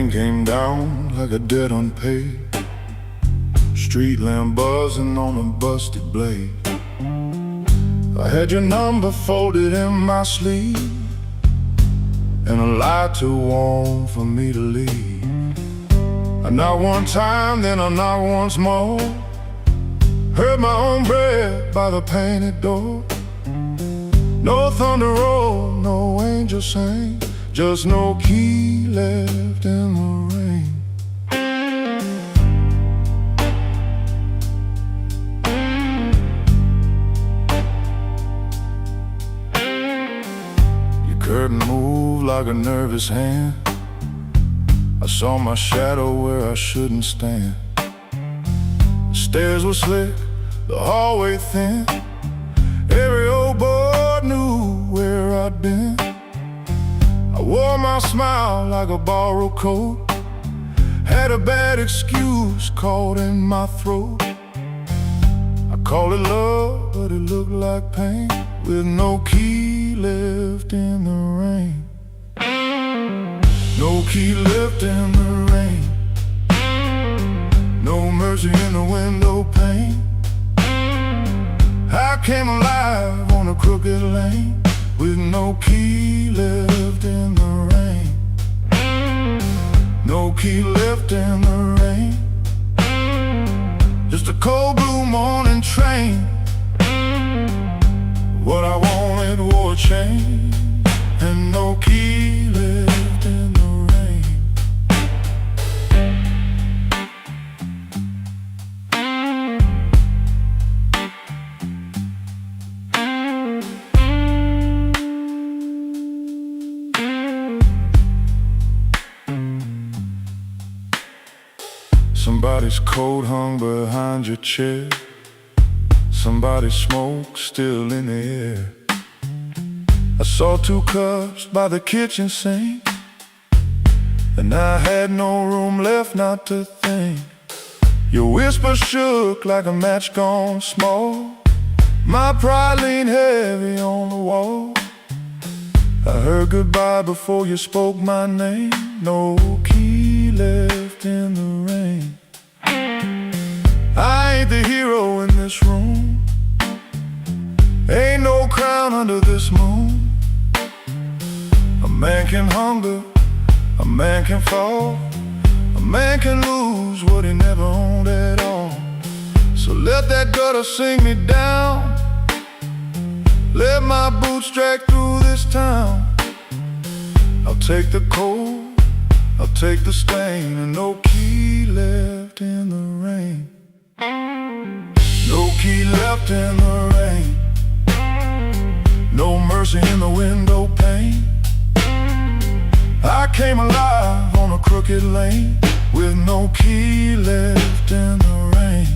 rain came down like a debt unpaid, street lamp buzzing on a busted blade. I had your number folded in my sleeve, and a lie too warm for me to leave. I knocked one time, then I knocked once more, heard my own breath by the painted door. No thunder roll, no angel sang, just no key left in the rain. Your curtain moved like a nervous hand. I saw my shadow where I shouldn't stand. The stairs were slick, the hallway thin. Every old boy knew where I'd been. I wore my smile like a borrowed coat, had a bad excuse caught in my throat. I called it love, but it looked like pain, with no key left in the rain. No key left in the rain, no mercy in the window pane. I came alive on a crooked lane, with no key left in the rain. No key left in the rain, just a cold blue morning train. What I wanted wore a chain, and no key left in the rain. Somebody's coat hung behind your chair, somebody's smoke still in the air. I saw 2 cups by the kitchen sink, and I had no room left not to think. Your whisper shook like a match gone small, my pride leaned heavy on the wall. I heard goodbye before you spoke my name, no key left in the rain. I ain't the hero in this room, ain't no crown under this moon. A man can hunger, a man can fall, a man can lose what he never owned at all. So let that gutter sing me down, let my boots drag through this town. I'll take the cold, I'll take the stain, and no key left in the rain. No key left in the rain, no mercy in the window pane. I came alive on a crooked lane, with no key left in the rain.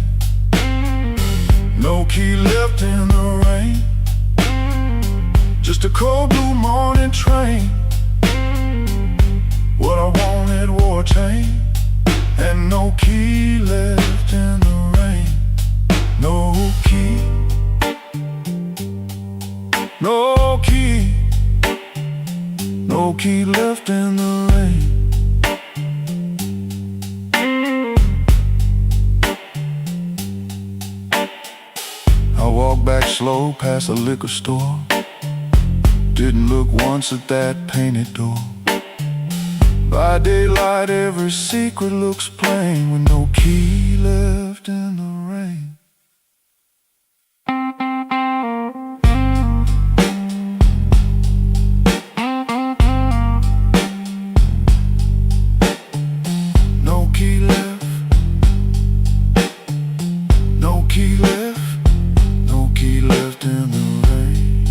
No key left in the rain, just a cold blue morning train. What I wanted wore a chain, and no key left in the rain. No key, no key, no key left in the rain. I walked back slow past the liquor store, didn't look once at that painted door. By daylight every secret looks plain, with no key left in the rain. No key left, no key left, no key left in the rain.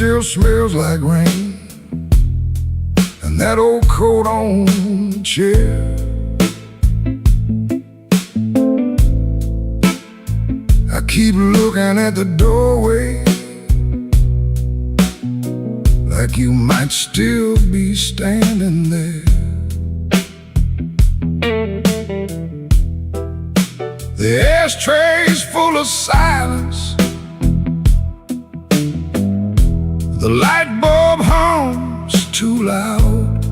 still smells like rain, and that old coat on the chair. I keep looking at the doorway, like you might still be standing there. The ashtray's full of silence, the light bulb hums too loud.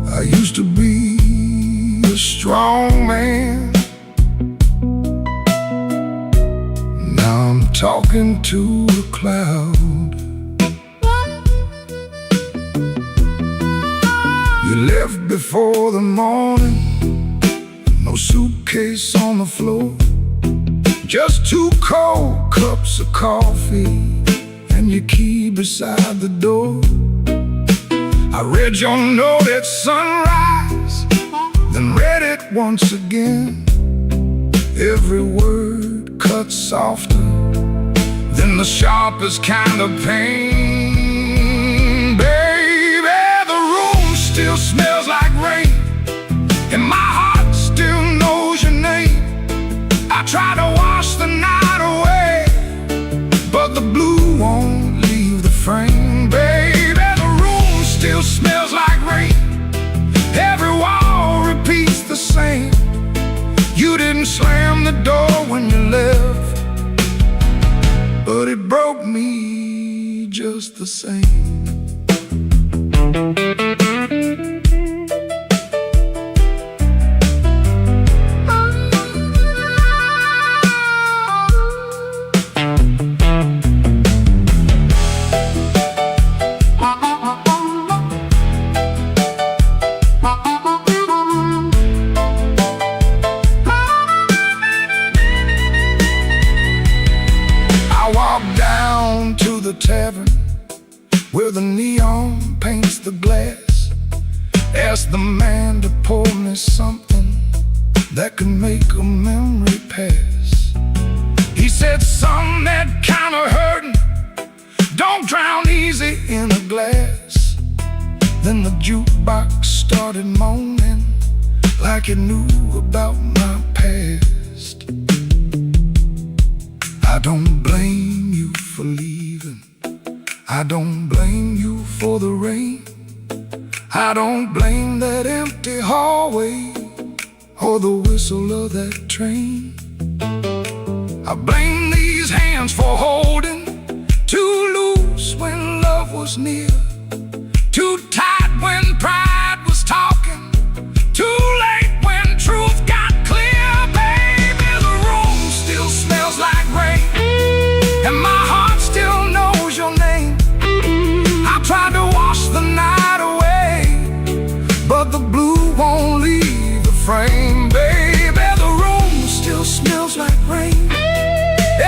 I used to be a strong man, now I'm talking to a cloud. You left before the morning, no suitcase on the floor, just 2 cold cups of coffee and your key beside the door. I read your note at sunrise, then read it once again. Every word cut softer than the sharpest kind of pain. Baby, the room still smells like rain, and my heart still knows your name. I try to wash the night away, but the blue won't leave the frame. Baby, the room still smells like rain, every wall repeats the same. You didn't slam the door when you left, but it broke me just the same. The tavern where the neon paints the glass, asked the man to pour me something that could make a memory pass. He said, son, that kind of hurting don't drown easy in a glass. Then the jukebox started moaning like it knew about my past. I don't blame you for leaving, I don't blame you for the rain, I don't blame that empty hallway or the whistle of that train. I blame these hands for holding too loose when love was near, too tight when pride was talking, too late when truth got clear. Baby, the room still smells like rain, and my heart still knows your name. I tried to wash the night away, but the blue won't leave the frame. Baby, the room still smells like rain,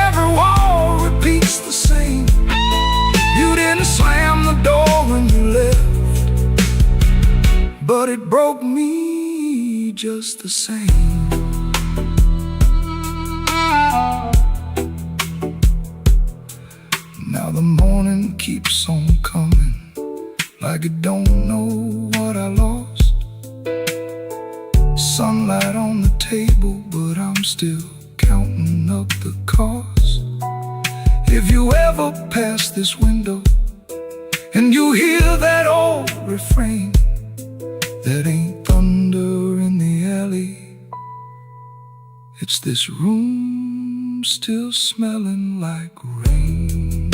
every wall repeats the same. You didn't slam the door when you left, but it broke me just the same. Now the morning keeps on coming, like it don't know what I lost. Sunlight on the table, but I'm still counting up the cost. If you ever pass this window and you hear that old refrain, that ain't thunder in the alley, it's this room still smelling like rain.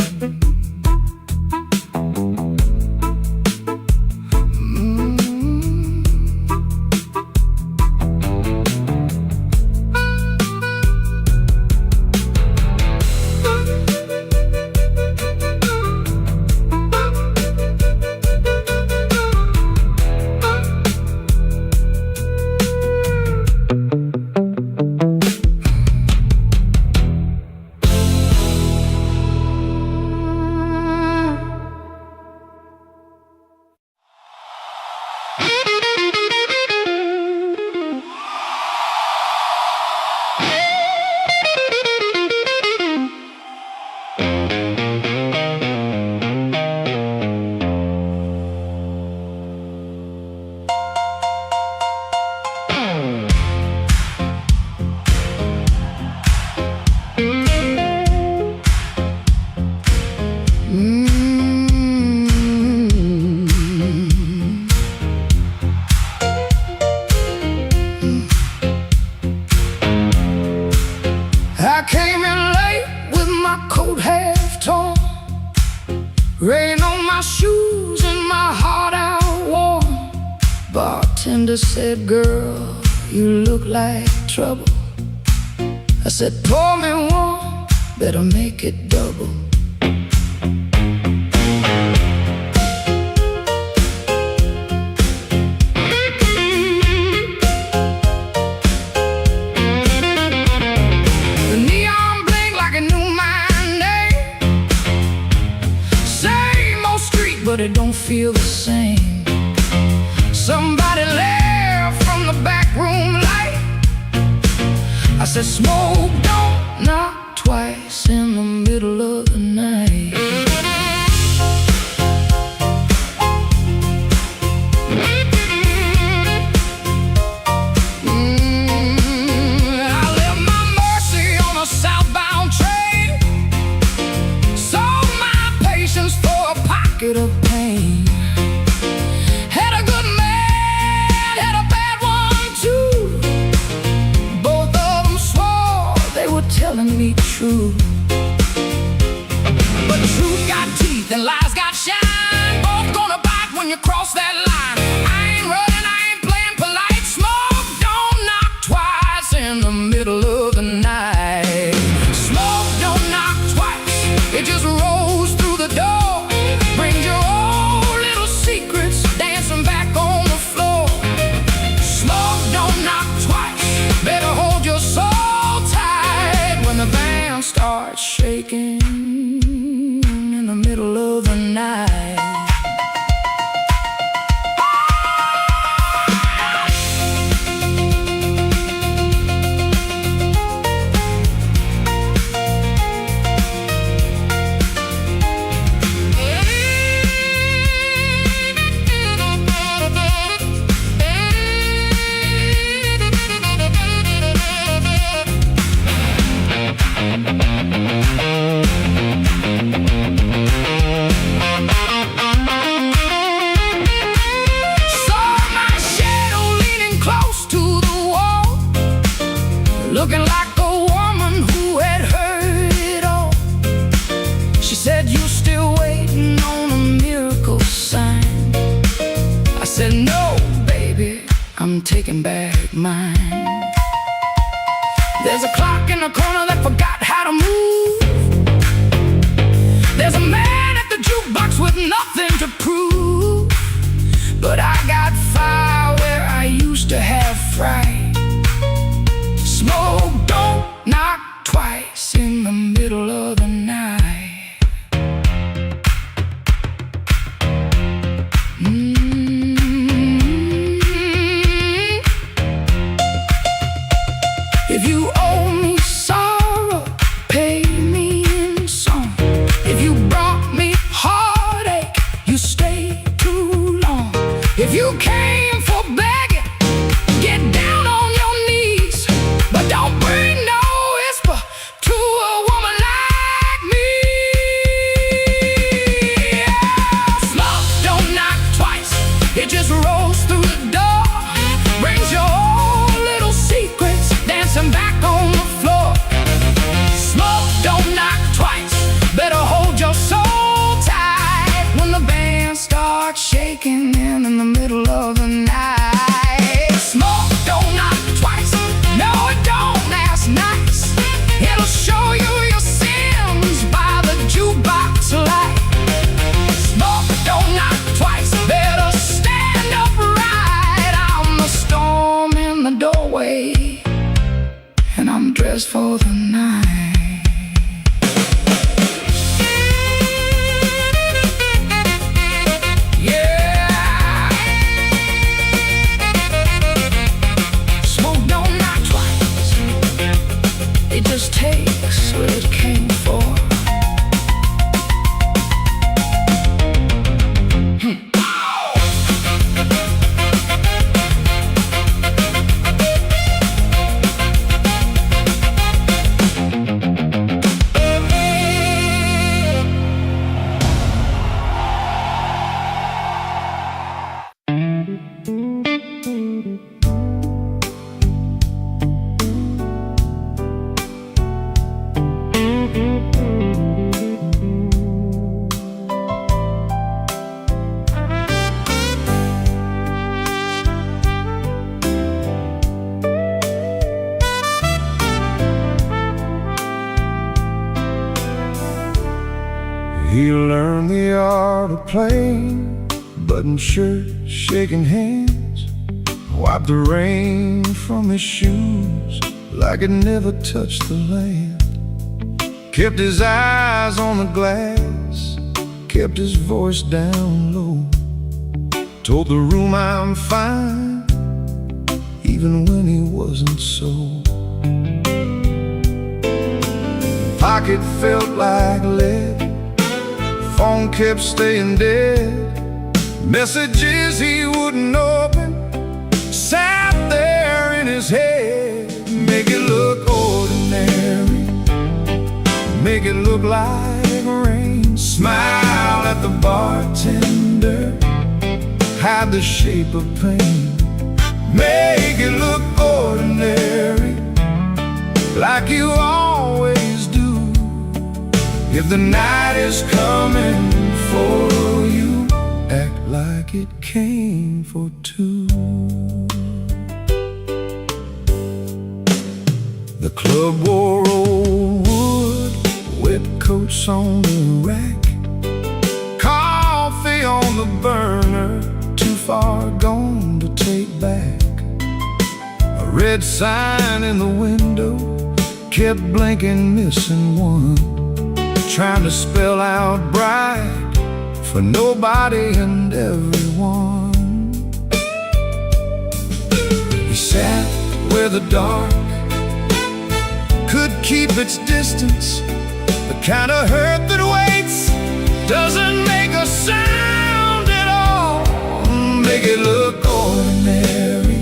came in late with my coat half torn, rain on my shoes and my heart out warm. Bartender said, girl, you look like trouble. I said, pour me one, better make it double. The neon blinked like it knew my name. Same old street, but it don't feel the same. Somebody left from the back room light. I said, smoke don't knock twice in the middle of the night. I left my Mercy on a southbound train, sold my patience for a pocket of pain. Had a good man, had a bad one too. Both of them swore they were telling me true. But truth got teeth and lies got shine. Both gonna bite when you cross that line. I ain't running, I ain't playing polite. Smoke don't knock twice in the middle of the night. Smoke don't knock twice, it just rolls through the door. Brings your old little secrets dancing back on the floor. Smoke don't knock twice, better hold your soul tight when the band starts shaking in the middle of the night. Looking like a woman who had heard it all. She said, you still waiting on a miracle sign? I said, no, baby, I'm taking back mine. There's a clock in the corner that forgot how to move. There's a man at the jukebox with nothing to prove. But I got fire where I used to have fright. Smoke don't knock twice in the middle of the night. If you owe me sorrow, pay me in song. If you brought me heartache, you stayed too long. If you came for begging, get down on your knees. But don't bring no whisper to a woman like me. Yeah. Smoke don't knock twice, it just rolls through the door. Brings your old little secrets dancing back on the floor. Smoke don't knock twice, better hold your soul tight when the band starts shaking in the middle of the night. Smoke don't knock twice, no it don't last nights. It'll show you your sins by the jukebox light. Smoke don't knock twice, better stand upright. I'm the storm in the doorway, and I'm dressed for the night. It just takes what it came for. he learned the art of playing, button shirt, shaking hands, wiped the rain from his shoes like it never touched the land. Kept his eyes on the glass, kept his voice down low, told the room I'm fine, even when he wasn't so. Pocket felt like lead, phone kept staying dead, messages he wouldn't open sat there in his head. Make it look ordinary, make it look like rain. Smile at the bartender, hide the shape of pain. Make it look ordinary, like you always do. If the night is coming for you, act like it came for two. The club wore old wood, wet coats on the rack, coffee on the burner, too far gone to take back. A red sign in the window kept blinking, missing one, trying to spell out bright for nobody and everyone. He sat where the dark could keep its distance, the kind of hurt that waits, doesn't make a sound at all. Make it look ordinary,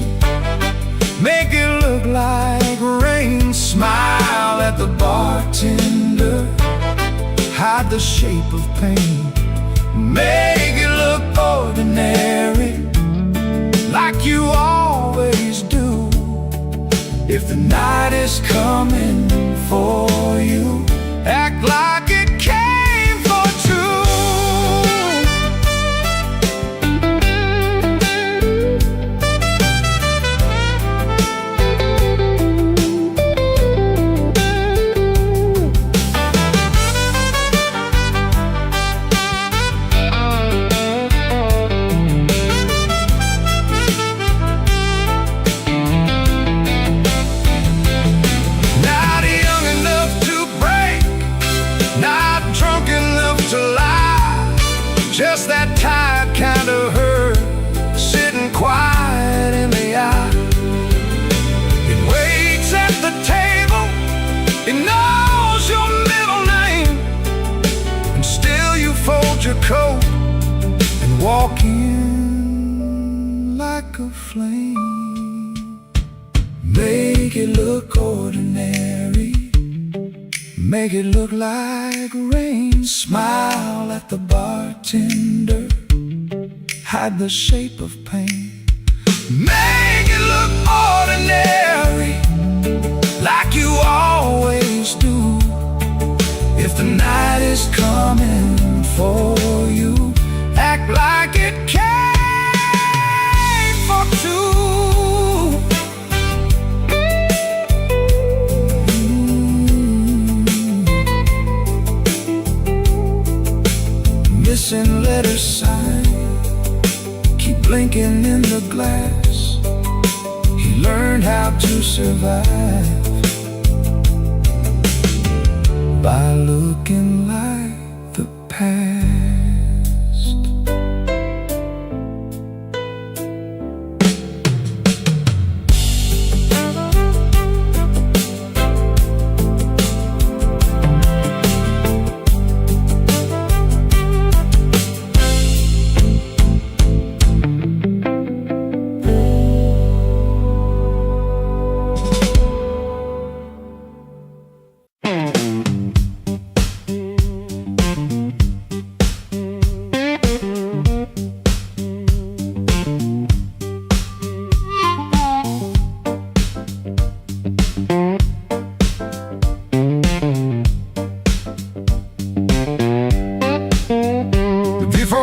make it look like rain. Smile at the bartender, hide the shape of pain. Make it look ordinary, like you always do. If the night is coming for you, act like it came for two. Just that tired kind of hurt, sitting quiet in the eye. It waits at the table, it knows your middle name, and still you fold your coat and walk in like a flame. Make it look ordinary, make it look like rain. Smile at the bartender, hide the shape of pain. Make it look ordinary, like you always do. If the night is coming for you, act like it came for two. Missing letter sign, keep blinking in the glass. He learned how to survive by looking like the past.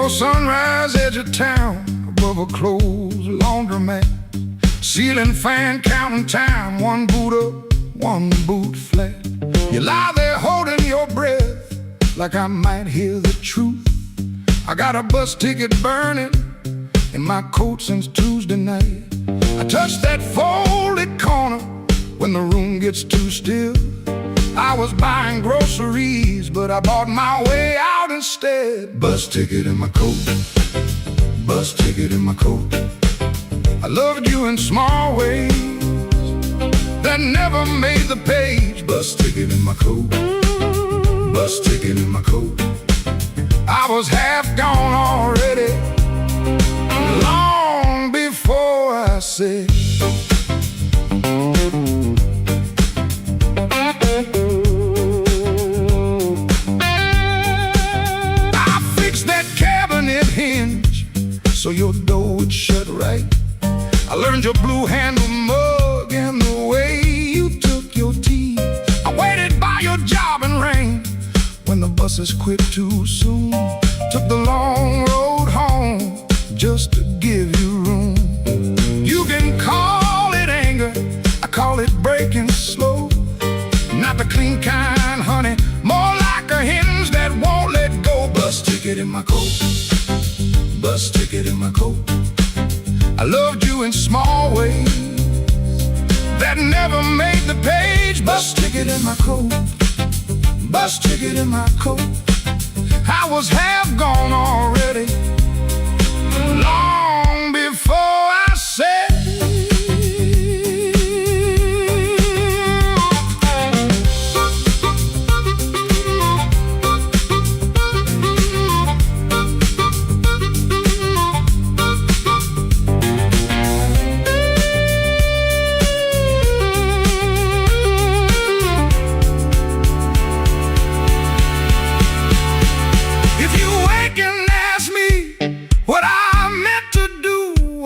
Sunrise, edge of town, above a closed laundromat. Ceiling fan counting time, one boot up, one boot flat. You lie there holding your breath, like I might hear the truth. I got a bus ticket burning in my coat since Tuesday night. I touch that folded corner when the room gets too still. I was buying groceries, but I bought my way out instead. Bus ticket in my coat, bus ticket in my coat. I loved you in small ways that never made the page. Bus ticket in my coat, bus ticket in my coat. I was half gone already, long before I said. I fixed that cabinet hinge so your door would shut right. I learned your blue handle mug and the way you took your tea. I waited by your job in rain when the buses quit too soon. Took the long road home just to give you room. You can call it anger, I call it breaking slow. Not the clean kind, honey, more like a hinge that won't let go. Bus ticket in my coat, bus ticket in my coat. I loved you in small ways that never made the page. Bus ticket in my coat, bus ticket in my coat. I was half gone already, long before I said.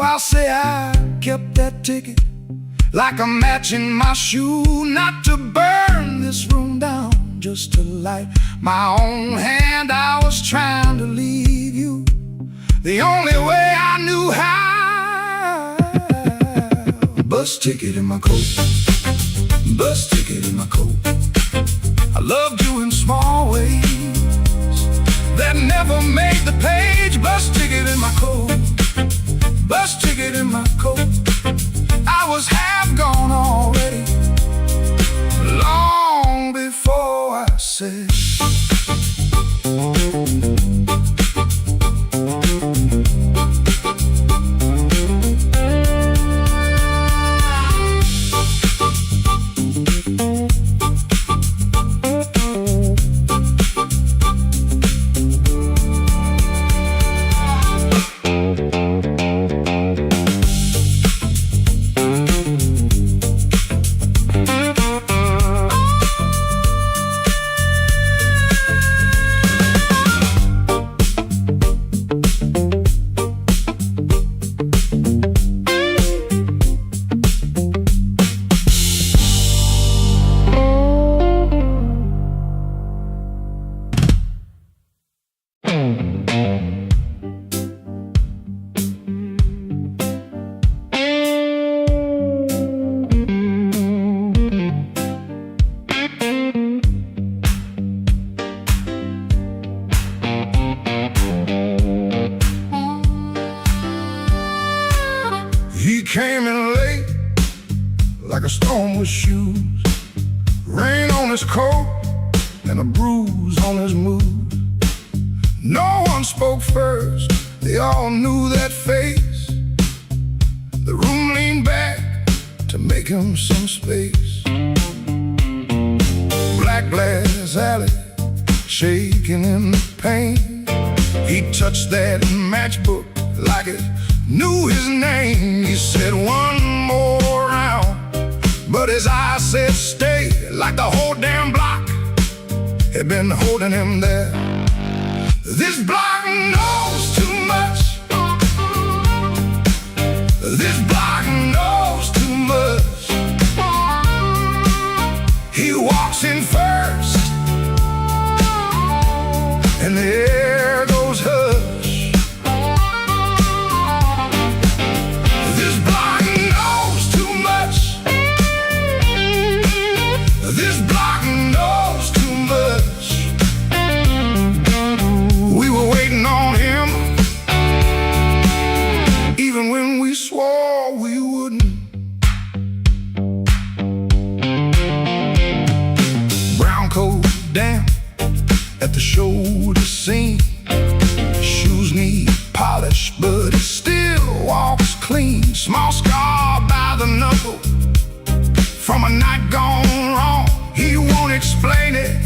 I'll say I kept that ticket like a match in my shoe, not to burn this room down, just to light my own hand. I was trying to leave you the only way I knew how. Bus ticket in my coat, bus ticket in my coat. I loved you in small ways that never made the page. Bus ticket in my coat, bus ticket in my coat. I was half gone already, long before I said. He came in late like a storm with shoes, rain on his coat and a bruise on his mood. No one spoke first, they all knew that face. The room leaned back to make him some space. Black glass alley, shaking in the pain. He touched that matchbook like it knew his name. He said one more round, but his eyes said stay, like the whole damn block had been holding him there. This block knows too much. This block knows too much. He walks in first, and the air goes hush. This block knows too much. This block knows too much. call by the knuckle from a night gone wrong. He won't explain it,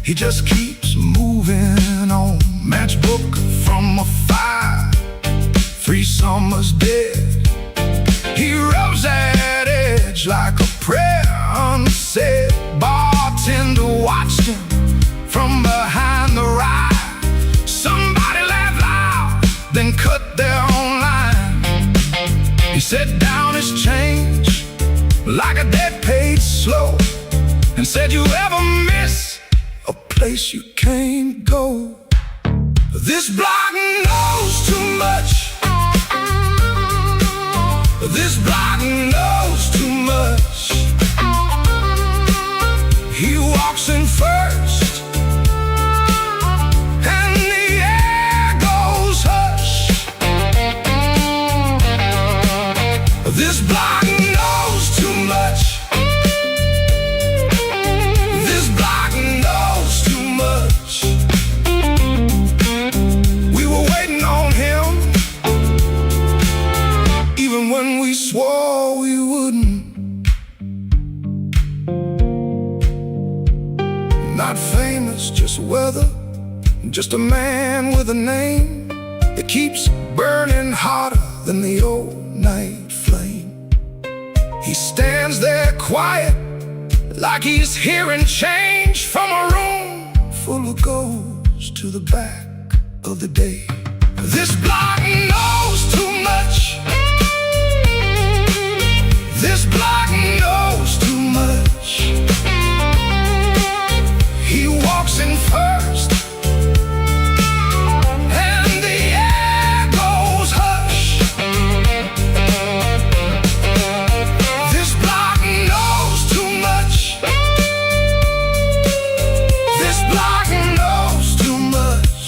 he just keeps moving on. Matchbook from a fire, 3 summers dead. He rubs that edge like a prayer unsaid. Bartender watched him from behind the ride. Somebody laughed loud, then cut their own line. He set down his change like a debt paid slow, and said, you ever miss a place you can't go? This block knows too much. This block knows too much. He walks in first, and the air goes hush. This block knows too much. This block knows too much. We were waiting on him, even when we swore we wouldn't. Not famous, just weather, just a man with a name that keeps burning hotter than the old night flame. He stands there quiet, like he's hearing change from a room full of ghosts to the back of the day. This block knows too much. This block knows too much. He walks in first, and the air goes hush. This block knows too much. This block knows too much.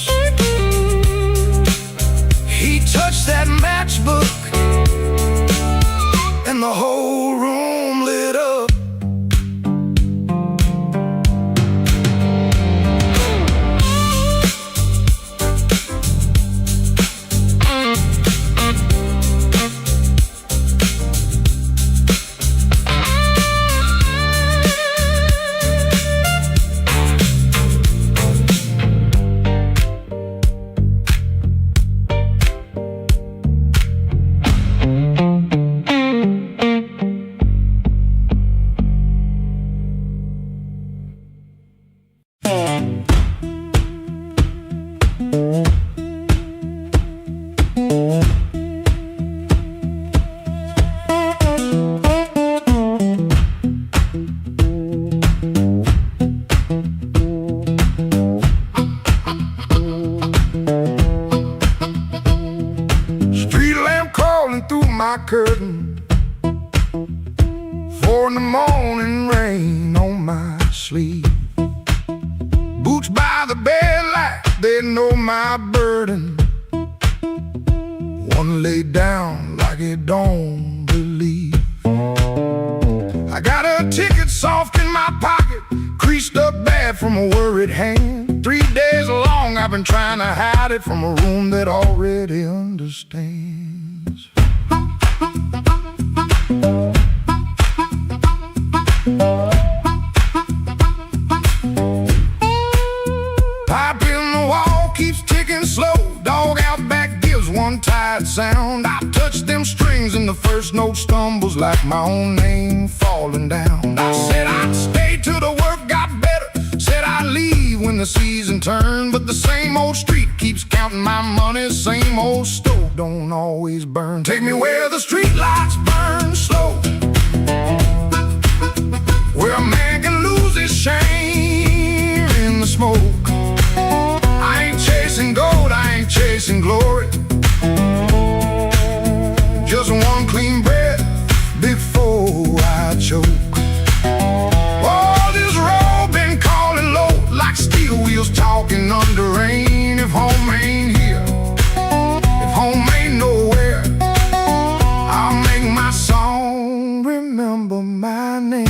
He touched that matchbook, and the whole room lit up. My curtain, 4 in the morning, rain on my sleeve. Boots by the bed like they know my burden. One laid down like it don't believe. I got a ticket soft in my pocket, creased up bad from a worried hand. 3 days long I've been trying to hide it from a room that already understands. Pipe in the wall keeps ticking slow. Dog out back gives one tired sound. I touch them strings and the first note stumbles like my own name falling down. I said I'd stay till the work got better, said I'd leave when the season turned. But the same old street keeps counting my money, same old stove don't always burn. Take me where the street lights burn slow, where a man can lose his shame in the smoke. I ain't chasing gold, I ain't chasing glory, just one clean breath before I choke. Oh, this road been calling low like steel wheels talking under rain. If home ain't here, if home ain't nowhere, I'll make my song remember my name.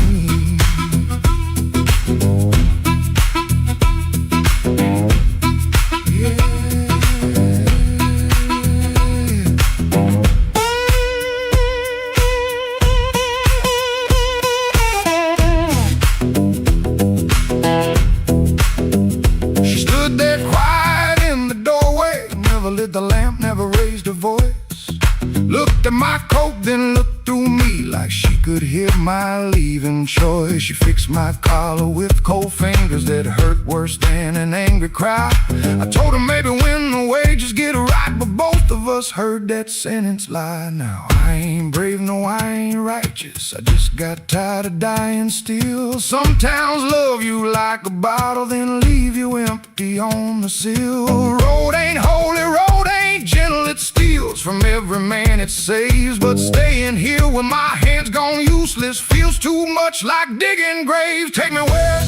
then looked through me like she could hear my leaving choice. She fixed my collar with cold fingers that hurt worse than an angry cry. I told her maybe when the wages get right, but both of us heard that sentence lie. Now I ain't brave, no I ain't righteous, I just got tired of dying still. Some towns love you like a bottle, then leave you empty on the sill. Road ain't holy, road ain't gentle, it steals from every man it saves. But staying here with my hands gone useless feels too much like digging graves. Take me where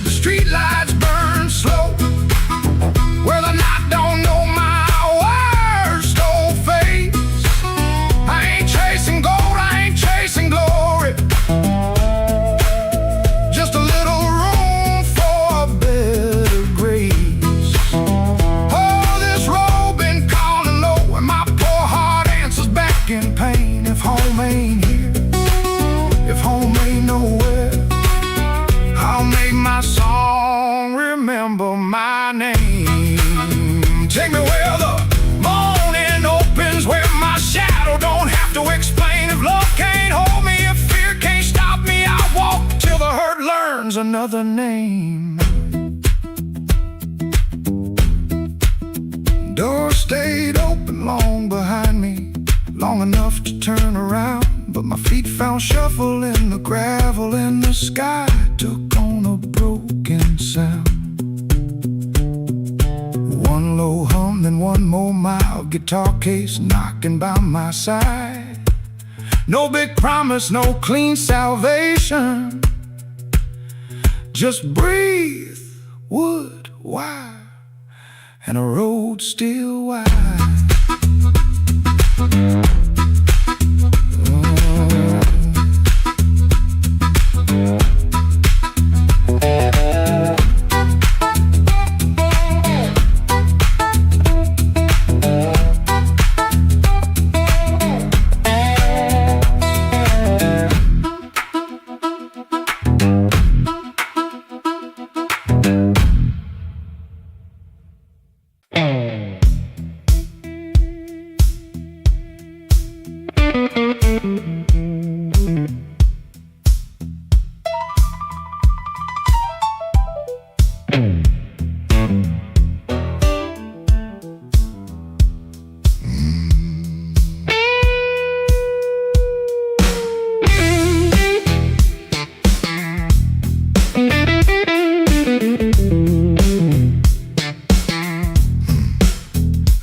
the street lights burn slow, where the night don't know my worst old face. I ain't chasing gold, I ain't chasing glory, just a little room for a better grace. Oh, this road been calling low, and my poor heart answers back in pain. If home ain't here, if home ain't nowhere, I'll make my song remember my name. Take me where the morning opens, where my shadow don't have to explain. If love can't hold me, if fear can't stop me, I'll walk till the hurt learns another name. Door stayed open long behind me, long enough to turn around, but my feet found shuffle in the gravel, and the sky took on a broken sound. One low hum, then one more mild guitar case knocking by my side. No big promise, no clean salvation, just breathe, wood, wire, and a road still wide.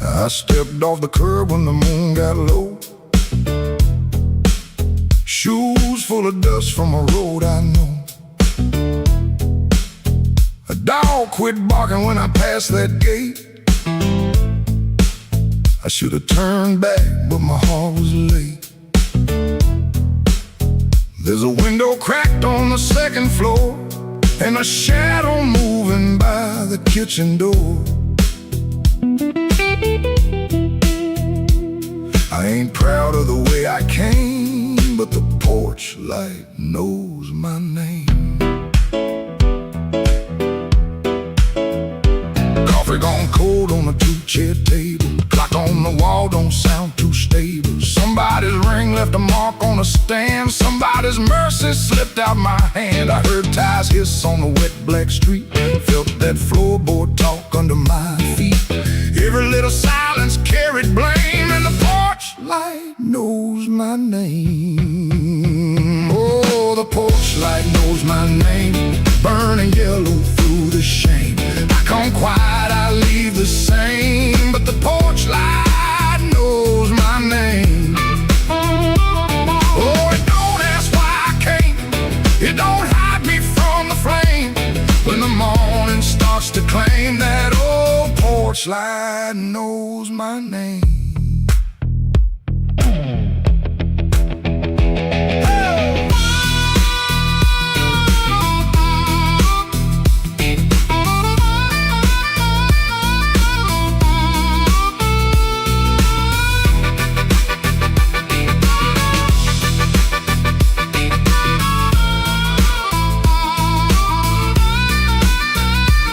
I stepped off the curb when the moon got low, shoes full of dust from a road I know. A dog quit barking when I passed that gate. I should have turned back, but my heart was late. There's a window cracked on the second floor, and a shadow moving by the kitchen door. I ain't proud of the way I came, but the porch light knows my name. Coffee gone cold on a two-chair table, clock on the wall don't sound too stable. Somebody's ring left a mark on a stand, somebody's mercy slipped out my hand. I heard tires hiss on the wet black street, felt that floorboard talk under my feet. Every little silence carried blame, and the porch light knows my name. Oh, the porch light knows my name, burning yellow through the shame. I come quiet, I leave the same, but the porch light knows my name. Oh, it don't ask why I came, it don't hide me from the flame. When the morning starts to claim, that old porch light knows my name.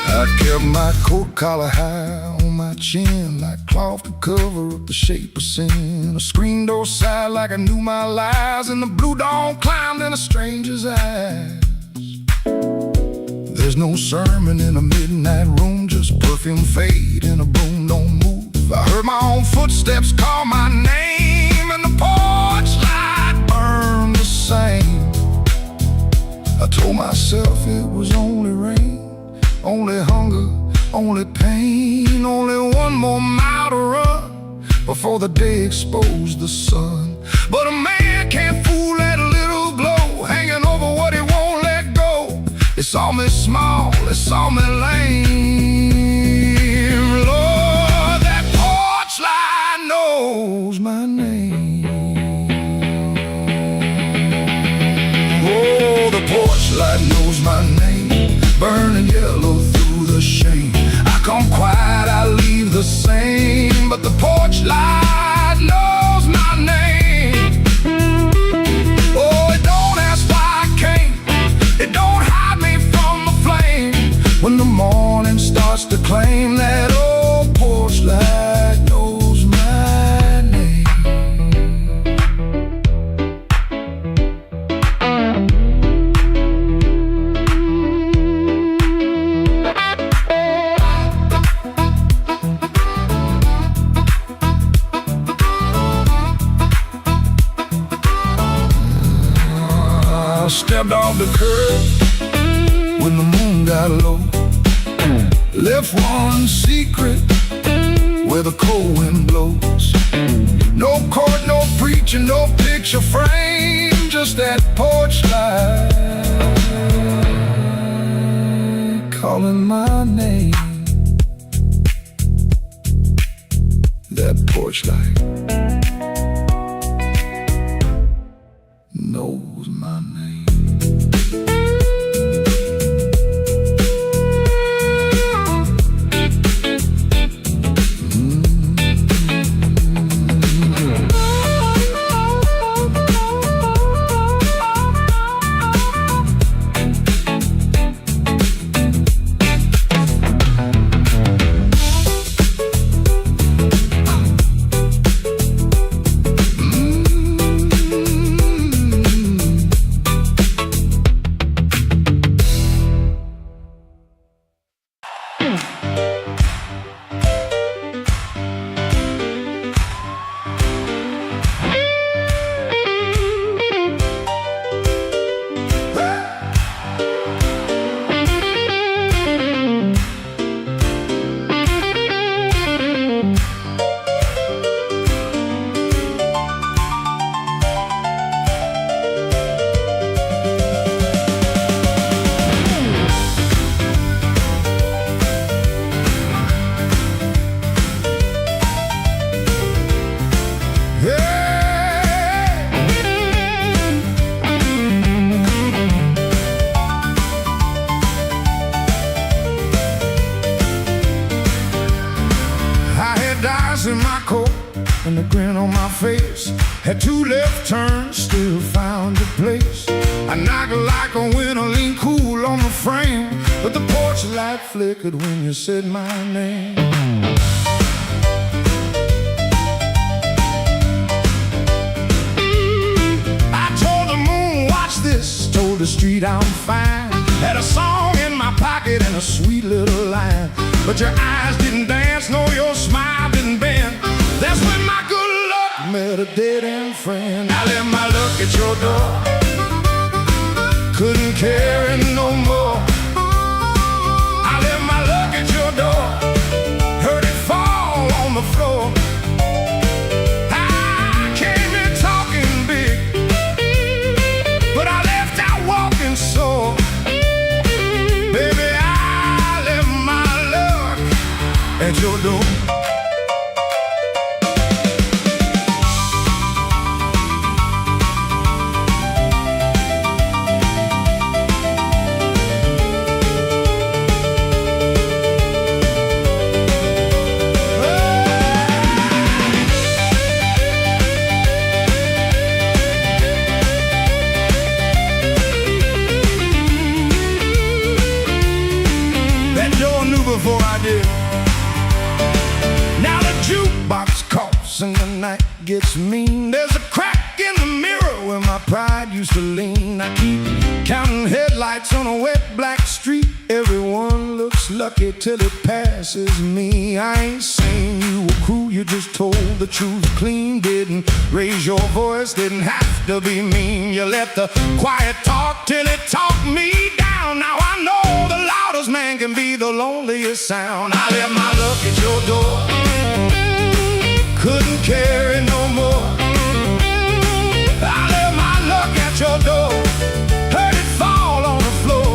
I kept my coat collar high on my chin like cloth to cover up the shape of sin. A screen door sighed like I knew my lies, and the blue dawn climbed in a stranger's eyes. There's no sermon in a midnight room, just perfume fade and a broom don't move. I heard my own footsteps call my name, and the porch light burned the same. I told myself it was only rain, only hunger, only pain, only one more mile to run before the day exposed the sun. But a man can't fool that little glow hanging over what he won't let go. It saw me small, it saw me lame. Lord, that porch light knows my name. Oh, the porch light knows my name, burning yellow through the shame. I come quiet, I leave the same, but the porch light knows my name. Oh, it don't ask why I came, it don't hide me from the flame. When the morning starts to claim, that old porch light knows my name. I stepped off the curb when the moon got low, left one secret where the cold wind blows. No court, no preacher, no picture frame, just that porch light calling my name. That porch light knows my name. In my coat and a grin on my face, had two left turns, still found a place. I knocked like a winter, lean cool on the frame, but the porch light flickered when you said my name. I told the moon, watch this, told the street I'm fine, had a song in my pocket and a sweet little line. But your eyes didn't dance, no, your smile didn't bend. That's when my good luck met a dead-end friend. I left my luck at your door, couldn't carry no more. I left my luck at your door, heard it fall on the floor. I came in talking big, but I left out walking sore. Baby, I left my luck at your door. house and the night gets mean. There's a crack in the mirror where my pride used to lean. I keep counting headlights on a wet black street. Everyone looks lucky till it passes me. I ain't saying you were cruel, you just told the truth clean. Didn't raise your voice, didn't have to be mean. You let the quiet talk till it talked me down. Now I know the loudest man can be the loneliest sound. I left my luck at your door, couldn't carry no more. I left my luck at your door, heard it fall on the floor.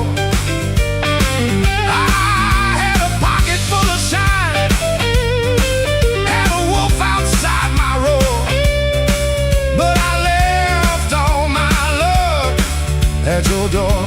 I had a pocket full of shine, had a wolf outside my roar, but I left all my luck at your door.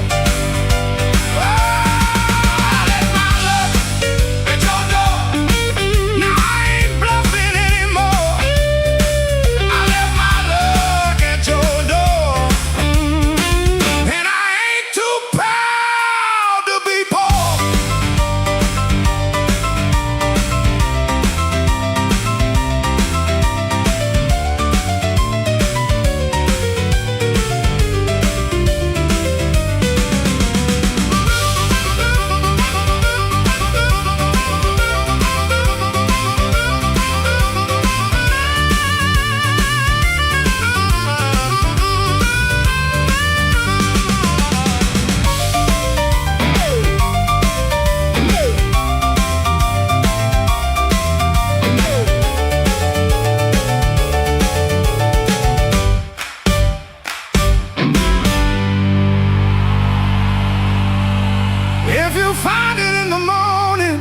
If you find it in the morning,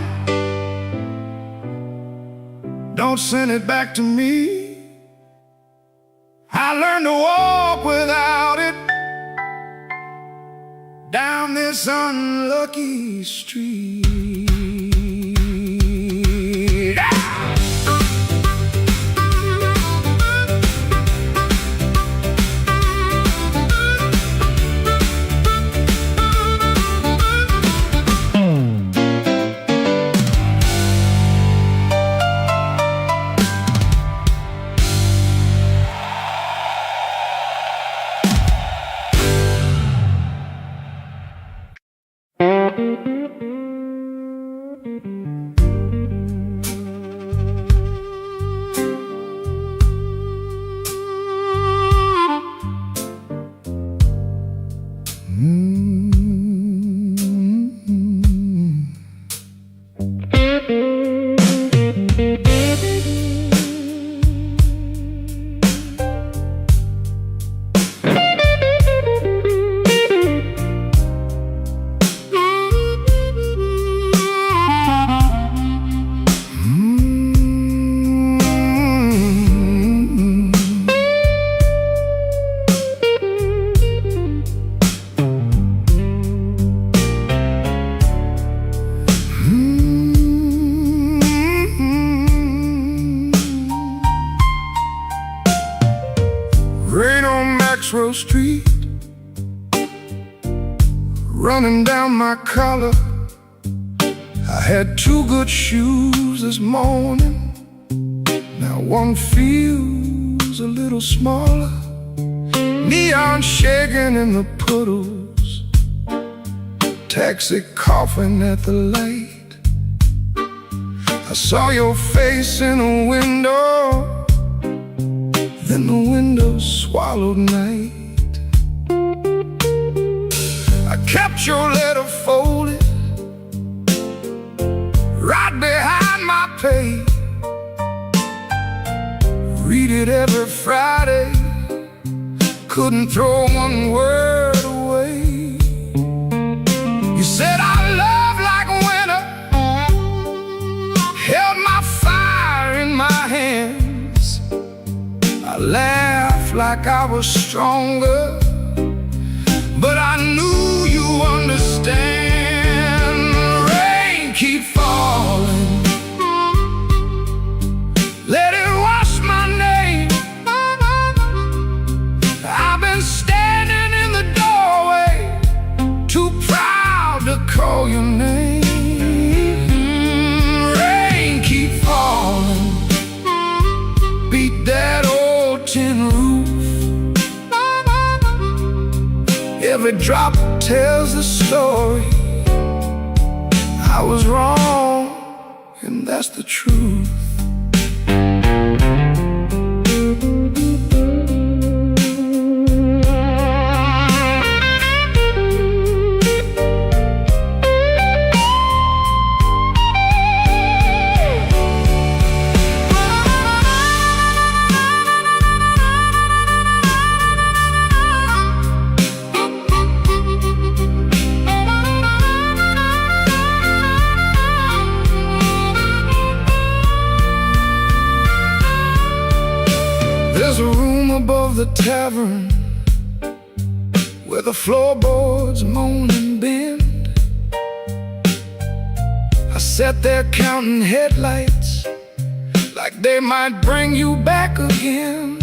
don't send it back to me. I learned to walk without it down this unlucky street. Street, running down my collar. I had two good shoes this morning, now one feels a little smaller. Neon shaking in the puddles, taxi coughing at the light. I saw your face in a window, then the window swallowed night. I kept your letter folded right behind my page. Read it every Friday, couldn't throw one word away. You said our love like winter held my fire in my hands. I laughed like I was stronger, but I knew you understand. Rain keep falling, let it wash my name. I've been standing in the doorway, too proud to call your name. Rain keep falling, beat Every drop tells the story. I was wrong, and that's the truth. There's a room above the tavern where the floorboards moan and bend. I sat there counting headlights like they might bring you back again.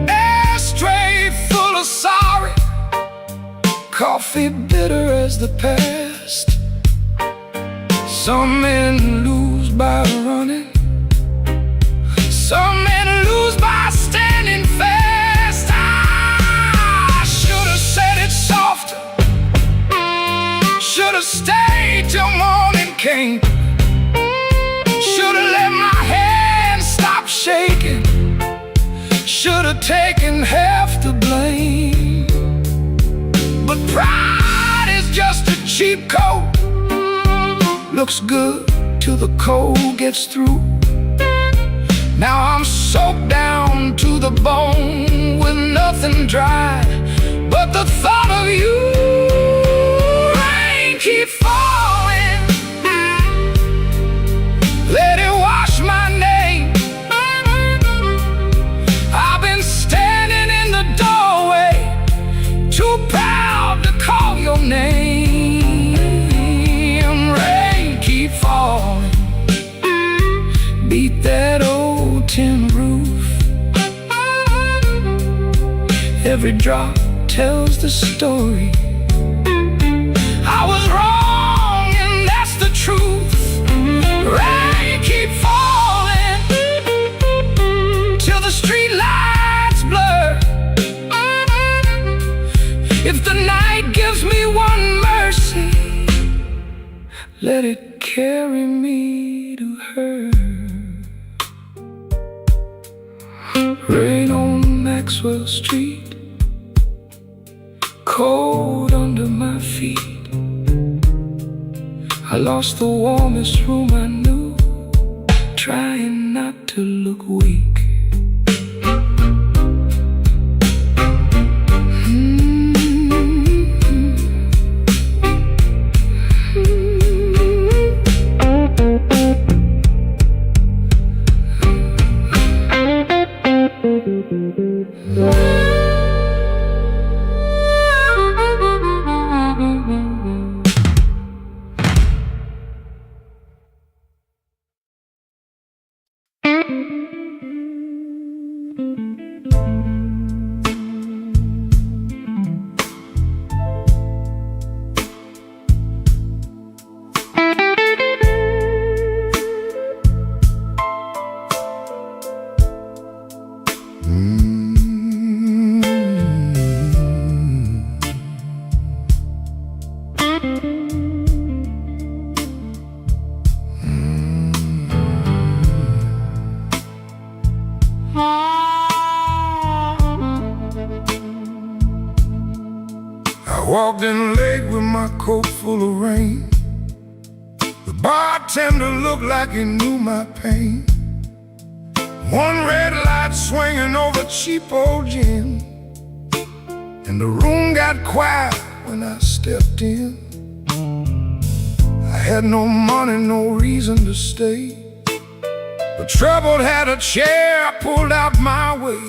Ashtray full of sorry, coffee bitter as the past. Some men lose by running, some men lose by standing fast. I should have said it softer, should have stayed till morning came, should have let my hands stop shaking, should have taken half the blame. But pride is just a cheap coat, looks good till the cold gets through. Now I'm soaked down to the bone with nothing dry but the thought of you. Rain keep falling, let it wash my name. I've been standing in the doorway, too proud to call your name. Rain keep falling, beat that old tin roof. Every drop tells the story. I was wrong, and that's the truth. Rain keep falling till the street lights blur. If the night gives me one mercy, let it carry me to her. Rain on Maxwell Street, cold under my feet. I lost the warmest room I knew, trying not to look weak. I walked in late with my coat full of rain. The bartender looked like he knew my pain. One red light swinging over cheap old gin, and the room got quiet when I stepped in. I had no money, no reason to stay. The troubled had a chair pulled out my way.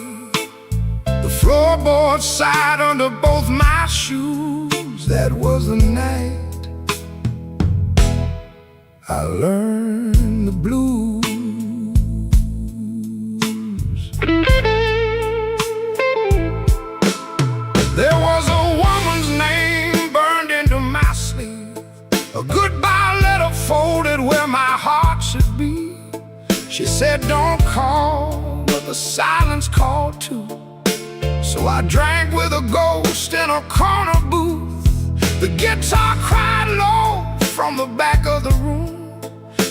The floorboard sighed under both my shoes. That was the night I learned the blues. There was a woman's name burned into my sleeve, a goodbye letter folded where my heart should be. She said, don't call, but the silence called too. So I drank with a ghost in a corner booth. The guitar cried low from the back of the room,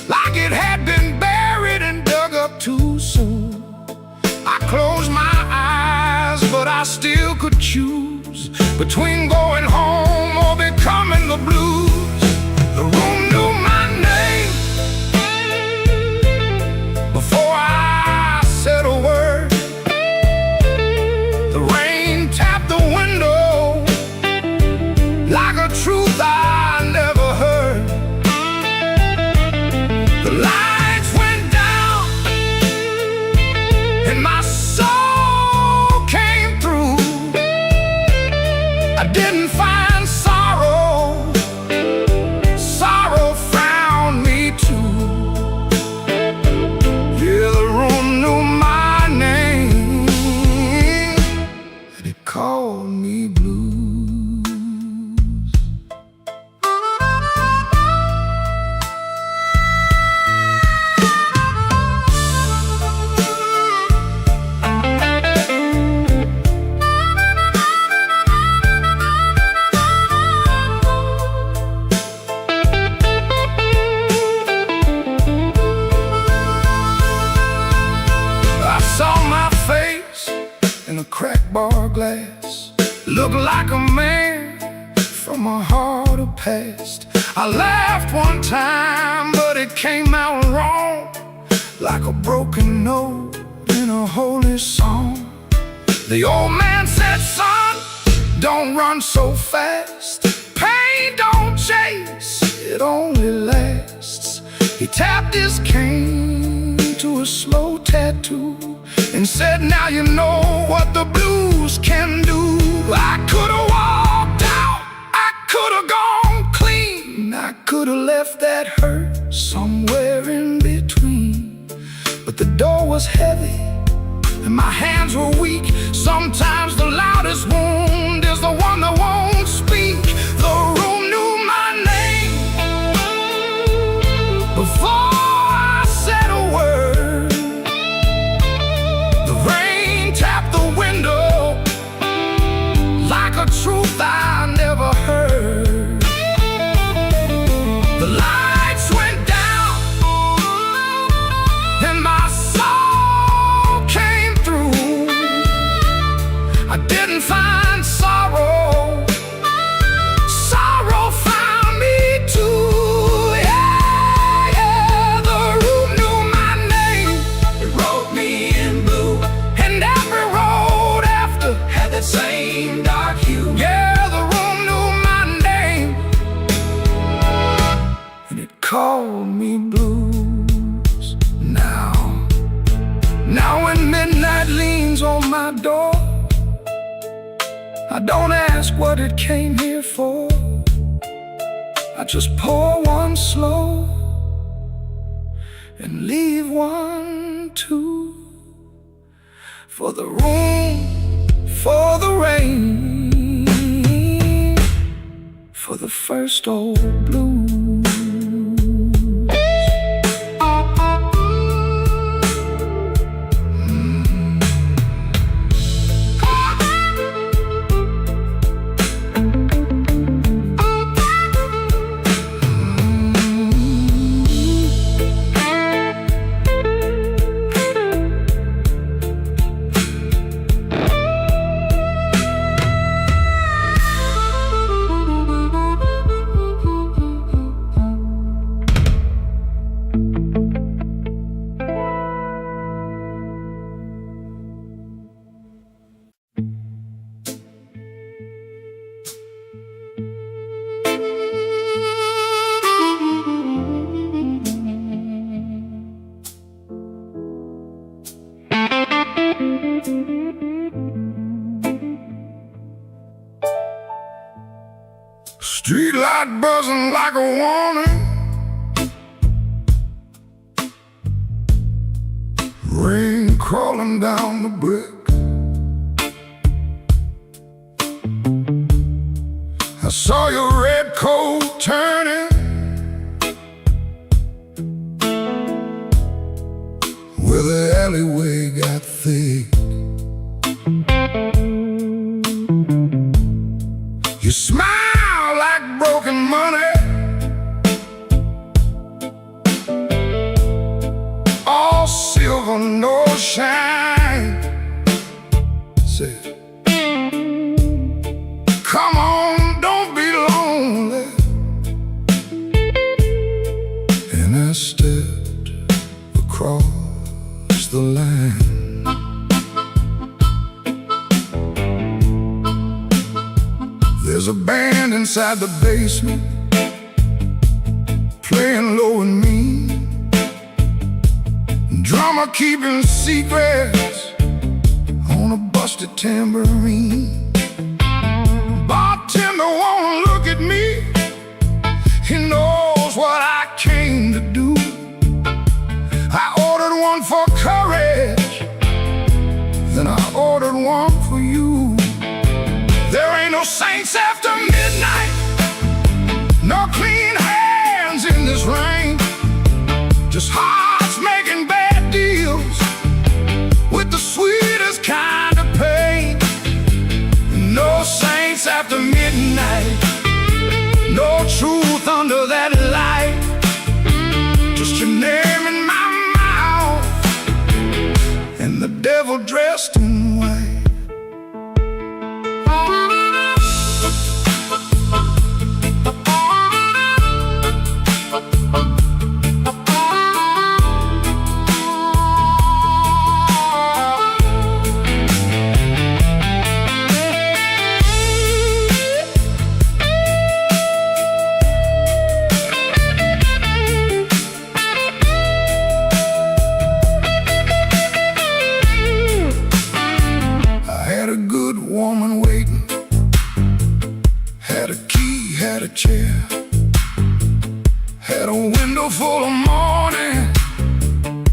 like it had been buried and dug up too soon. I closed my eyes, but I still could choose between going home or becoming the blues. The room knew my name before I said a word. The rain tapped the window like a truth I never heard. The lights went down and my soul came through. I didn't find sorrow, sorrow found me too. Yeah, the room knew my name and it called me blues. In a cracked bar glass, looked like a man from a harder past. I laughed one time, but it came out wrong, like a broken note in a holy song. The old man said, son, don't run so fast. Pain don't chase, it only lasts. He tapped his cane to a slow tattoo and said, now you know what the blues can do. I could've walked out, I could've gone clean, I could've left that hurt somewhere in between. But the door was heavy and my hands were weak. Sometimes the loudest wound is the one that won't speak. The room knew my name before I said a word. The rain tapped the window like a truth I never heard. The lights went down and my soul came through. I didn't find sorrow, sorrow found me too. Yeah, yeah, the room knew my name. It wrote me in blue, and every road after had that same dark hue. Yeah, the room knew my name, and it called me blues. Now when midnight leans on my door, I don't ask what it came here for. I just pour one slow and leave one too. For the room, for the rain, for the first old blues. Street light buzzing like a warning, rain crawling down the brick. I saw your red coat turning where the alleyway got thick. There's a band inside the basement playing low and mean, drummer keeping secrets on a busted tambourine. Bartender won't look at me, he knows what I came to do. I ordered one for courage, then I ordered one for you. There ain't no saints after midnight, no clean hands in this rain, just hearts making bad deals with the sweetest kind of pain. No saints after midnight, no truth under that light, just your name in my mouth and the devil dressed in white. Woman waiting, had a key, had a chair, had a window full of morning,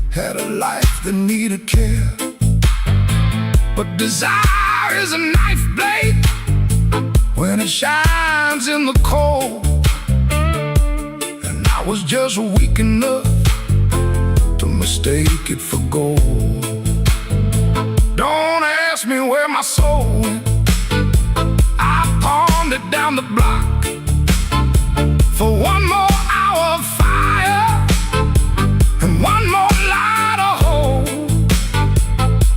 had a life that needed care. But desire is a knife blade when it shines in the cold, and I was just weak enough to mistake it for gold. Don't ask me where my soul went, I pawned it down the block for one more hour of fire and one more light of hope.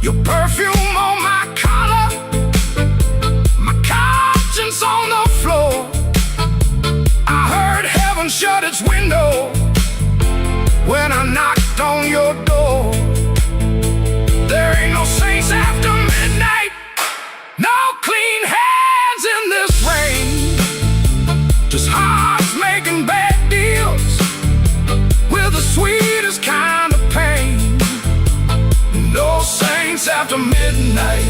Your perfume on my collar, my conscience on the floor. I heard heaven shut its window when I knocked on your door. There ain't no saints after midnight, no clean hands in this rain, just hearts making bad deals with the sweetest kind of pain. No saints after midnight,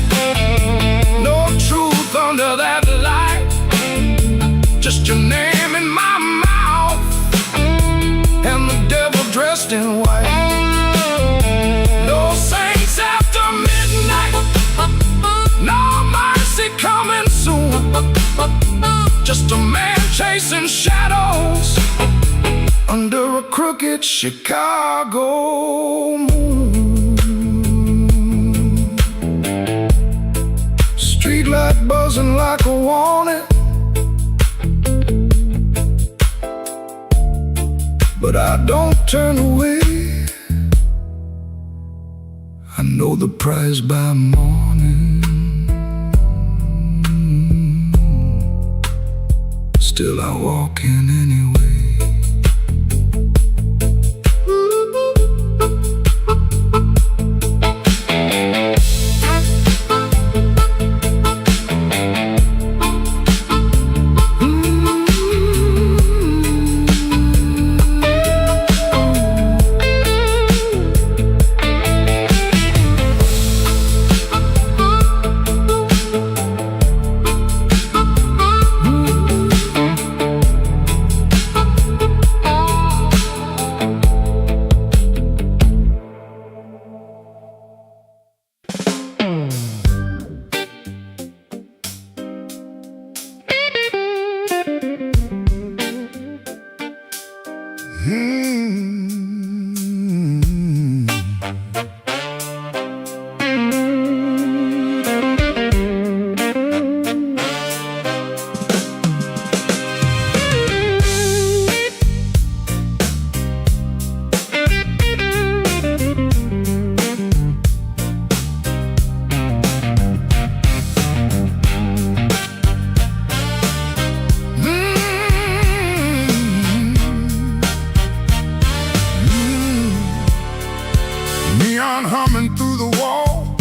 no truth under that light, just your name in my mouth and the devil dressed in white. No saints after midnight, no mercy coming soon, just a man chasing shadows under a crooked Chicago moon. Streetlight buzzing like a warning, but I don't turn away. I know the prize by morning, still I walk in anyway. Neon humming through the wall,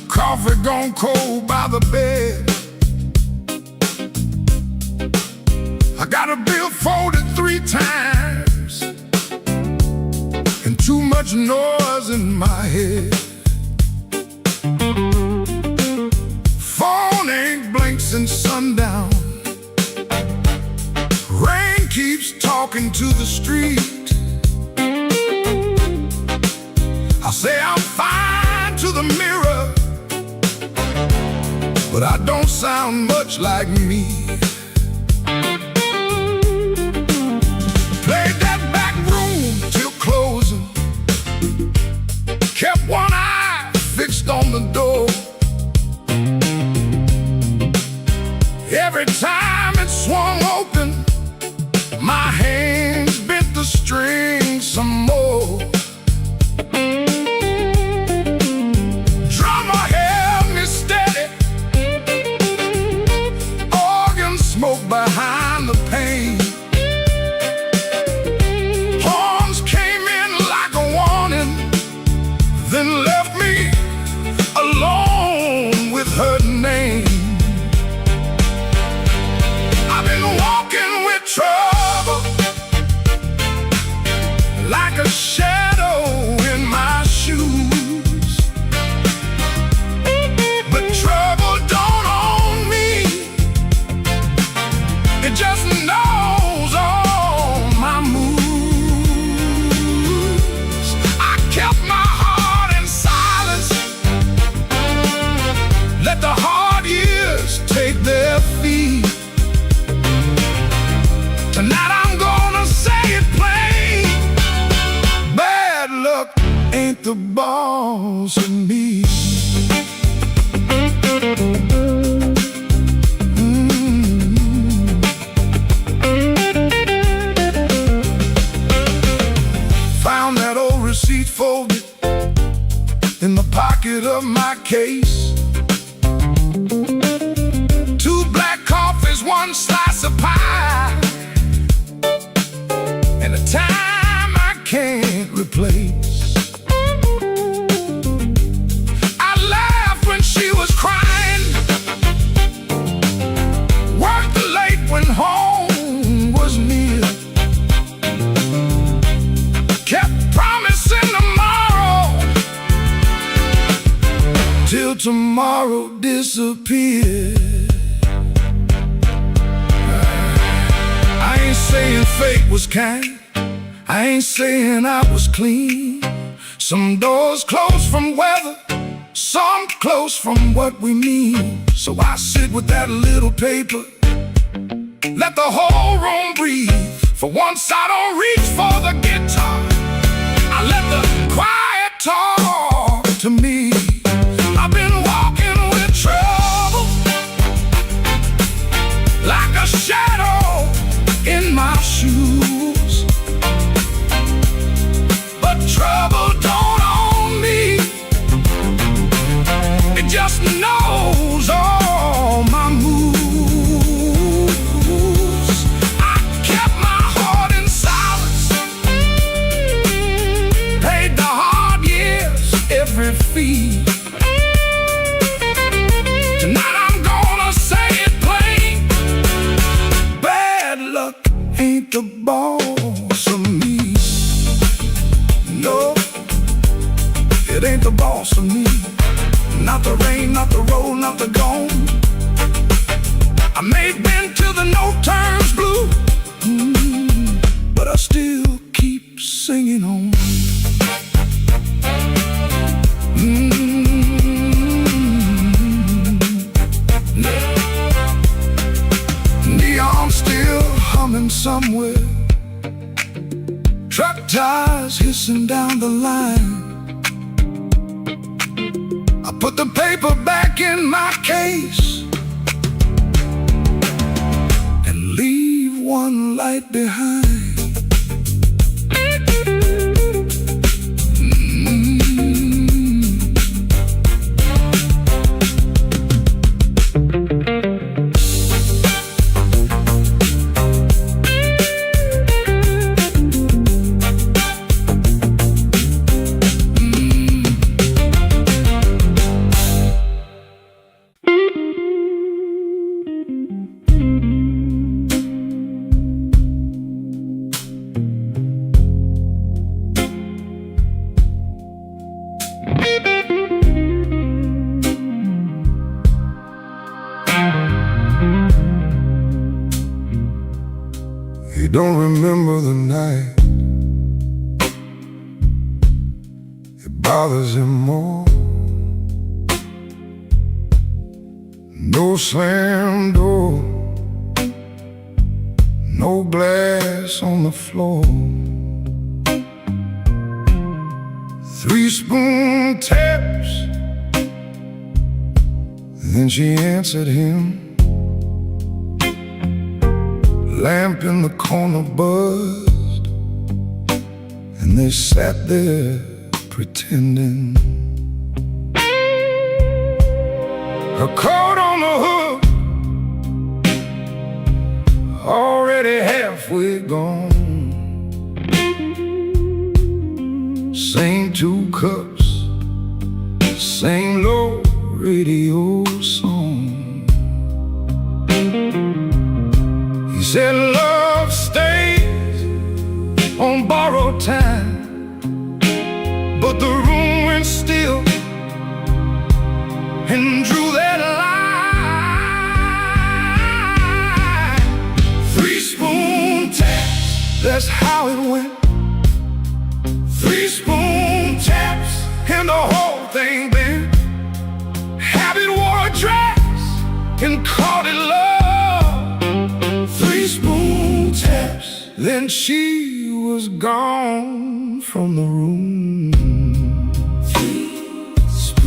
coffee gone cold by the bed. Got a bill folded 3 times, and too much noise in my head. Phone ain't blinks since sundown. Rain keeps talking to the street. I say I'm fine to the mirror, but I don't sound much like me. Played that back room till closing, kept one eye fixed on the door. Every time it swung open, my hands bent the string some more. Drummer held me steady, organ smoke behind the pane. Horns came in like a warning, then left me alone with her name. I've been walking with trouble, like a shadow in my shoes. But trouble don't own me, it just knows all my moves. I kept my heart in silence, let the hard years take their feet. Tonight I'm gonna say it plain, bad luck ain't the boss of me. Found that old receipt folded in the pocket of my case. 2 black coffees, 1 slice of pie, and a time I can't replace. I laughed when she was crying, worked late when home was near, kept promising tomorrow till tomorrow disappeared. I ain't saying fate was kind, I ain't saying I was clean. Some doors close from weather, some close from what we mean. So I sit with that little paper, let the whole room breathe. For once I don't reach for the guitar, I let the quiet talk to me. I've been walking with trouble, like a shadow in my shoes. But trouble don't own me, it just knows all my moves. I kept my heart in silence, paid the hard years every fee. Tonight I'm gonna say it plain, bad luck ain't the boss of me. No, it ain't the boss of me. Not the rain, not the road, not the gone. I may bend till the note turns blue, but I still keep singing on. Neon still humming somewhere, truck tires hissing down the line. I put the paper back in my case and leave one light behind. He don't remember the night. It bothers him more. No slam door, no glass on the floor. 3-spoon taps. Then she answered him. Lamp in the corner buzzed, and they sat there pretending. Her coat on the hook, already halfway gone. Same 2 cups, same low radio song. He said love stays on borrowed time, but the room went still and drew that line. 3-spoon taps, that's how it went. 3-spoon taps, and the whole thing bent. Habit wore a dress and called it love. 3-spoon taps, then she was gone from the room. 3-spoon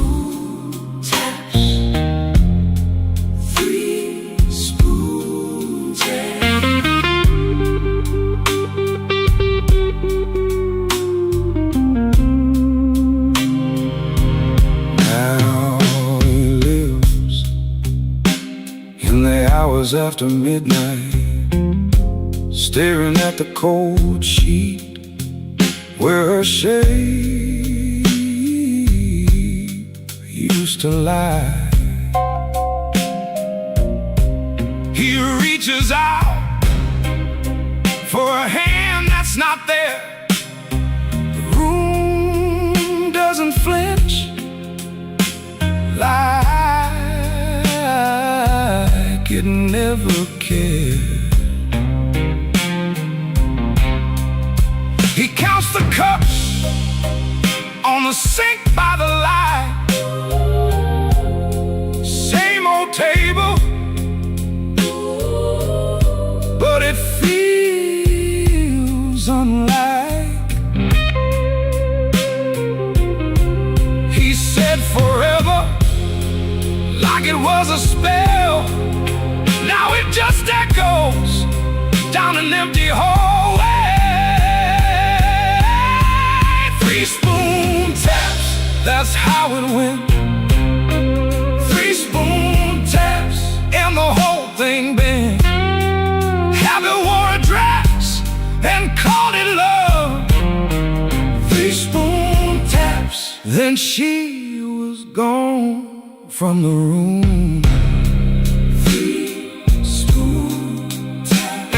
taps. 3-spoon taps. Now he lives in the hours after midnight, staring at the cold sheet where her shape used to lie. He reaches out for a hand that's not there. The room doesn't flinch like it never cared. He counts the cups on the sink by the light. Same old table, but it feels unlike. He said forever, like it was a spell. Now it just echoes down an empty hallway. 3-spoon taps, that's how it went. 3-spoon taps, and the whole thing bent. Habit wore a dress and called it love. 3-spoon taps, then she was gone from the room. 3-spoon taps.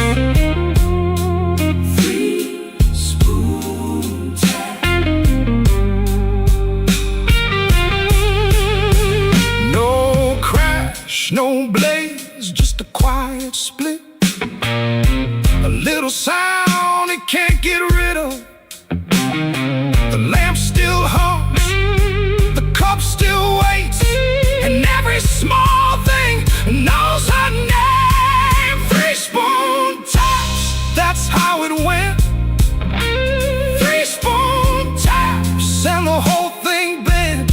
3-spoon taps. No crash, no blaze, just a quiet split. A little sound it can't get rid of. The lamp still hums, the cup still waits, and every small thing knows her name. 3-spoon taps, that's how it went. 3-spoon taps, and the whole thing bent.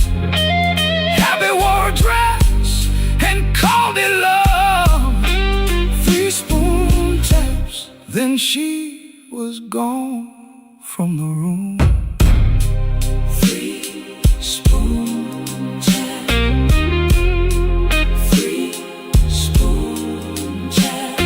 Habit wore a dress and called it love. 3-spoon taps, then she was gone from the room. 3-spoon taps. 3-spoon taps.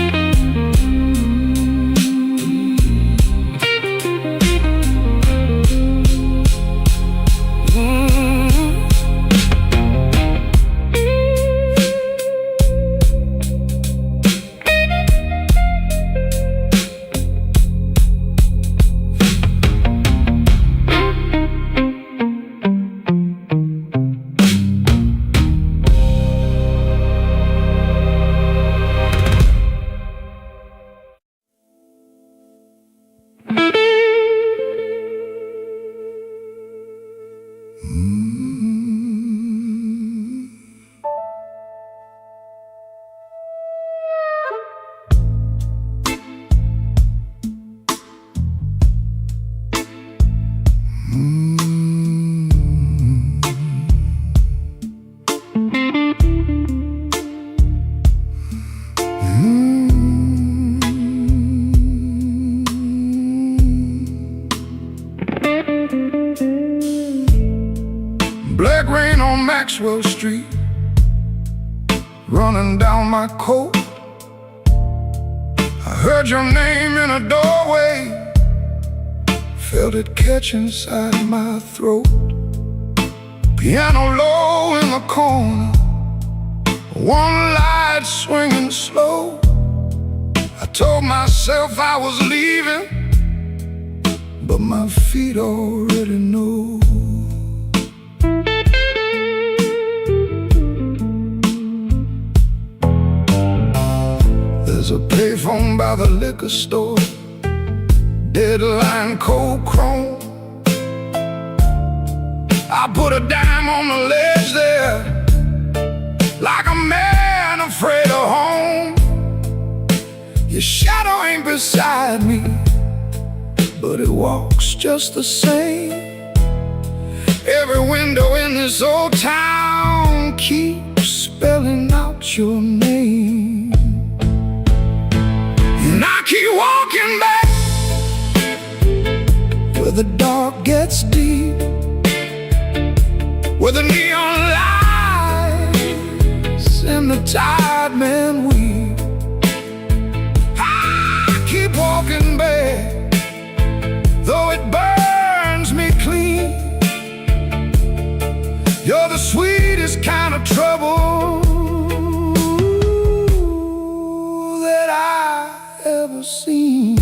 Maxwell Street, running down my coat. I heard your name in a doorway, felt it catch inside my throat. Piano low in the corner, one light swinging slow. I told myself I was leaving, but my feet already know. There's a payphone by the liquor store, deadline cold chrome. I put a dime on the ledge there, like a man afraid of home. Your shadow ain't beside me, but it walks just the same. Every window in this old town keeps spelling out your name. And I keep walking back where the dark gets deep, where the neon lights and the tired men weep. I keep walking back, though it burns me clean. You're the sweetest kind of trouble that I ever seen.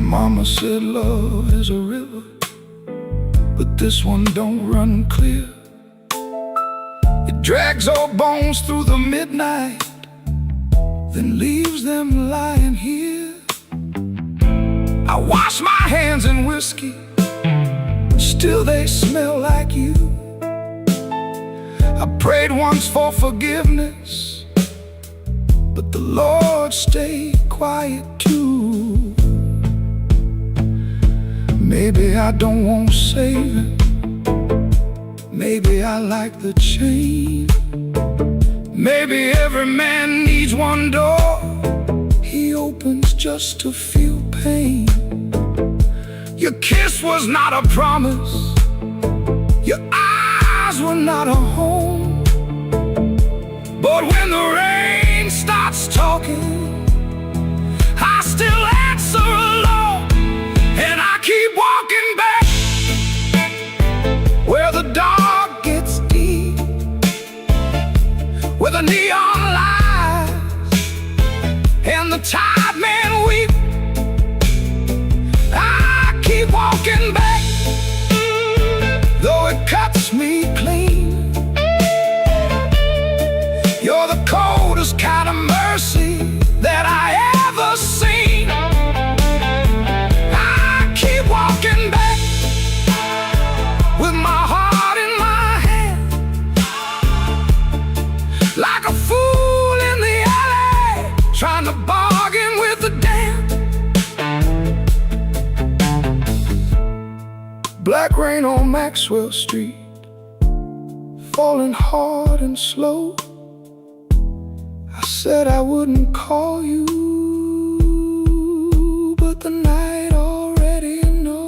Mama said love is a river, but this one don't run clear. It drags old bones through the midnight, then leaves them lying here. I wash my hands in whiskey, still they smell like you. I prayed once for forgiveness, but the Lord stayed quiet too. Maybe I don't want saving, maybe I like the chain. Maybe every man needs one door he opens just to feel pain. Your kiss was not a promise, your eyes were not a home. But when the rain starts talking, I still answer alone. And I keep walking back where the dark gets deep, where the neon lights and the tired men weep. I keep walking back, though it cuts me clean. You're the coldest kind of mercy that I ever seen. Walking back with my heart in my hand, like a fool in the alley, trying to bargain with the damned. Black rain on Maxwell Street, falling hard and slow. I said I wouldn't call you, but the night already knows.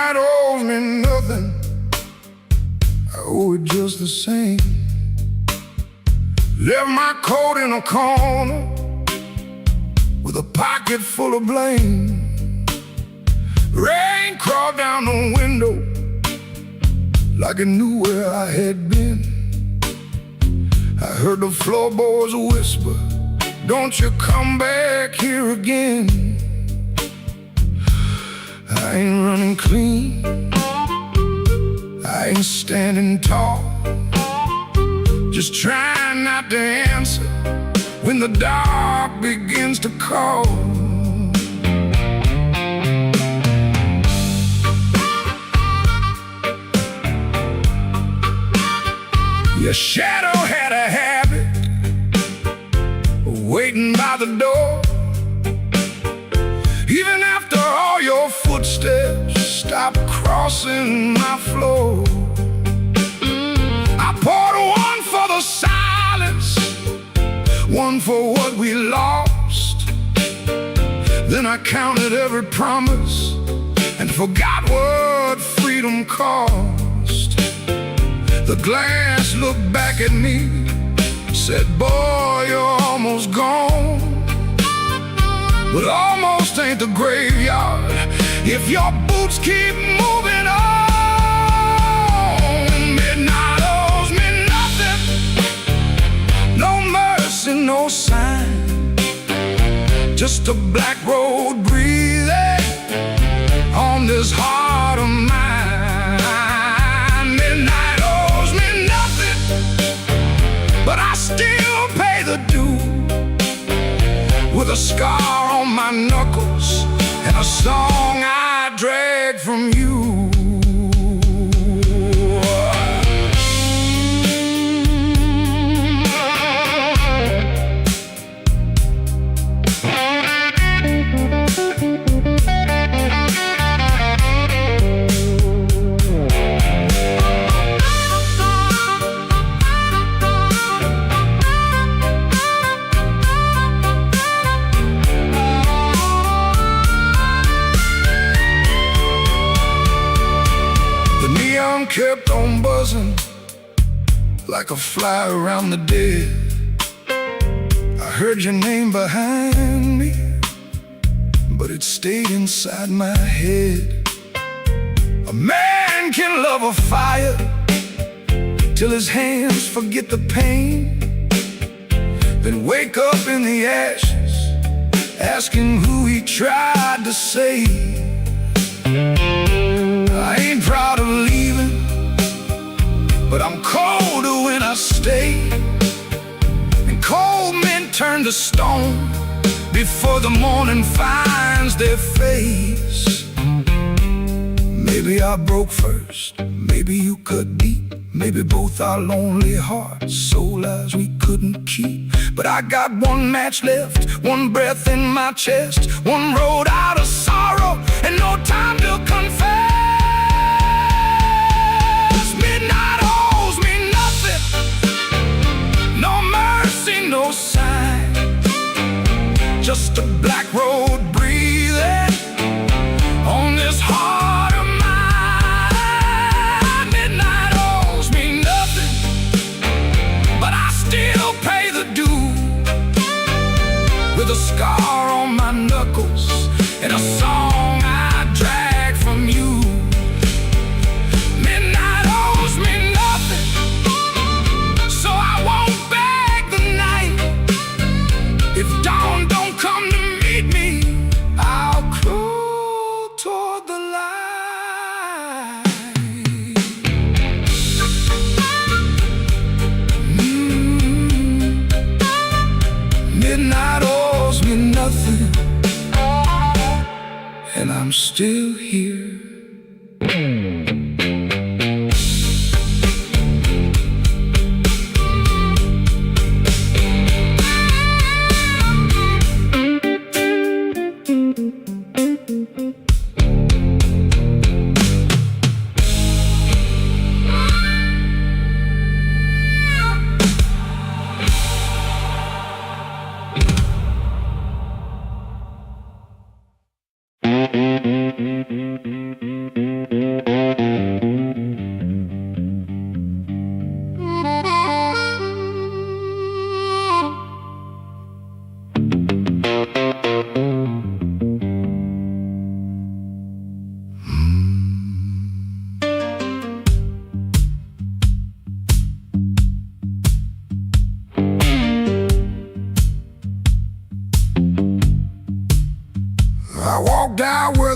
Midnight owes me nothing, I owe it just the same. Left my coat in a corner with a pocket full of blame. Rain crawled down the window like it knew where I had been. I heard the floorboards whisper, don't you come back here again. I ain't running clean, I ain't standing tall, just trying not to answer when the dark begins to call. Your shadow had a habit of waiting by the door. Even after all your footsteps stopped crossing my floor. I poured one for the silence, one for what we lost. Then I counted every promise and forgot what freedom cost. The glass looked back at me, said, boy, you're almost gone. But almost ain't the graveyard if your boots keep moving on. Midnight owes me nothing, no mercy, no sign, just a black road breathing on this heart of mine. Midnight owes me nothing, but I still pay the due, with a scar on my knuckles and a song I drag from you. Kept on buzzing like a fly around the dead. I heard your name behind me, but it stayed inside my head. A man can love a fire till his hands forget the pain, then wake up in the ashes asking who he tried to save. I ain't proud of leaving, but I'm colder when I stay. And cold men turn to stone before the morning finds their face. Maybe I broke first, maybe you cut deep, maybe both our lonely hearts, soul lives we couldn't keep. But I got one match left, one breath in my chest, one road out of sorrow, and no time to confess. Midnight owes me nothing, no mercy, no sign, just a black road breathing on this heart of mine. Midnight owes me nothing, but I still pay the due, with a scar on my knuckles and a song I drag from you.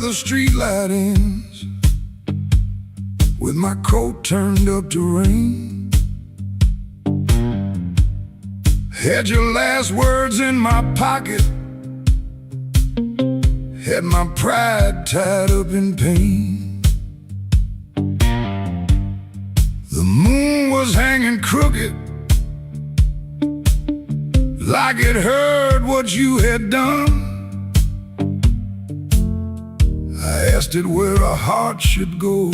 the streetlight ends, with my coat turned up to rain. Had your last words in my pocket, had my pride tied up in pain. The moon was hanging crooked, like it heard what you had done. I asked it where a heart should go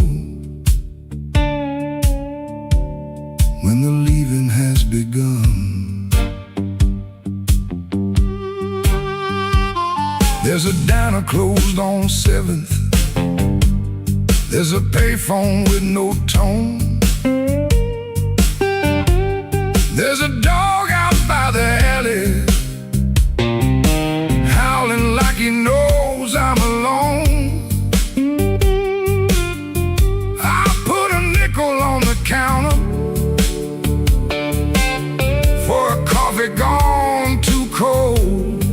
when the leaving has begun. There's a diner closed on 7th. There's a payphone with no tone. There's a dog out by the alley, howling like he knows I'm alone. I put a nickel on the counter for a coffee gone too cold.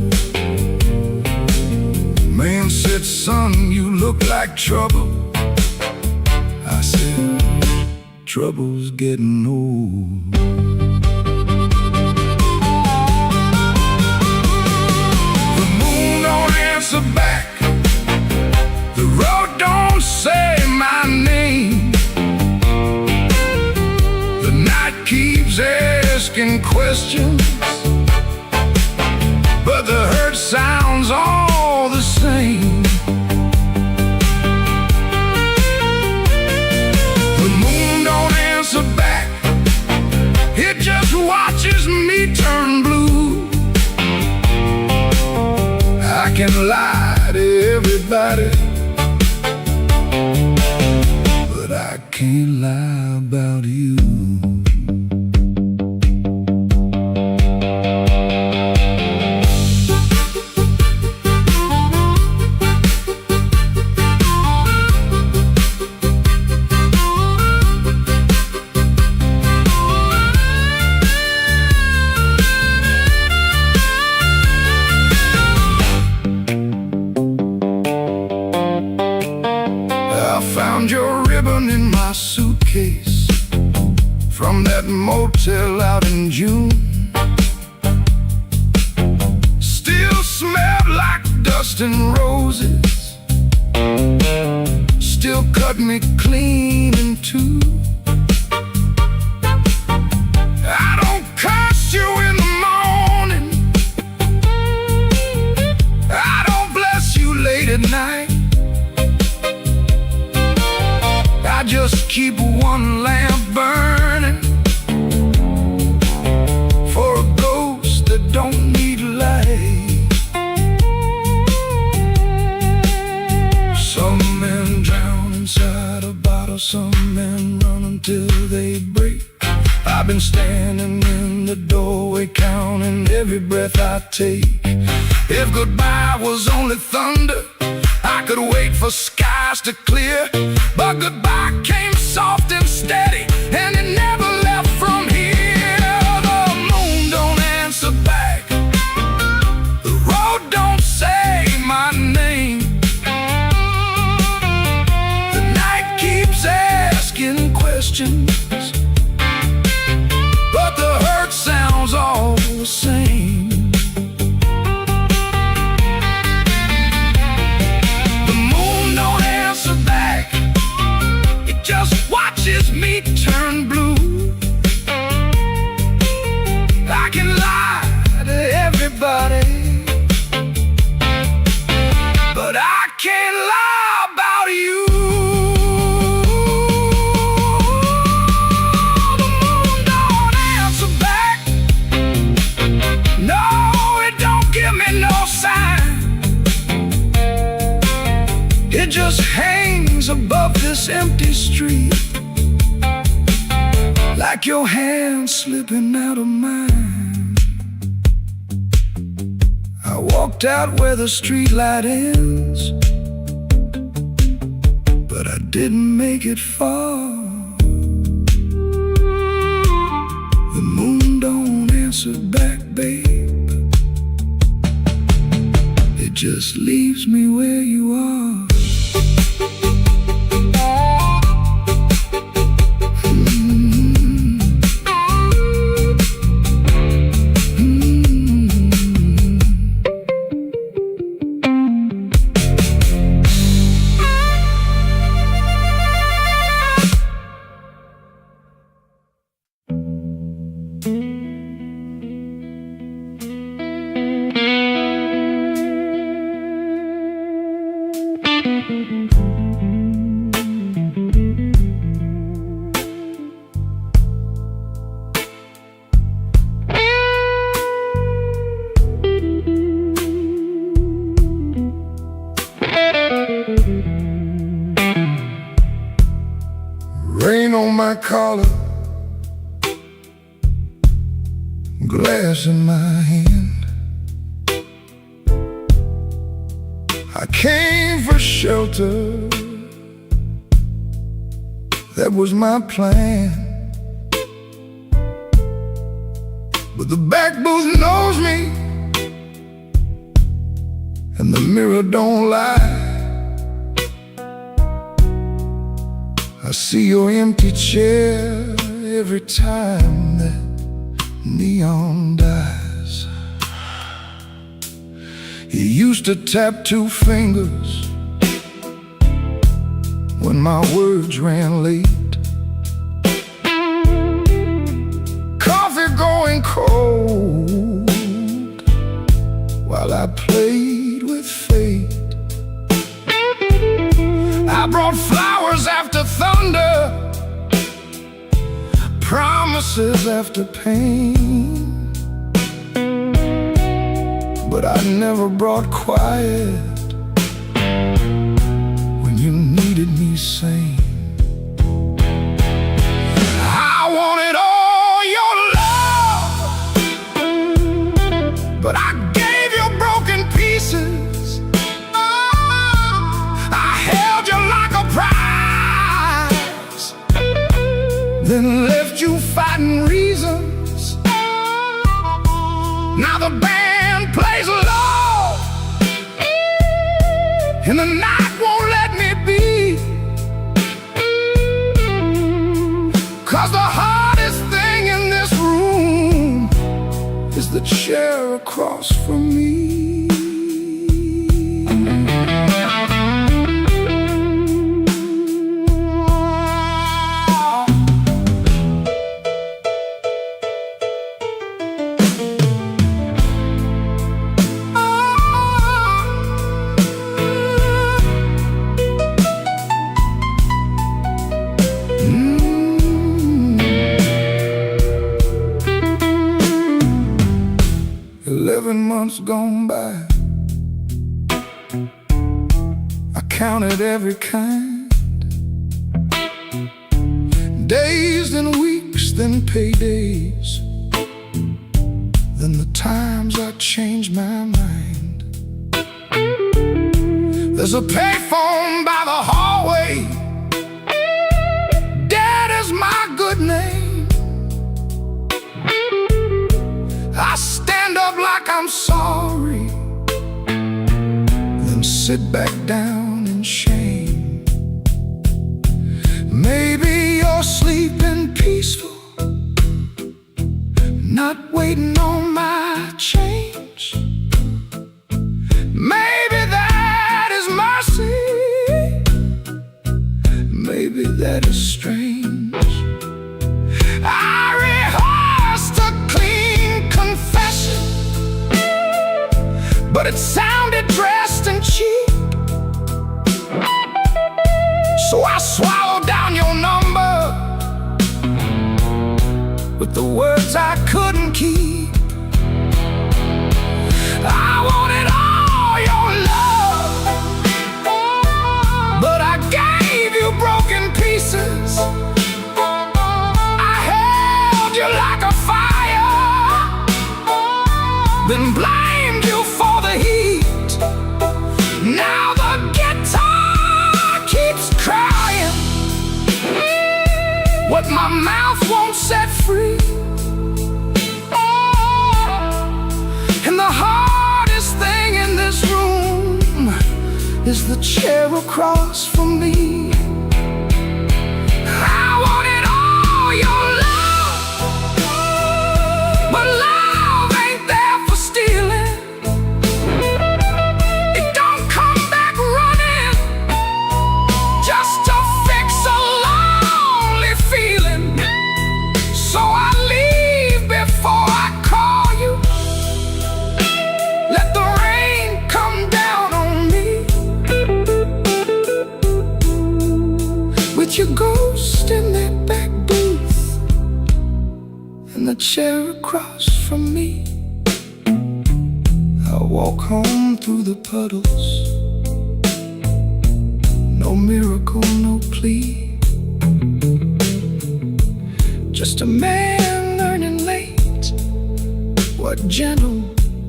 Man said, son, you look like trouble. I said, trouble's getting old. The moon don't answer back, the road don't say my name. The night keeps asking questions, but the hurt sounds all the same. The moon don't answer back, it just watches me turn blue. I can lie to everybody, but I can't lie about you. I found your ribbon in my suitcase from that motel out in June. Still smelled like dust and roses, still cut me clean in two. I don't curse you in the morning, I don't bless you late at night. I just keep one lamp burning for a ghost that don't need light. Some men drown inside a bottle, some men run until they break. I've been standing in the doorway counting every breath I take. If goodbye was only thunder, I could wait for skies to clear, but goodbye came soft and steady, and it never left from here. The moon don't answer back, the road don't say my name. The night keeps asking questions, but the hurt sounds all the same. Just watches me turn blue. I can lie to everybody, but I can't lie about you. The moon don't answer back, no, it don't give me no sign. It just hangs above this empty street, like your hand slipping out of mine. I walked out where the streetlight ends, but I didn't make it far. The moon don't answer back, babe, it just leaves me where you are. Rain on my collar, glass in my hand. I came for shelter, that was my plan. But the back booth knows me, and the mirror don't lie. I see your empty chair every time that neon dies. You used to tap 2 fingers when my words ran late. Coffee going cold while I played with fate. I brought flowers after thunder, promises after pain. But I never brought quiet when you needed me sane. I wanted all your love, but I gave you broken pieces. I held you like a prize, then left you fighting reasons. Now the band plays low, and the night won't let me be. 'Cause the hardest thing in this room is the chair across from me. 11 months gone by, I counted every kind. Days, then weeks, then paydays, then the times I changed my mind. There's a payphone by the hallway, Dad is my good name. I stand up like I'm sorry, then sit back down in shame. Maybe you're sleeping peaceful, not waiting on my change. Maybe that is mercy, maybe that is strange. I rehearsed a clean confession, but it sounded dressed and cheap. So I swallowed down your number with the words I couldn't keep. I wanted all your love, but I gave you broken pieces. I held you like a fire, then blamed you for the heat. Now the guitar keeps crying what my mouth won't set free. And the hardest thing in this room is the chair across from me. I wanted all your love, but love ain't there for stealing. It don't come back running just to fix a lonely feeling. So I leave before I call you. Let the rain come down on me, with your ghost in that back booth and the chair across from me. I walk home through the puddles, no miracle, no plea. just a man learning late what gentle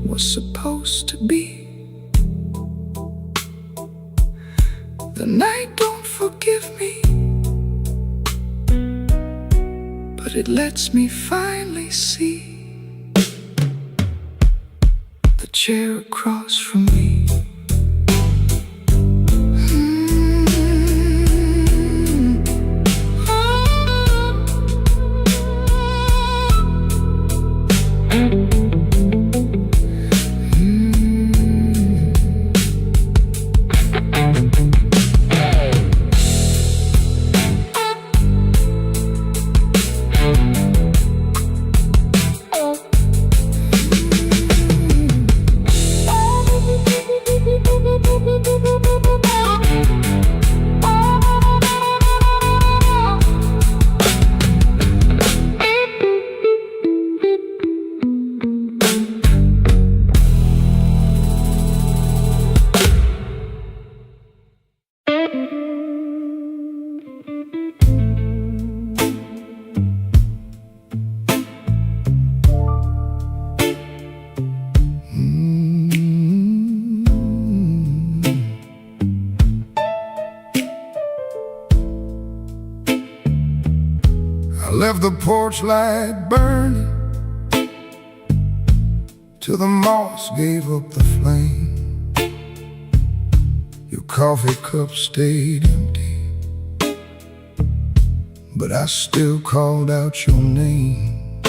was supposed to be. The night don't forgive me, but it lets me finally see the chair across from me. I left the porch light burning till the moss gave up the flame. Your coffee cup stayed empty, but I still called out your name.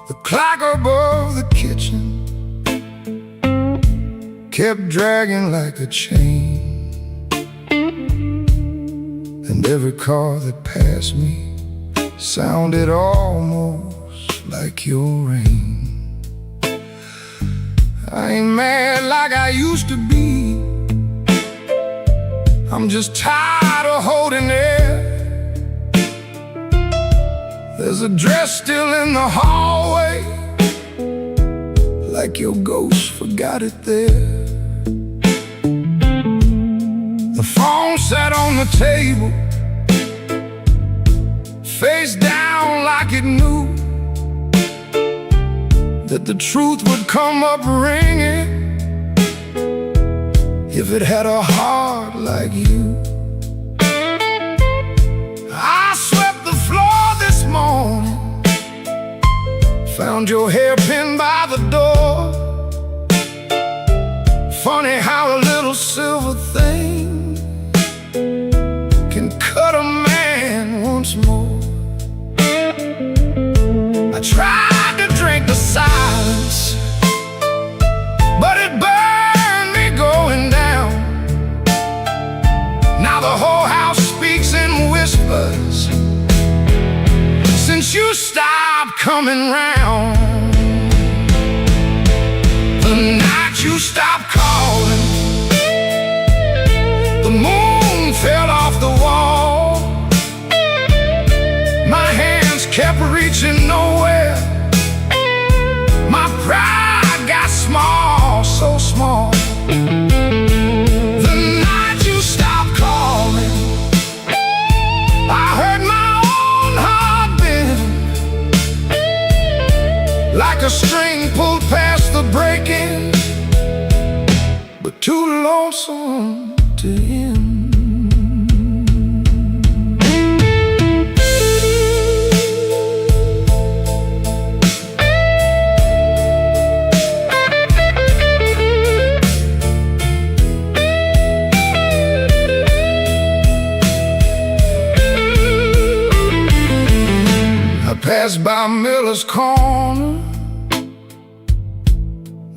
The clock above the kitchen kept dragging like a chain, and every car that passed me sounded almost like your rain. I ain't mad like I used to be, I'm just tired of holding it. There's a dress still in the hallway, like your ghost forgot it there. The phone sat on the table, face down like it knew that the truth would come up ringing if it had a heart like you. I swept the floor this morning, found your hairpin by the door. Funny how a little silver thing can cut a man once more. I tried to drink the silence, but it burned me going down. Now the whole house speaks in whispers since you stopped coming round. The night you stopped calling, the moon fell off the wall. My hands kept reaching nowhere, my pride got small, so small. The night you stopped calling, I heard my own heart bend, like a string pulled past the breaking, but too lonesome to end. Passed by Miller's Corner,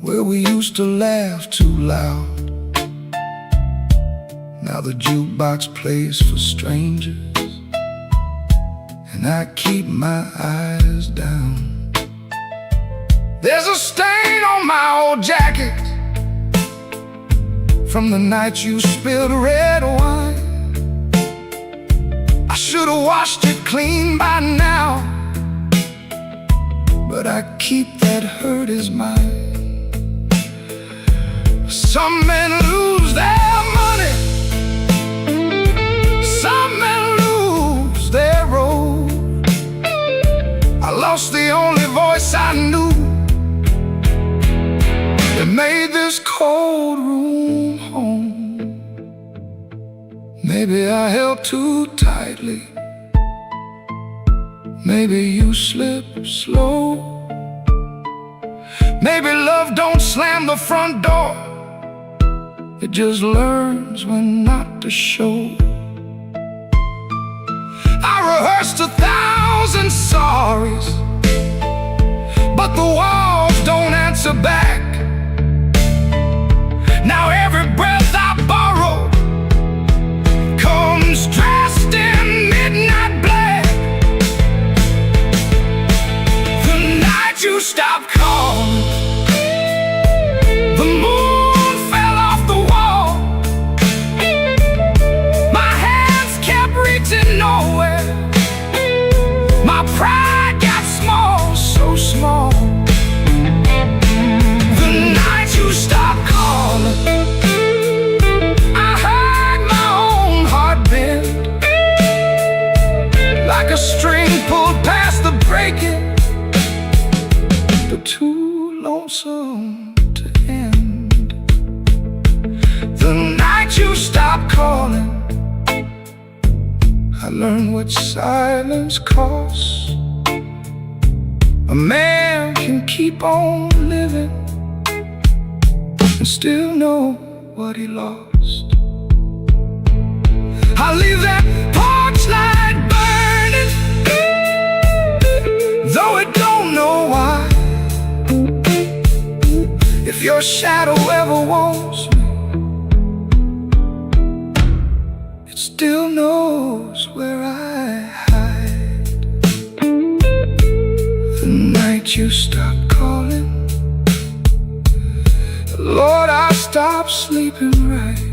where we used to laugh too loud. Now the jukebox plays for strangers, and I keep my eyes down. There's a stain on my old jacket from the night you spilled red wine. I should've washed it clean by now, but I keep that hurt as mine. Some men lose their money, some men lose their rose. voice I knew that made this cold room home. Maybe I held too tightly, maybe you slip slow. Maybe love don't slam the front door, it just learns when not to show. I rehearsed 1,000 sorries, but the walls don't answer back. Now every breath I borrow comes dressed in midnight black. The night you stopped calling, the moon fell off the wall. My hands kept reaching nowhere, my pride got small, so small. The night you stopped calling, I heard my own heart bend, like a string pulled past the breaking, but too lonesome to end. The night you stopped calling, I learned what silence costs. A man can keep on living and still know what he lost. I leave that porch light burning, though it don't know why. If your shadow ever wants me, it still knows where I hide. The night you stopped calling, Lord, I stopped sleeping right.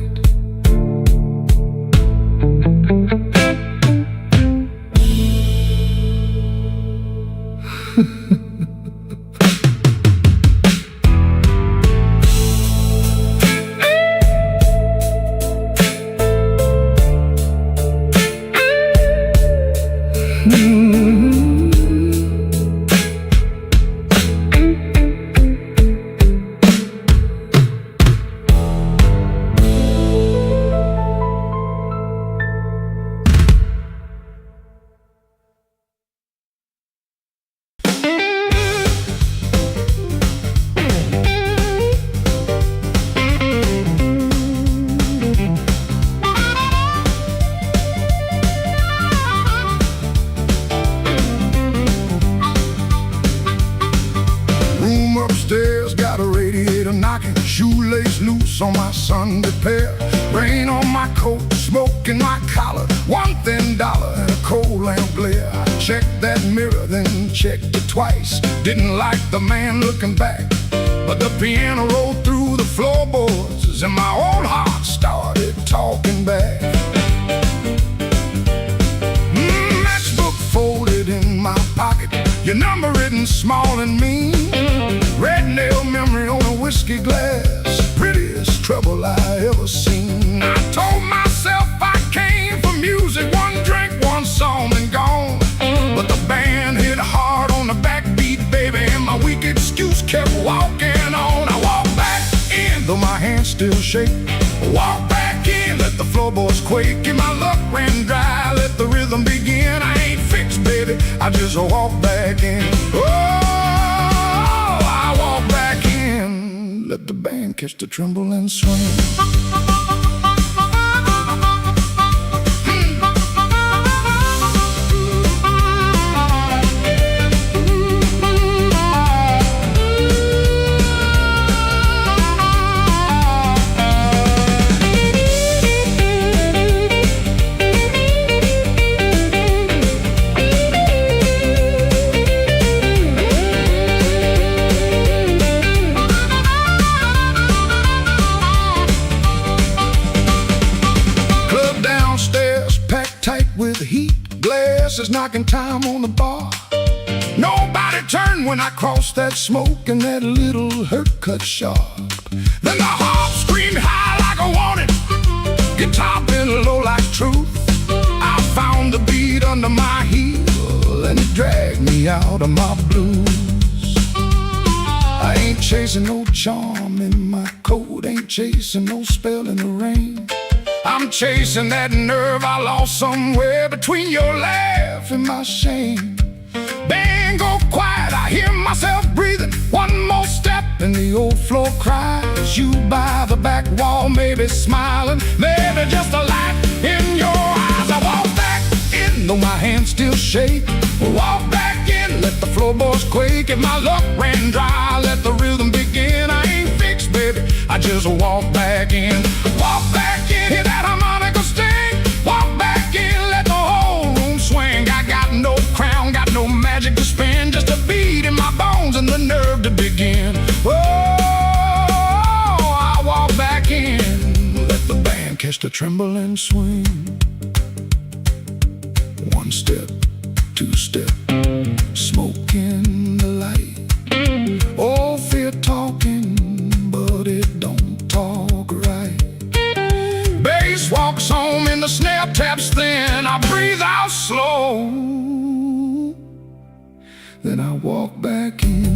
Upstairs got a radiator knocking, shoelace loose on my Sunday pair, rain on my coat, smoke in my collar, one thin dollar and a cold lamp glare. I checked that mirror, then checked it twice. Didn't like the man looking back, but the piano rolled through the floorboards and my old heart started talking back. Matchbook folded in my pocket, your number written small and mean, red nail memory on a whiskey glass, prettiest trouble I ever seen. I told myself I came for music, one drink, one song and gone, but the band hit hard on the backbeat, baby, and my weak excuse kept walking on. I walked back in, though my hands still shake. Walk back in, let the floorboards quake, and my luck ran dry, let the rhythm begin. I ain't fixed, baby, I just walk back in. Let the band catch the tremble and swing. With heat, glasses knocking time on the bar. Nobody turned when I crossed that smoke, and that little hurt cut sharp. Then the heart screamed high like a warning, guitar bent low like truth. I found the beat under my heel, and it dragged me out of my blues. chasing no charm in my coat, ain't chasing no spell in the rain. I'm chasing that nerve I lost somewhere between your laugh and my shame. Bang, go quiet, I hear myself breathing. One more step and the old floor cries. You by the back wall, maybe smiling, maybe just a light in your eyes. I walk back in, though my hands still shake. Walk back in, let the floorboards quake. If my luck ran dry, let the rhythm begin. I ain't fixed, baby, I just walk back in. Walk back in, hear that harmonica sting. Walk back in, let the whole room swing. I got no crown, got no magic to spin, just a beat in my bones and the nerve to begin. Oh, I walk back in, let the band catch the tremble and swing. One step, two step, smoke in the light. Oh, fear talking, but it don't talk right. Bass walks home and the snare taps thin. I breathe out slow, then I walk back in.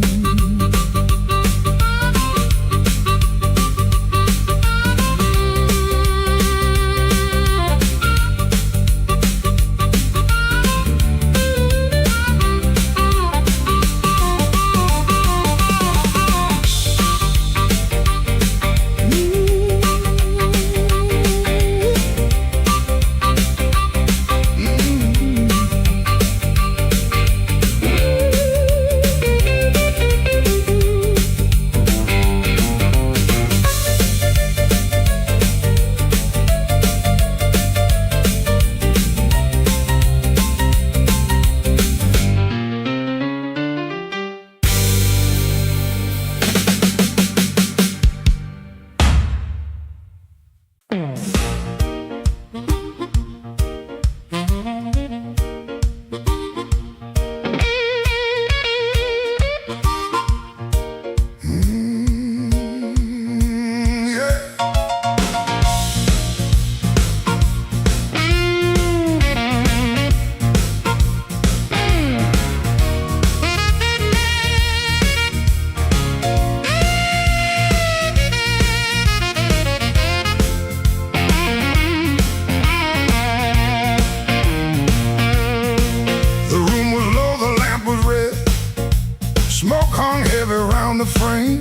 Smoke hung heavy around the frame.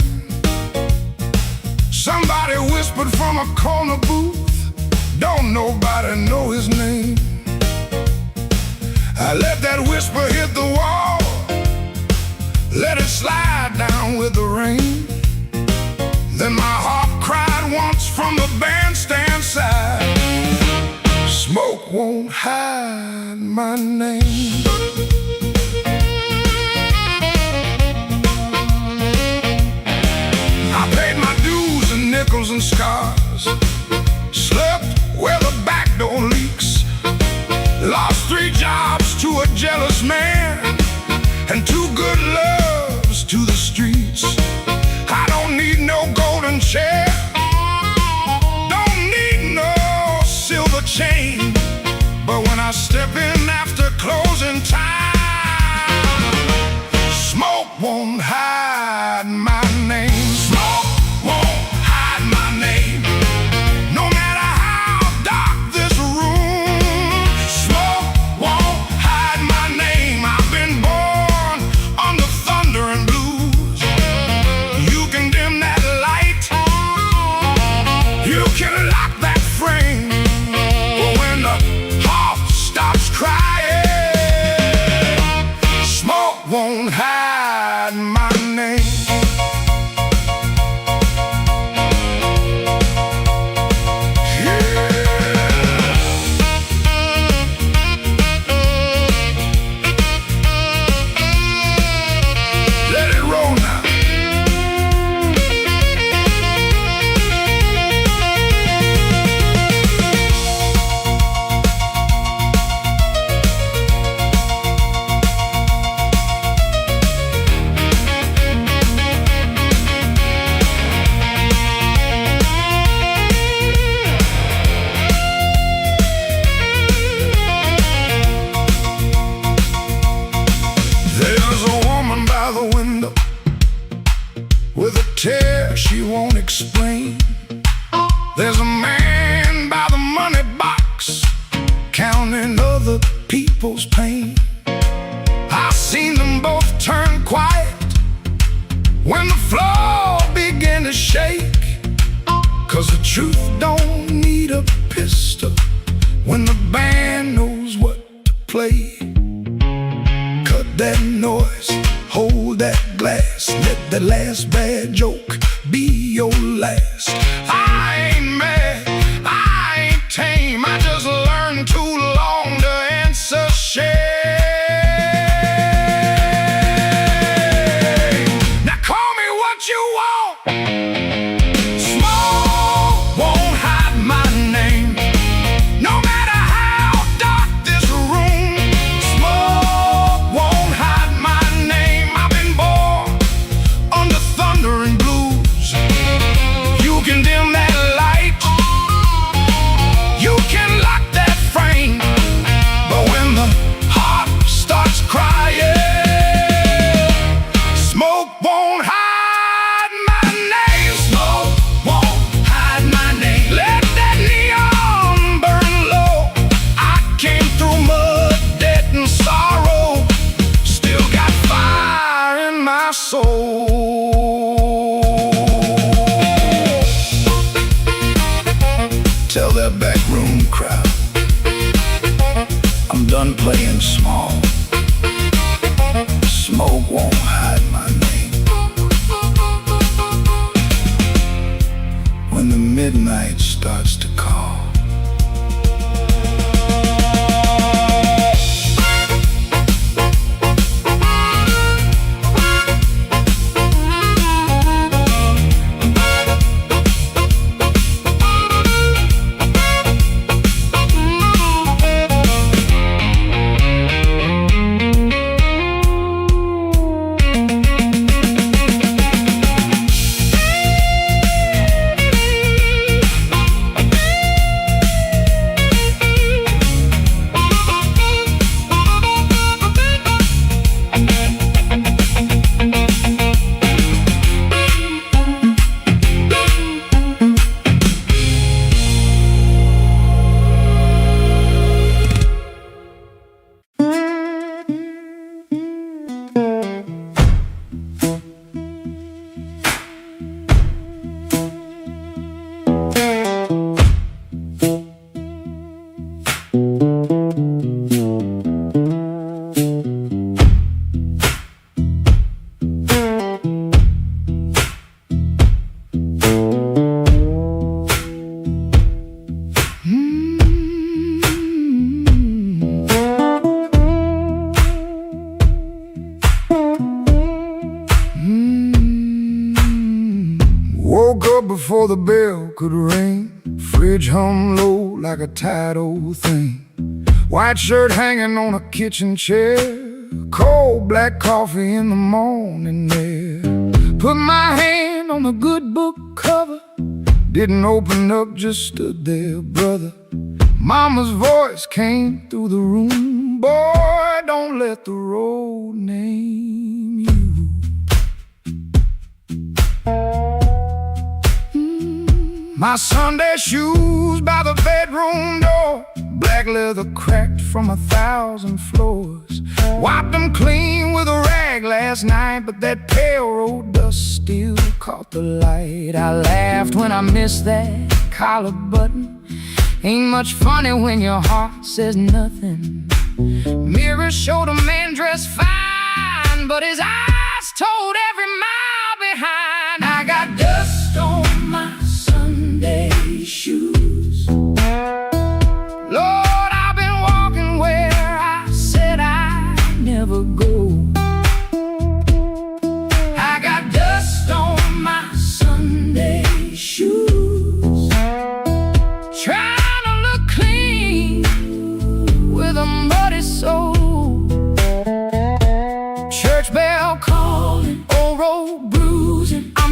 Somebody whispered from a corner booth, don't nobody know his name. I let that whisper hit the wall, let it slide down with the rain. Then my heart cried once from the bandstand side, smoke won't hide my name. Nickels and scars, slept where the back door leaks, lost 3 jobs to a jealous man, and 2 good loves to the streets. I don't need no golden chair, don't need no silver chain, but when I step in after closing time, smoke won't hide my name. Smoke won't hide my name, no matter how dark this room. Smoke won't hide my name. I've been born under thunder and blues. You can dim that light, you can lock that frame, but when the heart stops crying, explain. There's a man by the money box counting other people's pain. I've seen them both turn quiet when the floor began to shake. 'Cause the truth don't need a pistol when the band knows what to play. Cut that noise, hold that glass, let that last bad joke be your last. I ain't mad, I ain't tame, I just learned too long to answer shame. Now call me what you want, smoke won't hide my name. No matter how dark this room, smoke won't hide my name. I've been born under thunder and blues. You can dim that light, you can lock that frame, but when the heart starts crying, smoke won't hide my name. Smoke won't hide my name. Let that neon burn low. I came through mud, debt, and sorrow, still got fire in my soul. Tell that backroom crowd I'm done playing small. Smoke won't hide my name. When the midnight starts to call, woke up before the bell could ring. Fridge hum low like a tired old thing. White shirt hanging on a kitchen chair. Cold black coffee in the morning air. Put my hand on the good book cover. Didn't open up, just stood there, brother. Mama's voice came through the room. Boy, don't let the road name you. My Sunday shoes by the bedroom door, black leather cracked from 1,000 floors. Wiped them clean with a rag last night, but that pale road dust still caught the light. I laughed when I missed that collar button. Ain't much funny when your heart says nothing. Mirror showed a man dressed fine, but his eyes told every mile behind. I got dust on my Sunday shoes. Lord, I've been walking where I said I'd never go. I got dust on my Sunday shoes. Trying to look clean with a muddy soul. Church bell calling, old road bruising. I'm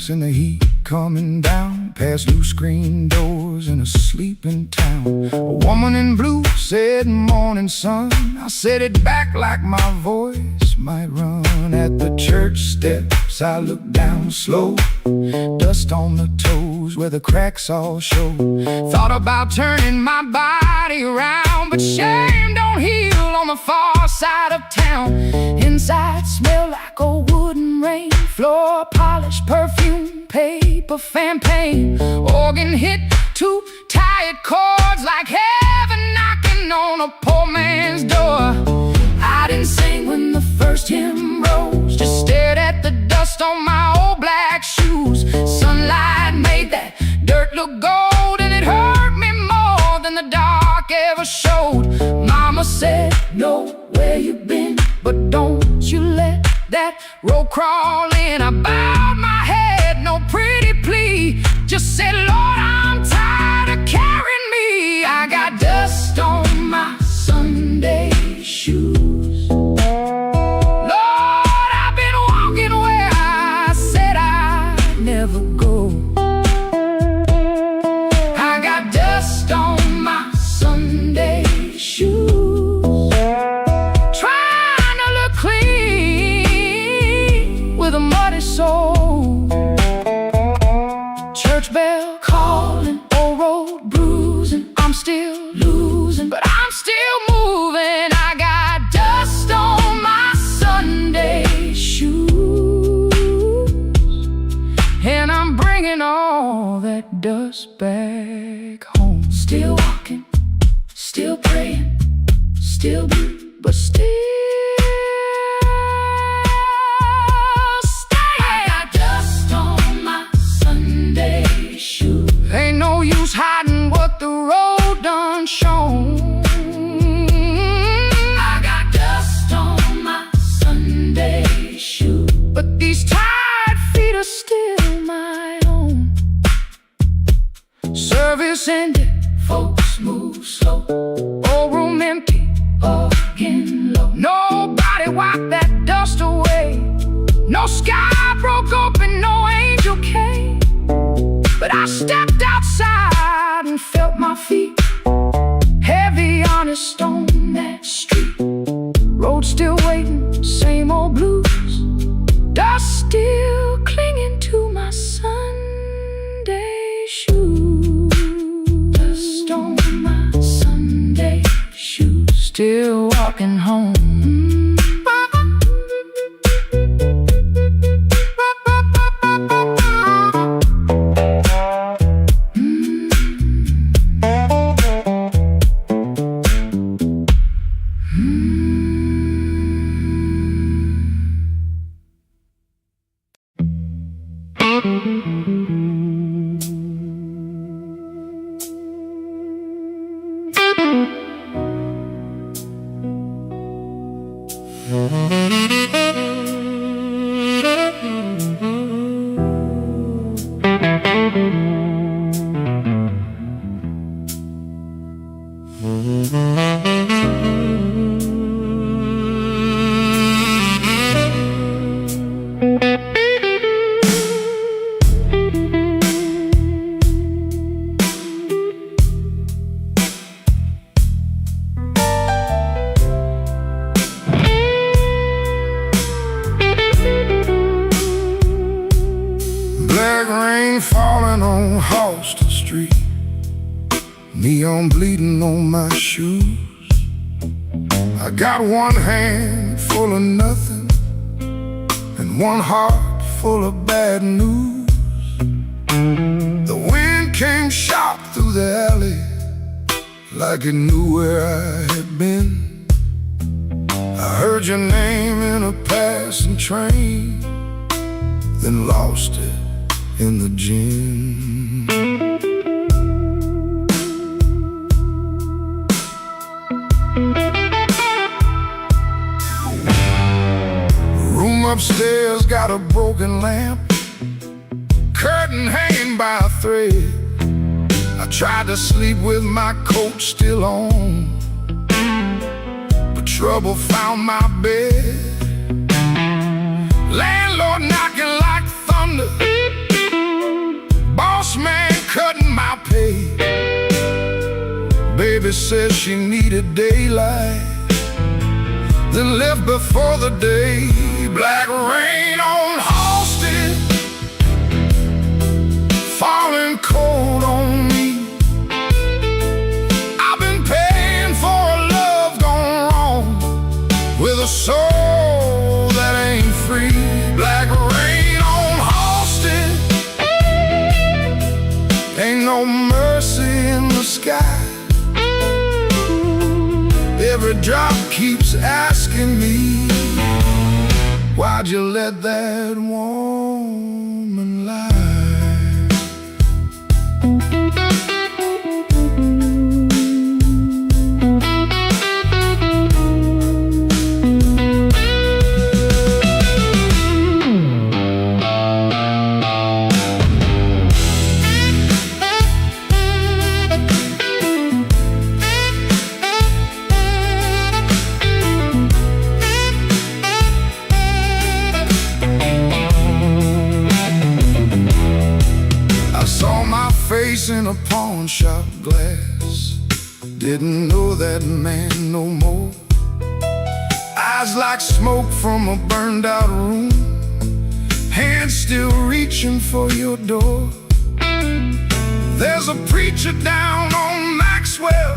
nights and the heat coming down, past new screen doors in a sleeping town. A woman in blue said, "Morning, sun." I said it back like my voice might run. At the church steps I looked down slow, dust on the toes where the cracks all show. Thought about turning my body around, but shame don't heal on the far side of town. Inside smell like a wooden rain, floor polish, perfume, paper, fan paint. Organ hit two tired chords like heaven knocking on a poor man's door. I didn't sing when the first hymn rose, just stared at the dust on my old black shoes. Sunlight made that dirt look gold, and it hurt me more than the dark ever showed. Mama said, "Know where you've been, but don't you let that road crawl in." I bowed my head, no pretty plea, just said, "Lord, I'm tired of carrying me." I got dust on my Sunday shoes. Lord, I've been walking where I said I'd never go. I got dust on my Sunday shoes, trying to look clean with a muddy soul. Church bell calling, old road bruising. I'm still losing, but I'm still moving. I got dust on my Sunday shoes, and I'm bringing all that dust back home. Still walking, still praying, still blue, but still staying. I got dust on my Sunday shoes. Ain't no use hiding what the road done shown. I got dust on my Sunday shoes, but these tired feet are still my own. Service ended, folks move slow. Old room empty, organ low. Nobody wiped that dust away. No sky broke open, no angel came. But I stepped outside and felt my feet heavy on a stone that street. Road still waiting, same old blues. Dust still clinging to my Sunday shoes. Dust on my Sunday shoes, still walking home. Black rain falling on Halston Street, neon bleeding on my shoes. I got one hand full of nothing and one heart full of bad news. The wind came sharp through the alley like it knew where I had been. I heard your name in a passing train, then lost it in the gym. Room upstairs got a broken lamp, curtain hanging by a thread. I tried to sleep with my coat still on, but trouble found my bed. Landlord knocking like thunder, man cutting my pay. Baby says she needed daylight, then left before the day. Black rain on Halsted, falling cold on me. I've been paying for a love gone wrong, with a soul that ain't free. Black rain on Halsted, ain't no mercy in the sky. Every drop keeps asking me, why'd you let that woman lie? Face in a pawn shop glass, didn't know that man no more. Eyes like smoke from a burned out room, hands still reaching for your door. There's a preacher down on Maxwell,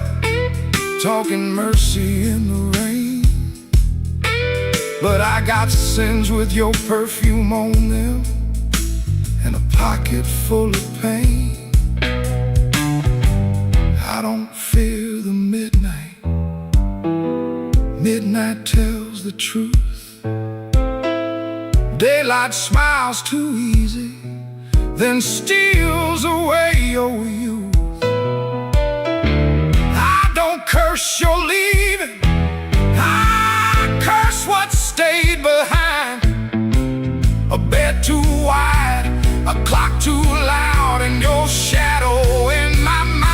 talking mercy in the rain. But I got sins with your perfume on them, and a pocket full of pain. I don't fear the midnight. Midnight tells the truth. Daylight smiles too easy, then steals away your youth. I don't curse your leaving, I curse what stayed behind. A bed too wide, a clock too loud, and your shadow in my mind.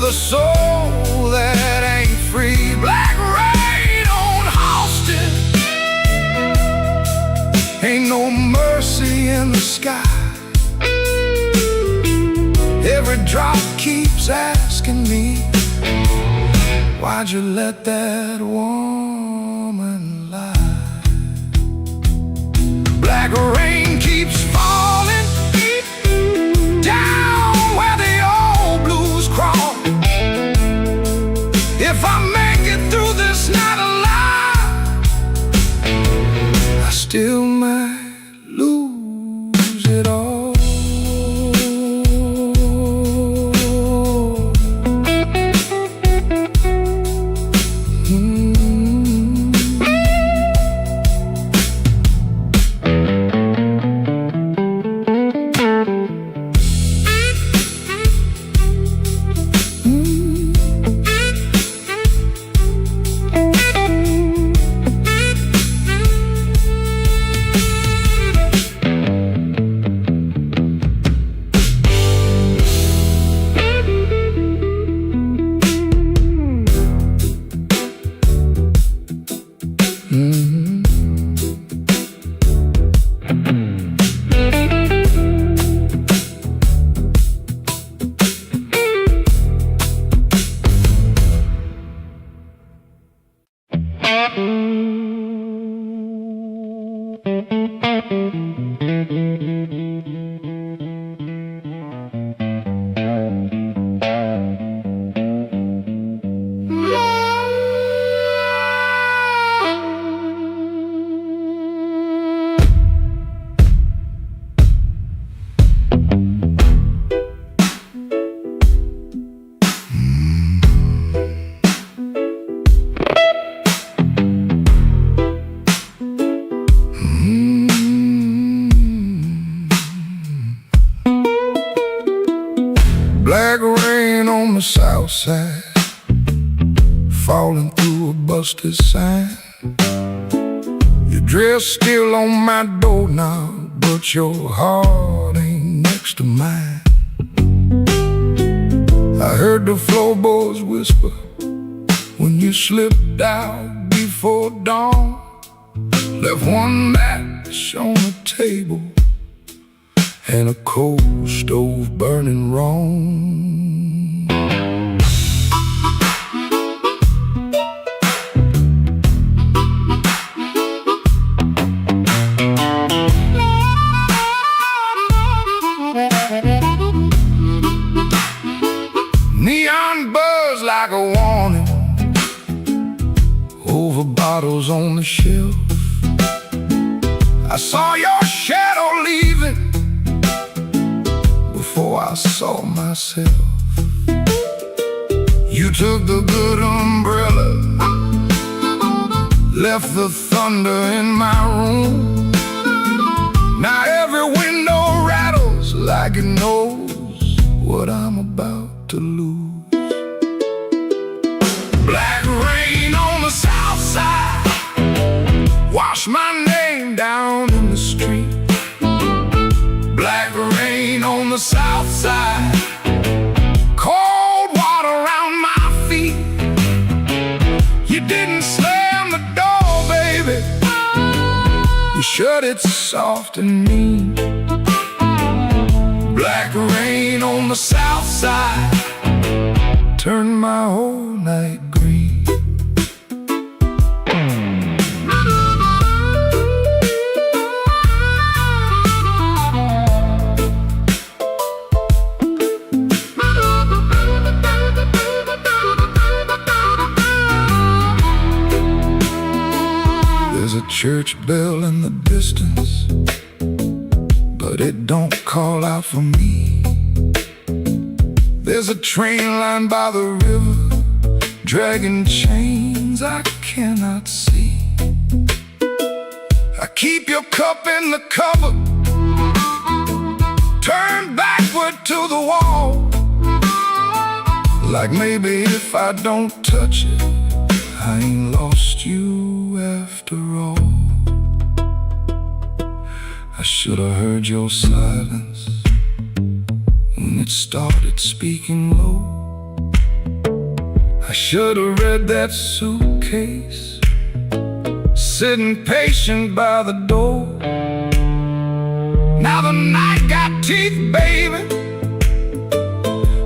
A soul that ain't free. Black rain on Halsted, ain't no mercy in the sky. Every drop keeps asking me, why'd you let that woman lie? Black rain keeps falling down where the old blues crawl. If I make it through this night alive, I still might lose it all. Black rain on the south side, falling through a busted sign. Your dress still on my doorknob, but your heart ain't next to mine. I heard the floorboards whisper when you slipped out before dawn. Left one match on the table and a coal stove burning wrong. Neon buzz like a warning over bottles on the shelf. I saw your shadow leaving before I saw myself. You took the good umbrella, left the thunder in my room. Now every window rattles like it knows what I'm about to lose. Black rain on the south side, wash my name down in the street. Black rain on the south side, cold water around my feet. You didn't slam the door, baby, you shut it soft and mean. Black rain on the south side turned my whole night green. There's a church bell in the distance, but it don't call out for me. There's a train line by the river, dragging chains I cannot see. I keep your cup in the cupboard, turned backward to the wall, like maybe if I don't touch it, I ain't lost you after all. I should have heard your silence when it started speaking low. I should have read that suitcase, sitting patient by the door. Now the night got teeth, baby,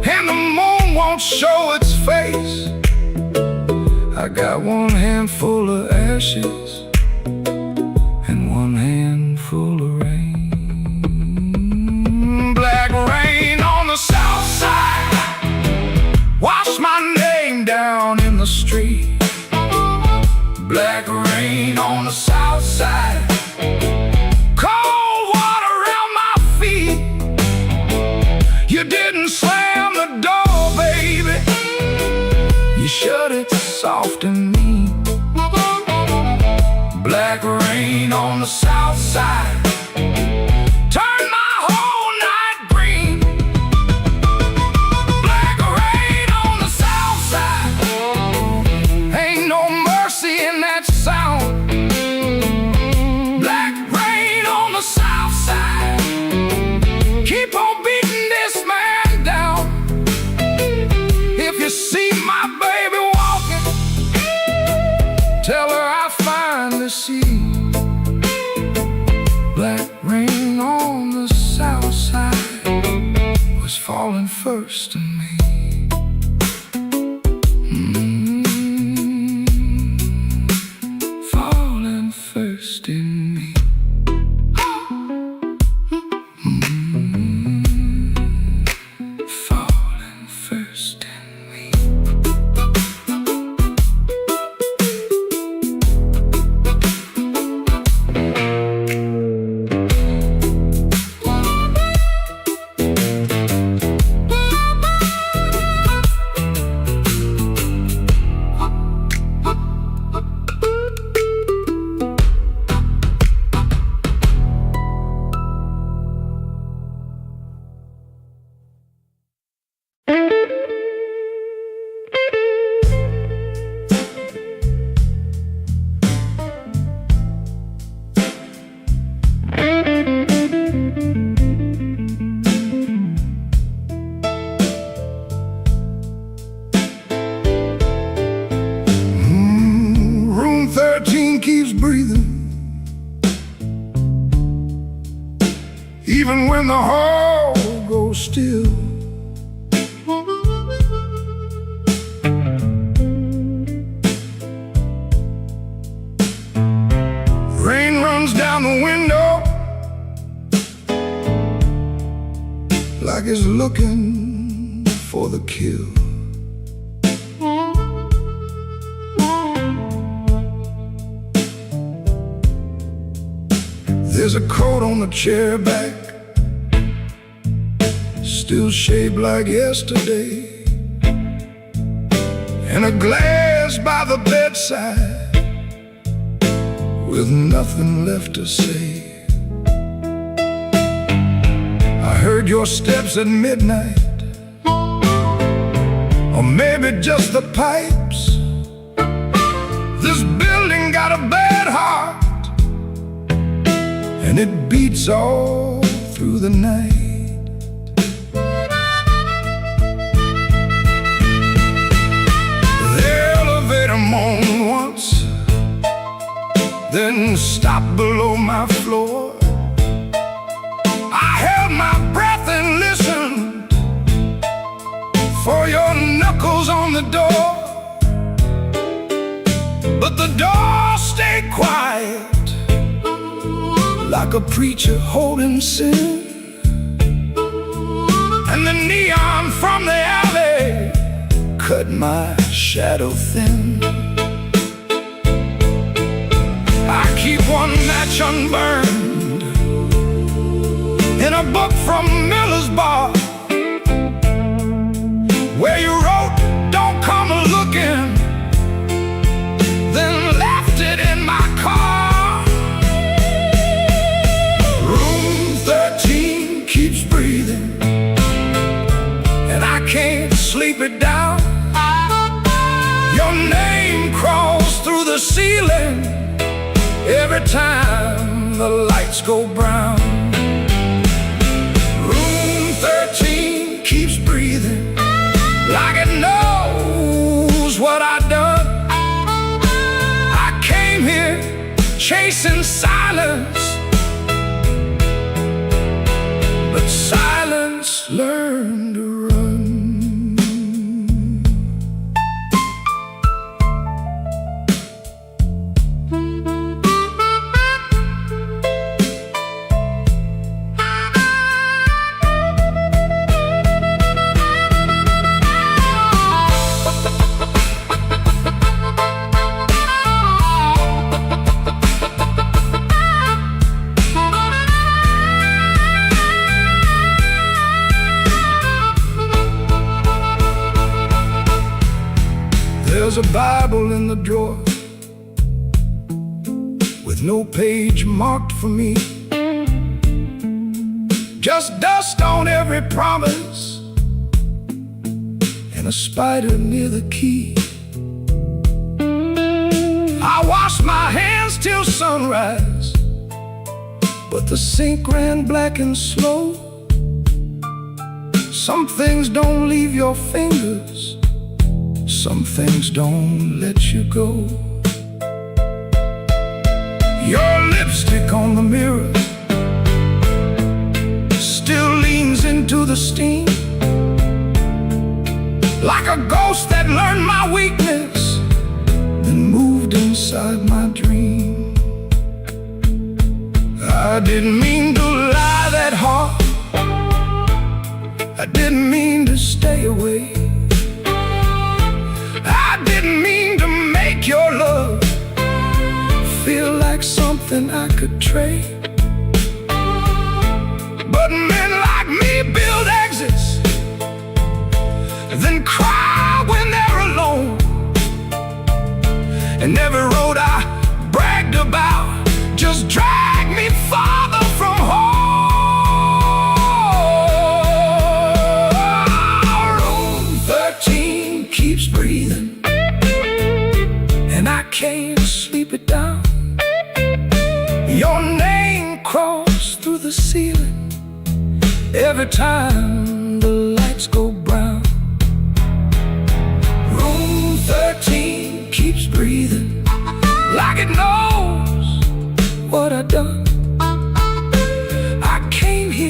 and the moon won't show its face. I got one handful of ashes and one handful of rain. Black rain on the south side, wash my name down in the street. Black rain on the south side, cold water around my feet. You didn't slam the door, baby, you shut it soft and mean. Black rain on the south side turned my whole night green. Black rain on the south side, ain't no mercy in that sound. Black rain on the south side, keep on beating this man down. If you see my baby walking, tell her I finally see. Black rain on the south side was falling first to me. Falling first in me. Falling first in me. even when the hall goes still. Rain runs down the window like it's looking for the kill. There's a coat on the chair back, still shaped like yesterday, and a glass by the bedside with nothing left to say. I heard your steps at midnight, or maybe just the pipes. This building got a bad heart, and it beats all through the night. The elevator moaned once, then stopped below my floor. I held my breath and listened for your knuckles on the door, but the door stayed quiet, like a preacher holding sin. And the neon from the alley cut my shadow thin. I keep one match unburned in a book from Miller's bar, where you wrote, "Don't come a-looking," then left it in my car. Room 13 keeps breathing, and I can't sleep it down. Your name crawls through the ceiling every time the lights go brown. Room 13 keeps breathing, like it knows what I've done. I came here chasing silence, but silence learned to run. There's a Bible in the drawer with no page marked for me, just dust on every promise and a spider near the key. I washed my hands till sunrise, but the sink ran black and slow. Some things don't leave your fingers, some things don't let you go. Your lipstick on the mirror still leans into the steam, like a ghost that learned my weakness, then moved inside my dream. I didn't mean to lie that hard, I didn't mean to stay away, I didn't mean to make your love feel like something I could trade. But men like me build exits, then cry when they're alone. And every road I bragged about just dragged me farther from home. Room 13 keeps breathing, and I can't sleep it down. Your name crawls through the ceiling every time the lights go brown. Room 13 keeps breathing, like it knows what I've done. I came here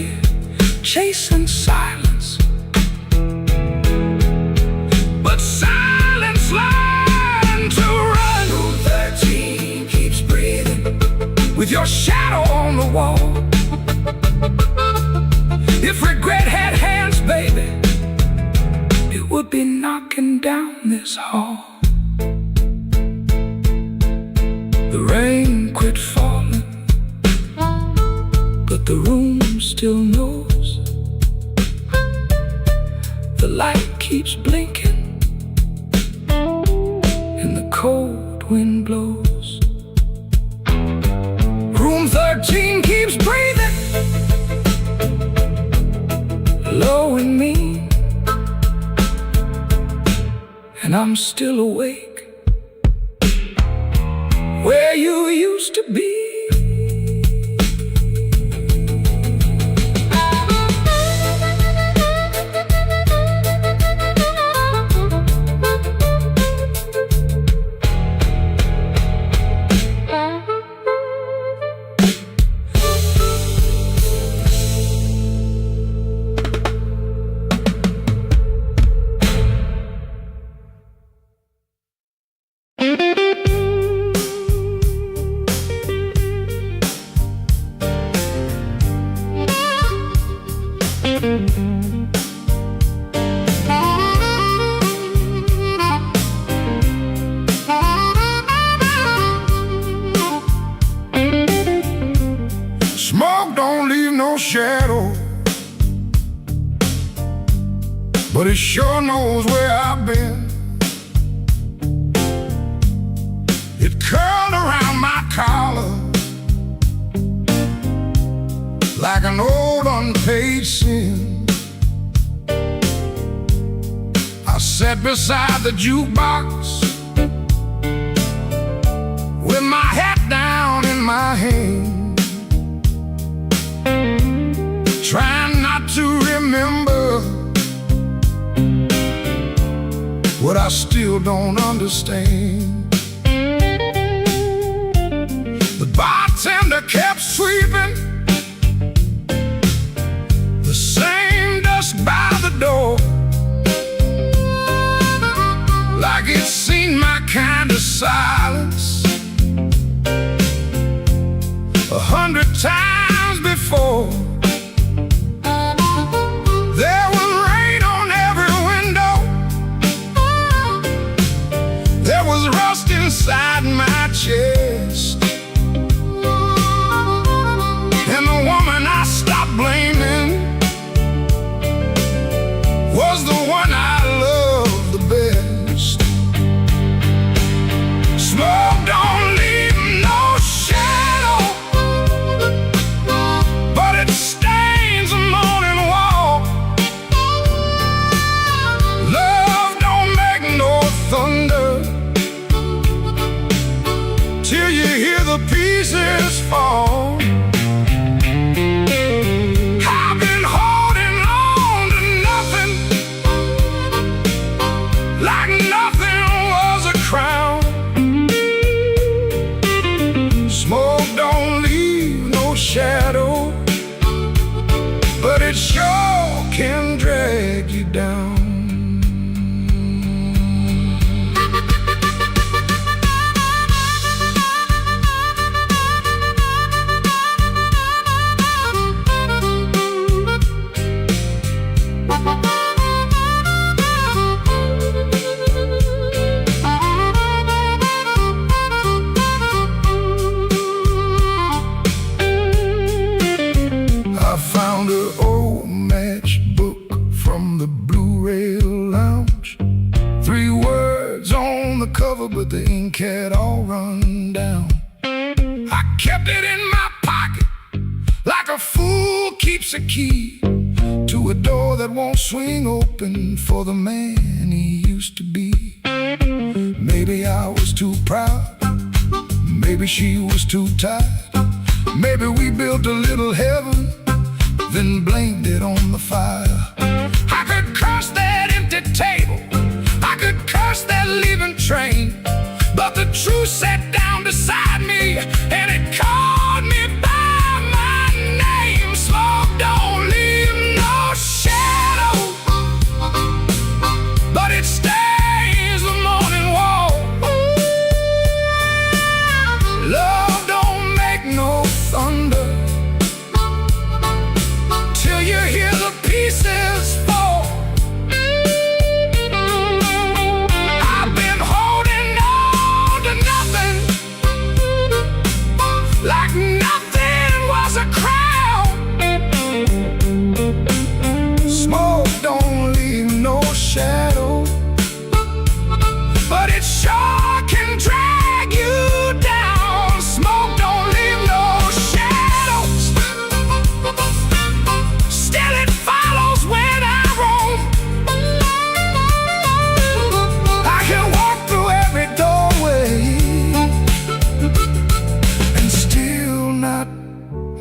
chasing silence, but silence learned to run. Room 13 keeps breathing with your shadow on the wall. If regret had hands, baby, it would be knocking down this hall. The rain quit falling, but the room still knows. The light keeps blinking and the cold wind blows. Room 13 keeps breathing, low and mean, and I'm still awake where you used to be. Smoke don't leave no shadow, but it sure knows where I've been. It curled around my collar like an old unpaid sin. I sat beside the jukebox with my hat down in my hand, trying not to remember what I still don't understand. The bartender kept sweeping the same dust by the door, like it's seen my kind of silence 100 times before. There was rain on every window, there was rust inside my chest, and the woman I stopped blaming was the one I loved the best. Smoke don't leave no shadow, but it stains the morning wall. Love don't make no thunder till you hear the pieces fall. I've been holding on to nothing, like nothing was a crown. Smoke don't leave no shadow, but it sure can drag you down. I found an old matchbook from the Blue Rail Lounge. 3 words on the cover, but the ink had all run down. I kept it in my pocket like a fool keeps a key to a door that won't swing open for the man he used to be. Maybe I was too proud, maybe she was too tired, maybe we built a little heaven, then blamed it on the fire. I could curse that empty table, I could curse that leaving train, but the truth sat down beside me and it called me by my name. Smoke don't leave no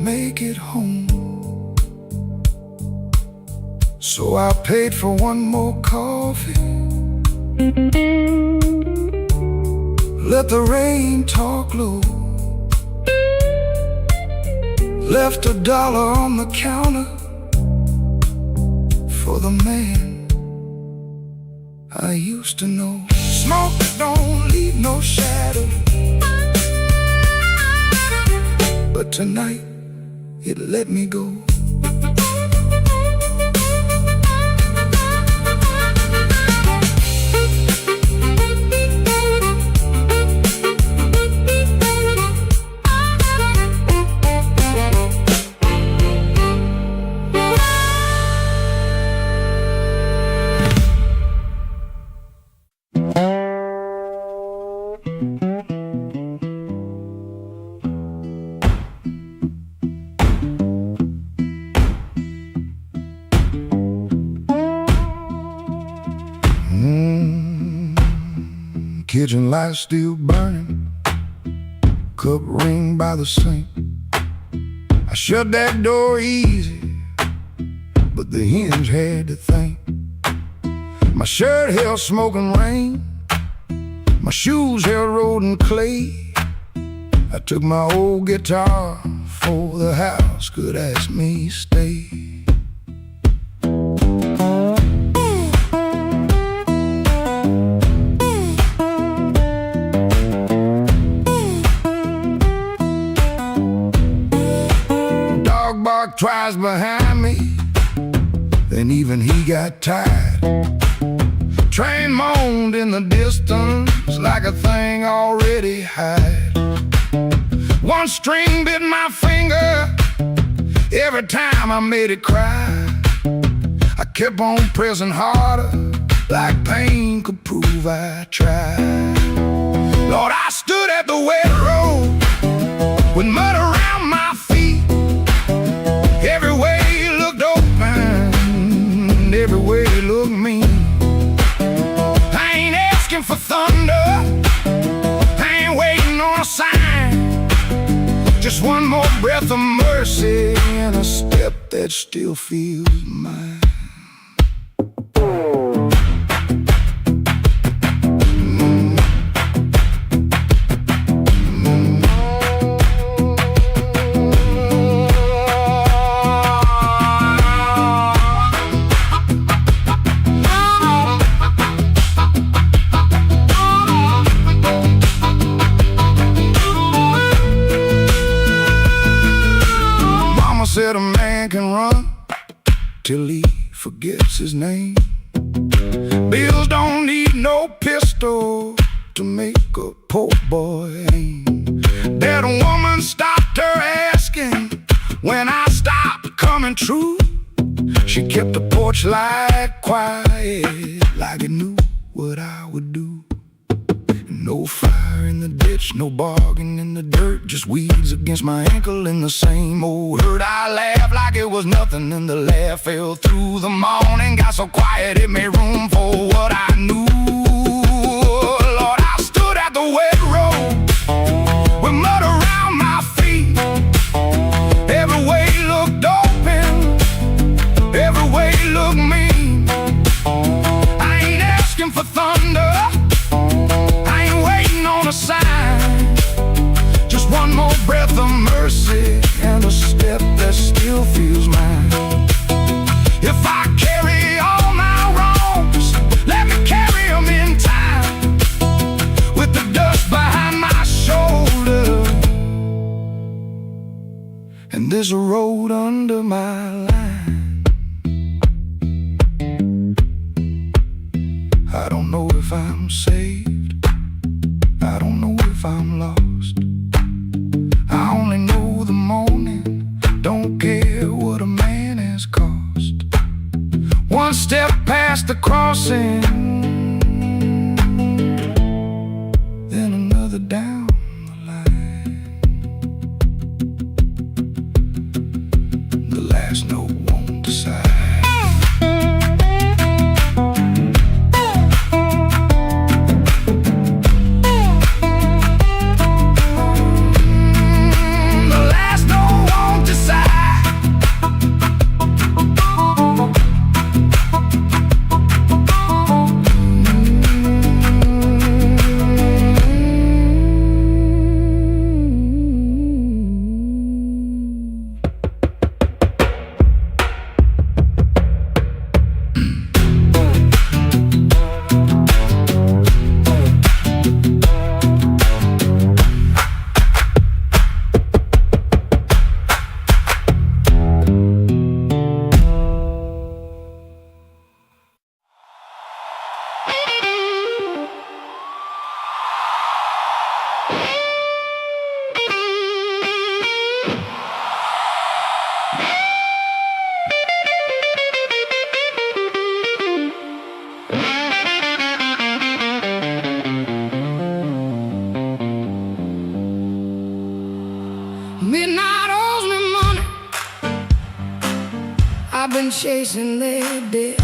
make it home. So I paid for one more coffee, let the rain talk low, left $1 on the counter for the man I used to know. Smoke don't leave no shadow, but tonight it let me go. Kitchen light still burning, cup ring by the sink. I shut that door easy, but the hinge had to think. My shirt held smoke and rain, my shoes held road and clay. I took my old guitar for the house could ask me stay. Bark twice behind me, then even he got tired. Train moaned in the distance like a thing already hid. One string bit my finger every time I made it cry. I kept on pressing harder, like pain could prove I tried. Lord, I stood at the wet road with mud around my feet. Every way looked open, every way looked mean. I ain't asking for thunder, I ain't waiting on a sign. Just one more breath of mercy and a step that still feels mine. Said a man can run till he forgets his name. Bills don't need no pistol to make a poor boy aim. That woman stopped her asking when I stopped coming true. She kept the porch light quiet, like it knew what I would do. No fire in the ditch, no bargain in the dirt, just weeds against my ankle in the same old hurt. I laughed like it was nothing, and the laugh fell through the morning. Got so quiet it made room for what I knew. Lord, I stood at the wet road with mud around my feet. Every way looked open, every way looked mean. I ain't asking for thunder, on a sign. Just one more breath of mercy and a step that still feels mine. If I carry all my wrongs, let me carry them in time, with the dust behind my shoulder and there's a road under my line. I don't know if I'm saved, I don't know if I'm lost. I only know the morning, don't care what a man has cost. One step past the crossing, then another down the line. The last note won't decide. been chasing their debt.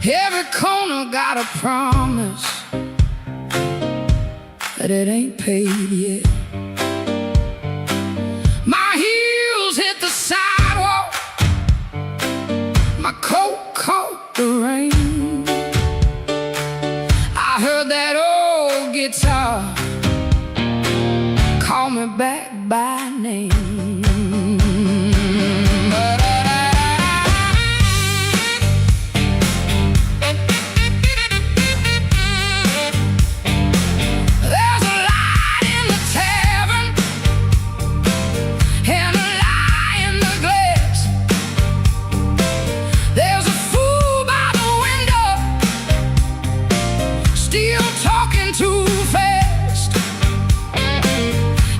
Every corner got a promise that it ain't paid yet. My heels hit the sidewalk, my coat caught the rain. I heard that old guitar call me back by name.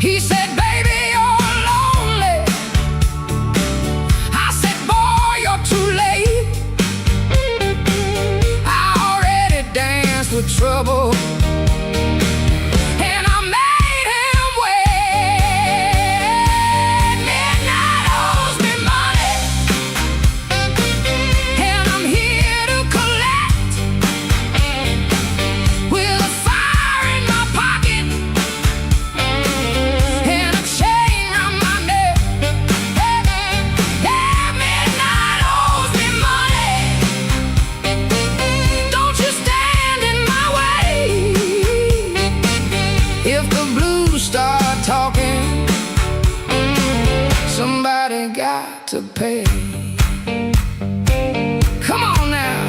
He said, baby, you're lonely. I said, boy, you're too late. I already danced with trouble, and I made him wait. Midnight owes me money, and I'm here to collect. With a fire in my pocket and a chain round my neck. Yeah, midnight owes me money. Don't you stand in my way. If the blues start talking, somebody got to pay. Come on now.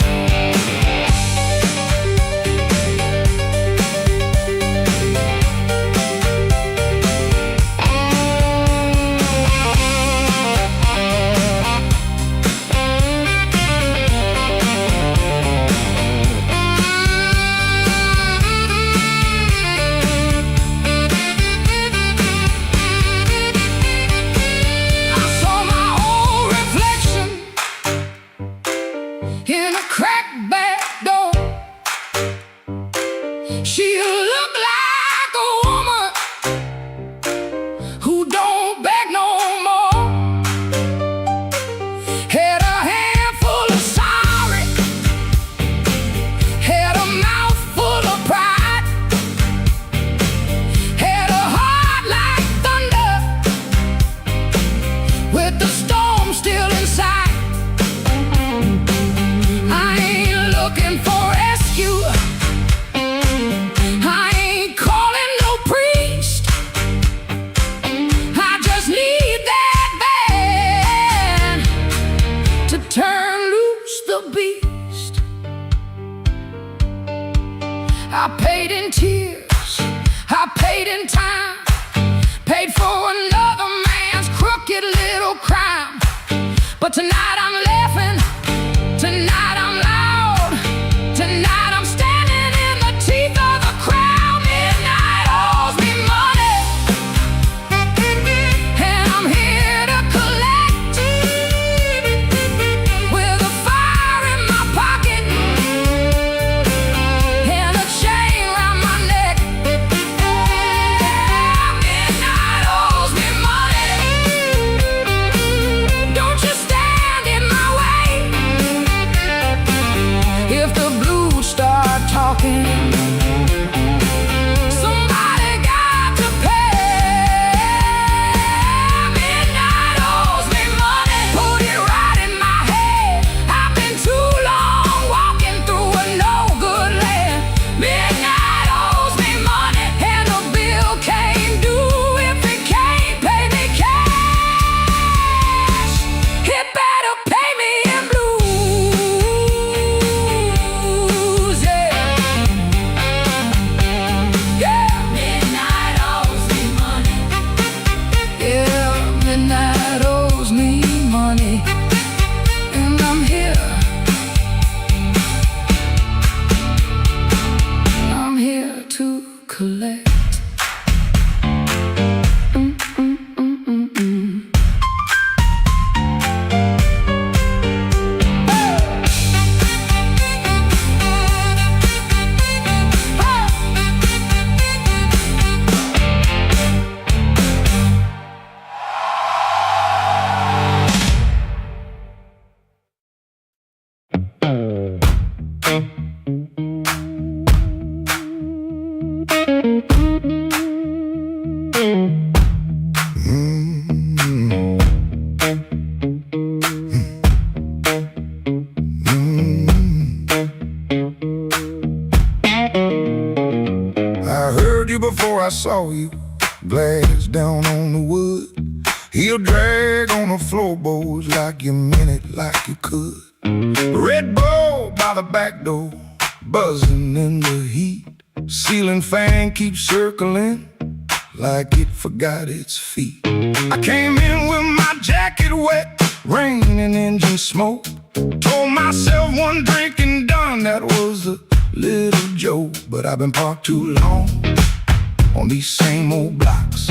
I saw my old reflection in a cracked back door. She looked like a woman who don't beg no more. Had a handful of sorry, had a mouth full of pride, had a heart like thunder with the storm still inside. I ain't looking for rescue, I ain't calling no priest. I just need that band to turn loose the beast. I paid in tears, I paid in time, paid for another man's crooked little crime. But tonight I'm laughing, tonight I'm loud, tonight I'm standing in the teeth of the crowd. Midnight owes me money, and I'm here to collect. With a fire in my pocket and a chain round my neck. Midnight owes me money. Don't you stand in my way. If the blues start talking, somebody got to pay. Midnight owes me money. Put it right in my head. I've been too long walking through a no-good land. Midnight owes me money, and the bill came due. If it can't pay me cash, it better pay me in blues. Yeah. Yeah. Midnight owes me money. Yeah, midnight owes me money, and I'm here. I'm here to collect. saw you, glass down on the wood. He'll drag on the floorboards like you meant it, like you could. Red Bull by the back door, buzzing in the heat. Ceiling fan keeps circling like it forgot its feet. I came in with my jacket wet, rain and engine smoke. Told myself one drink and done, that was a little joke. But I've been parked too long on these same old blocks,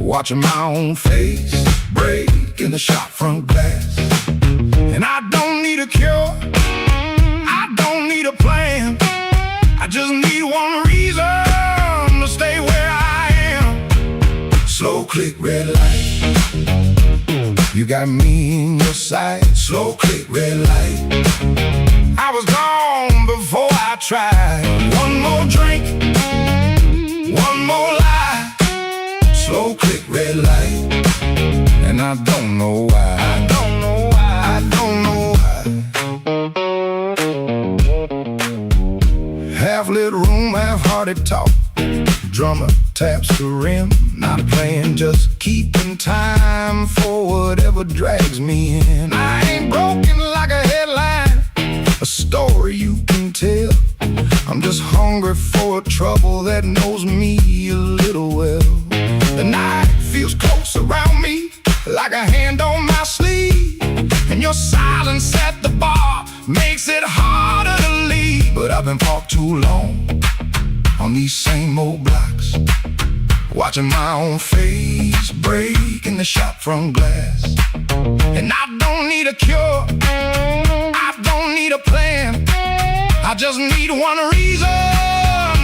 watching my own face break in the shop front glass. And I don't need a cure, I don't need a plan, I just need one reason to stay where I am. Slow click, red light, you got me in your sight. Slow click, red light, I was gone before I tried. One more drink, one more lie. Slow click, red light, and I don't know why. I don't know why. I don't know why. Half-lit room, half-hearted talk. Drummer taps the rim, not playing, just keeping time for whatever drags me in. I ain't broken like a headline, a story you can tell. I'm just hungry for a trouble that knows me a little well. The night feels close around me, like a hand on my sleeve, and your silence at the bar makes it harder to leave. But I've been parked too long on these same old blocks, watching my own face break in the shop front glass. And I don't need a cure, I don't need a plan, I just need one reason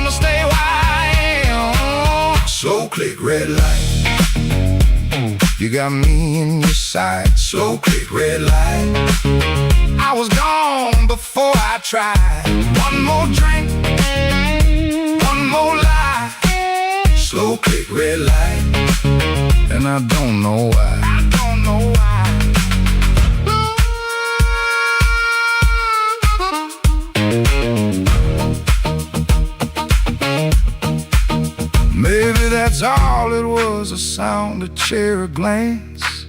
to stay where I am. Slow click, red light, you got me in your sight. Slow click, red light, I was gone before I tried. One more drink, one more lie. Slow click, red light, and I don't know why. I don't know why. Maybe that's all it was, a sound, a chair, a glance.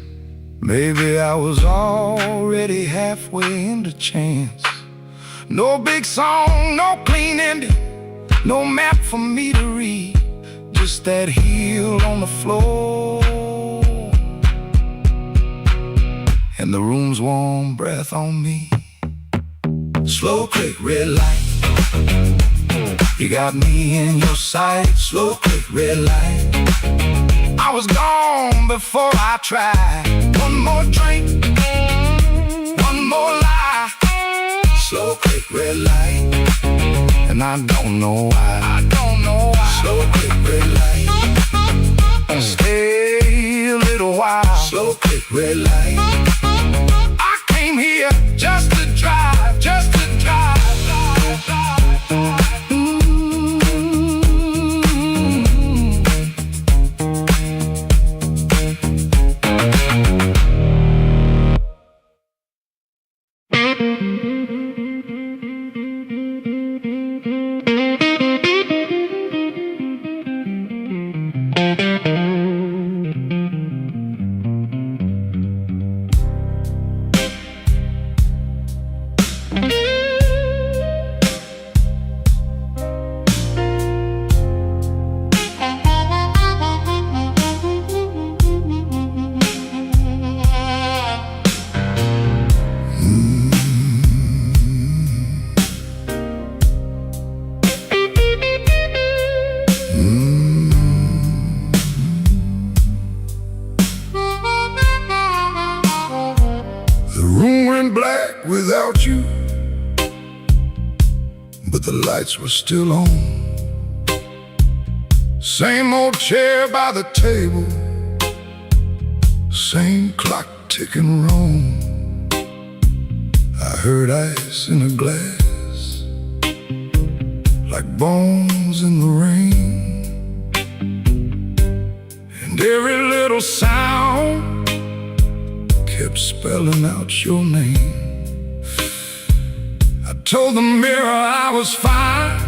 Maybe I was already halfway into chance. No big song, no clean ending, no map for me to read, just that heel on the floor and the room's warm breath on me. Slow click, red light, you got me in your sight. Slow click, red light, I was gone before I tried. One more drink, one more lie. Slow click, red light, and I don't know why. I don't know why. Slow click, red light, stay a little while. Slow click, red light, I came here just to drive, just to drive. Black without you, but the lights were still on. Same old chair by the table, same clock ticking wrong. I heard ice in a glass, like bones in the rain, and every little sound kept spelling out your name. I told the mirror I was fine,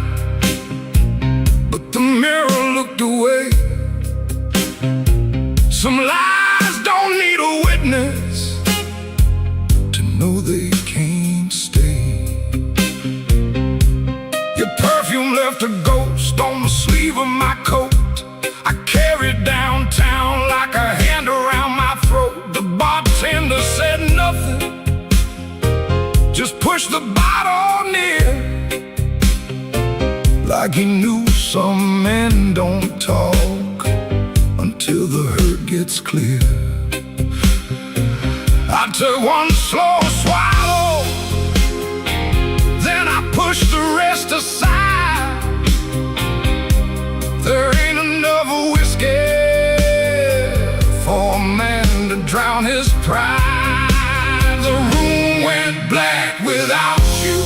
but the mirror looked away. Some lies don't need a witness to know they can't stay. Your perfume left a ghost on the sleeve of my coat. I carried downtown like a hand around my throat. The bartender said nothing, just pushed the bottle near, like he knew some men don't talk until the hurt gets clear. I took one slow swallow, then I pushed the rest aside. There ain't enough whiskey for a man to drown his pride. The room went black without you,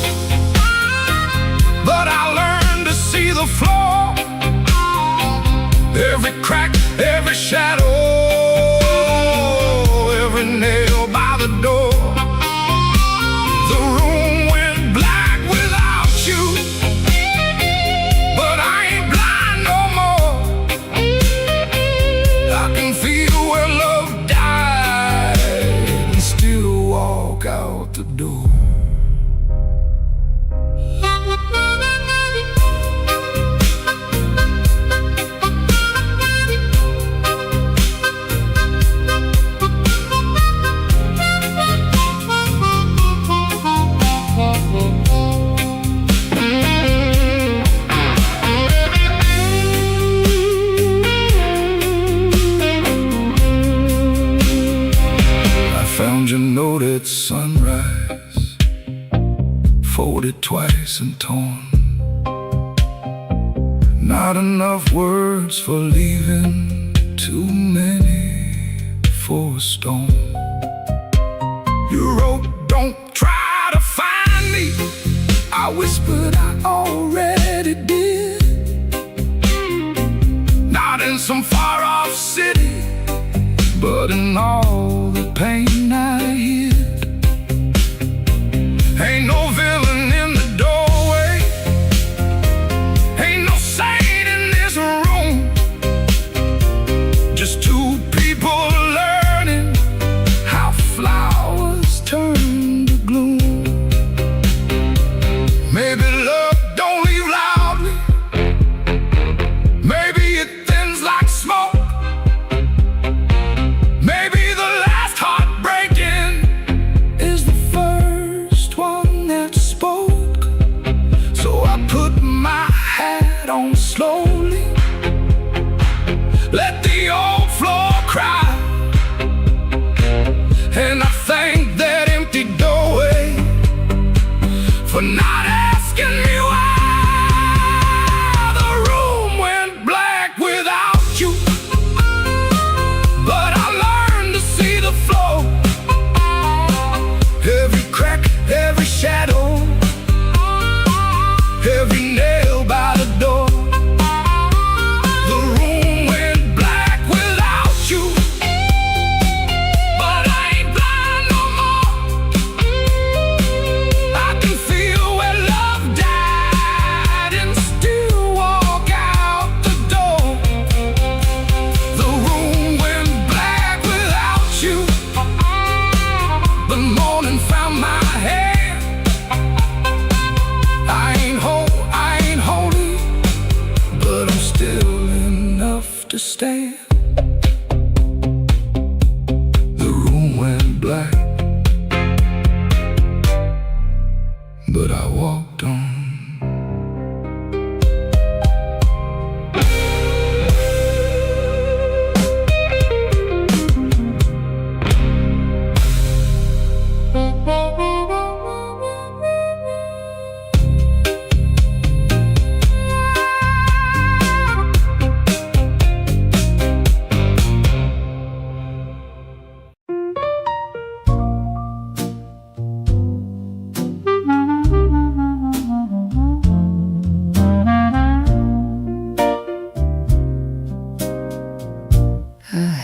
but I learned to see the floor, every crack, every shadow, every nail by the door. The room went black without you, but I ain't blind no more. I can feel where love died and still walk out the door. Found your note at sunrise, folded twice and torn. Not enough words for leaving, too many for a storm. You wrote, don't try to find me. I whispered, I already did. Not in some far-off city, but in all the pain I hid. Ain't no villain in the doorway, ain't no saint in this room. Just two people learning how flowers turn to gloom. Maybe love don't leave loudly, maybe it thins like smoke. Maybe the last heartbreaking is the first one that spoke. So I put my hat on slowly, let the old floor cry, and I thank that empty doorway for not asking me why. The room went black without you, but I learned to see the flow, every crack, every shadow, every nail by the door. The room went black without you, but I ain't blind no more. I can feel where love died and still walk out the door. The room went black without you. The morning found my hand. I ain't holy, but I'm still enough to stand. The room went black, but I walked on.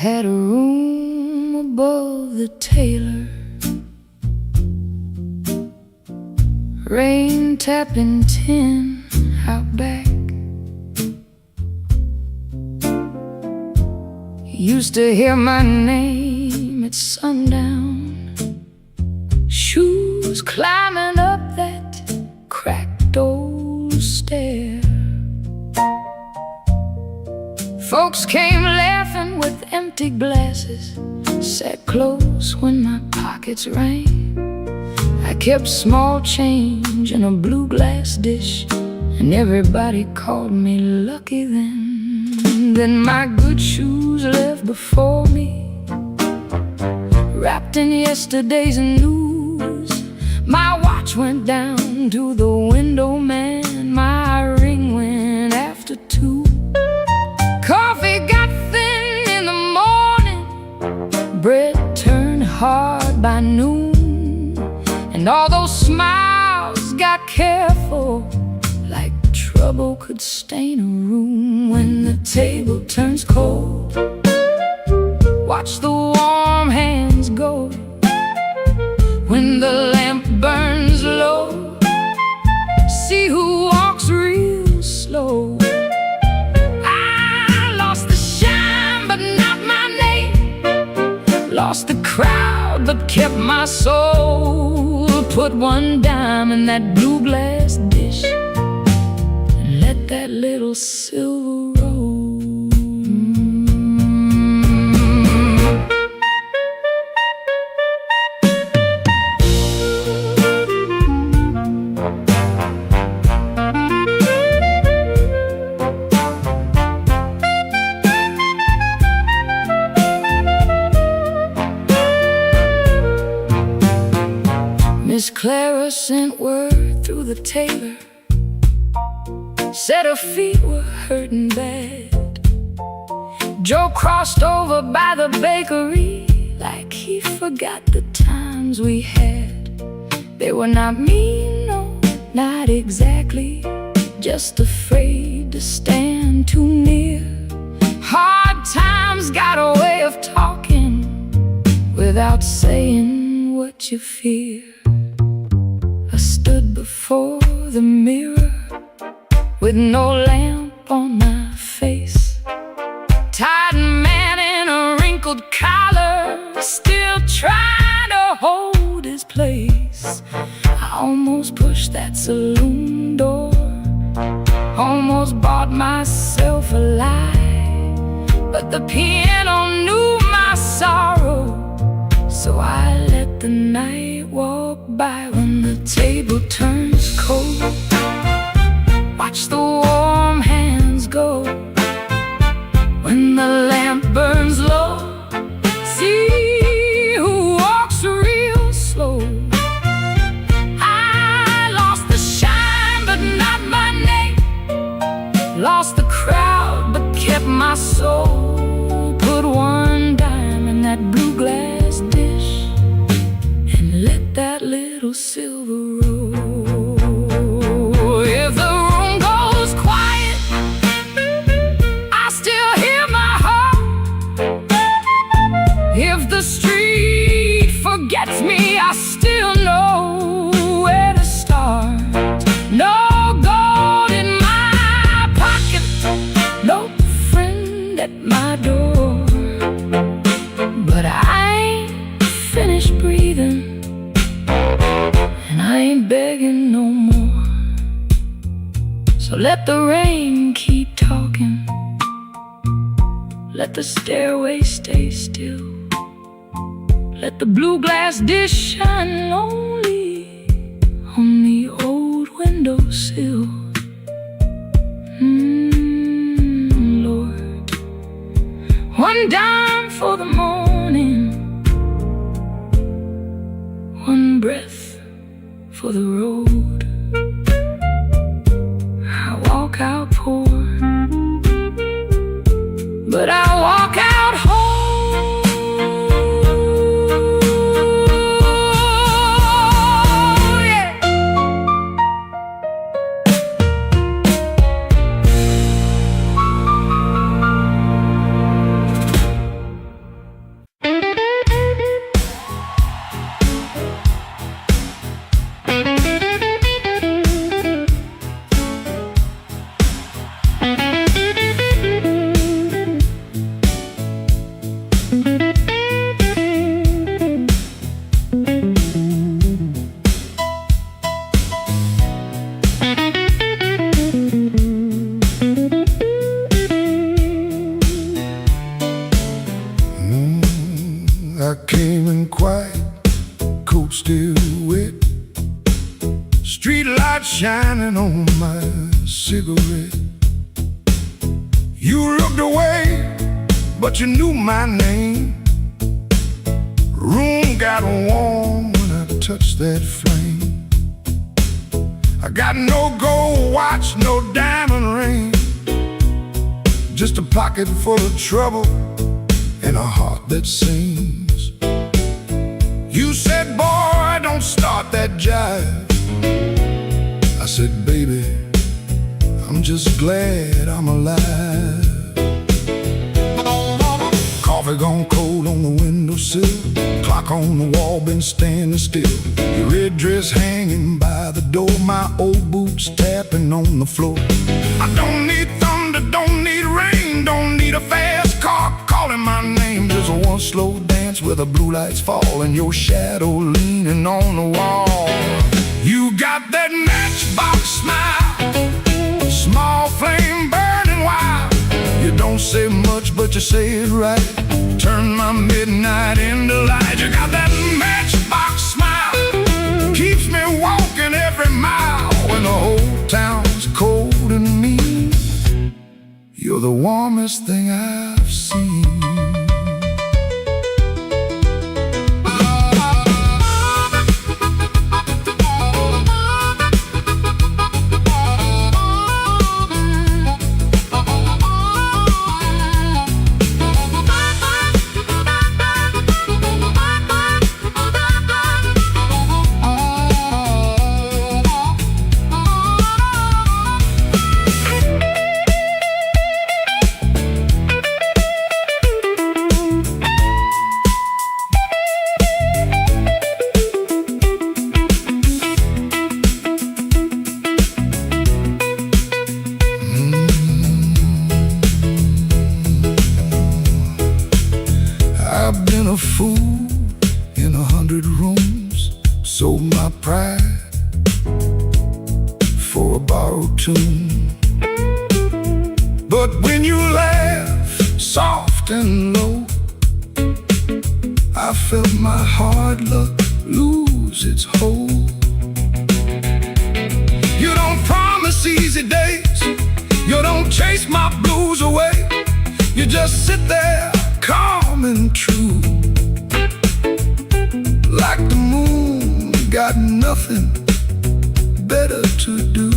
Had a room above the tailor, rain tapping tin out back. used to hear my name at sundown, shoes climbing up that cracked old stair. Folks came laughing with empty glasses, sat close when my pockets rang. I kept small change in a blue glass dish, and everybody called me lucky then. Then my good shoes left before me, wrapped in yesterday's news. My watch went down to the window man, my ring went after 2. Coffee got thin in the morning, bread turned hard by noon, and all those smiles got careful, like trouble could stain a room. When the table turns cold, watch the warm hands go. When the lamp burns low, see who walks real slow. I lost the shine but not my name, lost the crowd but kept my soul. Put one dime in that blue glass dish and let that little silver roll. Miss Clara sent word through the tailor, said her feet were hurting bad. Joe crossed over by the bakery like he forgot the times we had. They were not mean, no, not exactly, just afraid to stand too near. Hard times got a way of talking without saying what you fear. I stood before the mirror with no lamp on my face, tired man in a wrinkled collar, still trying to hold his place. I almost pushed that saloon door, almost bought myself a lie, but the piano knew my sorrow, so I let the night walk by. When the table turns cold, watch the warm hands go. When the lamp burns low, see who walks real slow. I lost the shine but not my name, lost the crowd but kept my soul. Put one dime in that blue glass dish and let that little silver roll. If the room goes quiet, I still hear my heart. If the street forgets me, I still know where to start. No gold in my pocket, no friend at my door, but I ain't finished breathing, and I ain't begging no more. So let the rain keep talking, let the stairway stay still, let the blue glass dish shine lonely on the old windowsill. Lord, one dime for the morning, one breath for the road. I walk out poor, but I walk out whole. Yeah. I came in quiet, coat still wet, street light shining on my cigarette. You looked away, but you knew my name. Room got warm when I touched that flame. I got no gold watch, no diamond ring, just a pocket full of trouble and a heart that sings. You said, boy, don't start that jive. I said, baby, I'm just glad I'm alive. Coffee gone cold on the windowsill, clock on the wall been standing still. Your red dress hanging by the door, my old boots tapping on the floor. I don't need thunder, don't need rain, don't need a fast car calling my name. Just one slow dance where the blue lights fall and your shadow leaning on the wall. You got that matchbox smile, small flame burning wild. You don't say much, but you say it right. Turn my midnight into light. You got that matchbox smile, keeps me walking every mile when the whole town's cold and mean. You're the warmest thing I've seen. I've been a fool in 100 rooms, sold my pride for a borrowed tune. But when you laugh soft and low, I felt my hard luck lose its hold. You don't promise easy days, you don't chase my blues away. You just sit there calm and true, like the moon got nothing better to do.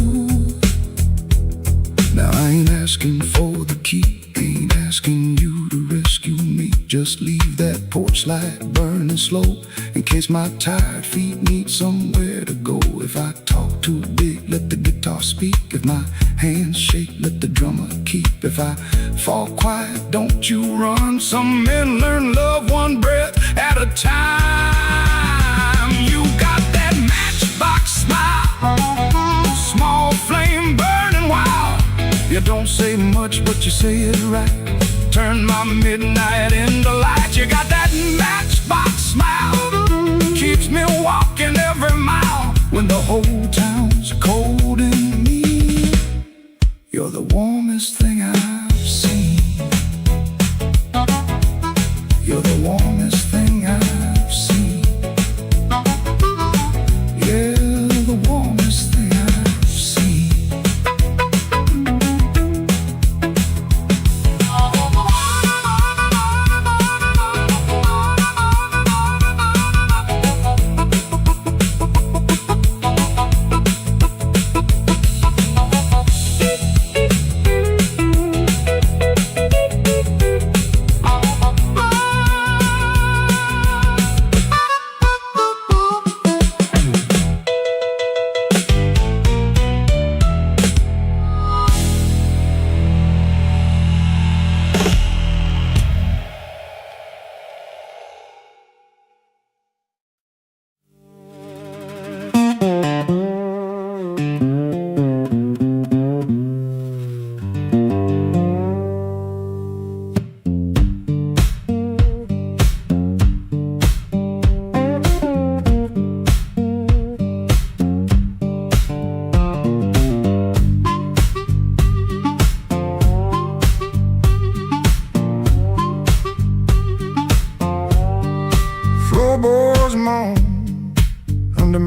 Now I ain't asking for the key, ain't asking you to rescue me. Just leave that porch light burning slow, in case my tired feet need somewhere to go. If I talk too big, let the guitar speak. If my hands shake, let the drummer keep. If I fall quiet, don't you run. Some men learn love one breath at a time. You got that matchbox smile, small flame burning wild. You don't say much, but you say it right. Turn my midnight into light. You got that matchbox smile, keeps me walking every mile when the whole town's cold and mean. You're the warmest thing I've seen. You're the warmest thing I've seen. Yeah, the warmest thing I've seen.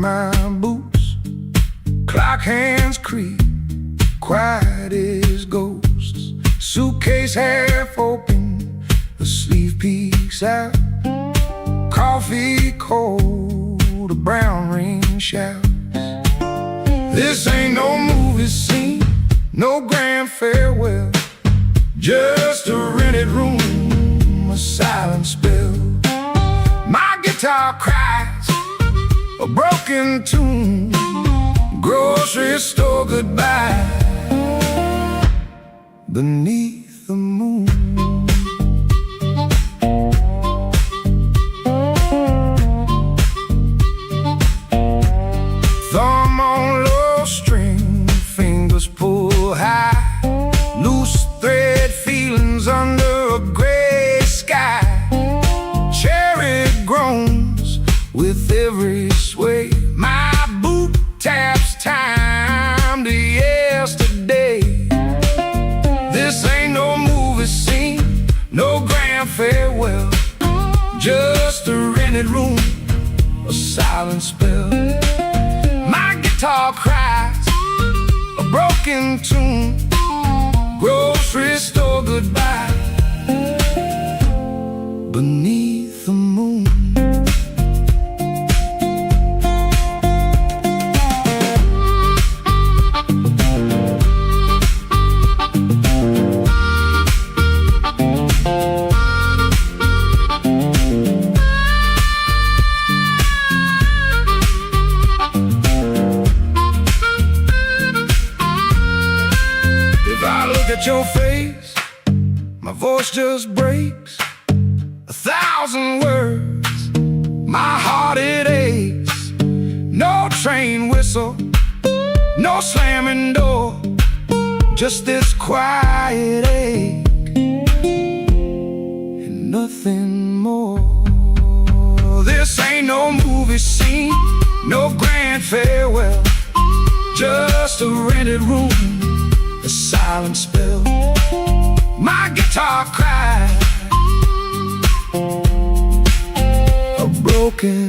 my boots, clock hands creak, quiet as ghosts. Suitcase half open, the sleeve peeks out. Coffee cold, a brown ring shouts. This ain't no movie scene, no grand farewell, just a rented room, a silent spell. My guitar cries a broken tune, grocery store goodbye beneath the moon. Thumb on low string, fingers pull high, loose thread feelings under a gray sky. Cherry groans with every sway. My boot taps time to yesterday. This ain't no movie scene, no grand farewell, just a rented room, a silent spell. My guitar cries a broken tune, grocery store goodbye beneath the moon. If I look at your face, my voice just breaks 1,000 words, my heart it aches. No train whistle, no slamming door, just this quiet ache and nothing more. This ain't no movie scene, no grand farewell, just a rented room, a silent spell. My guitar cries a broken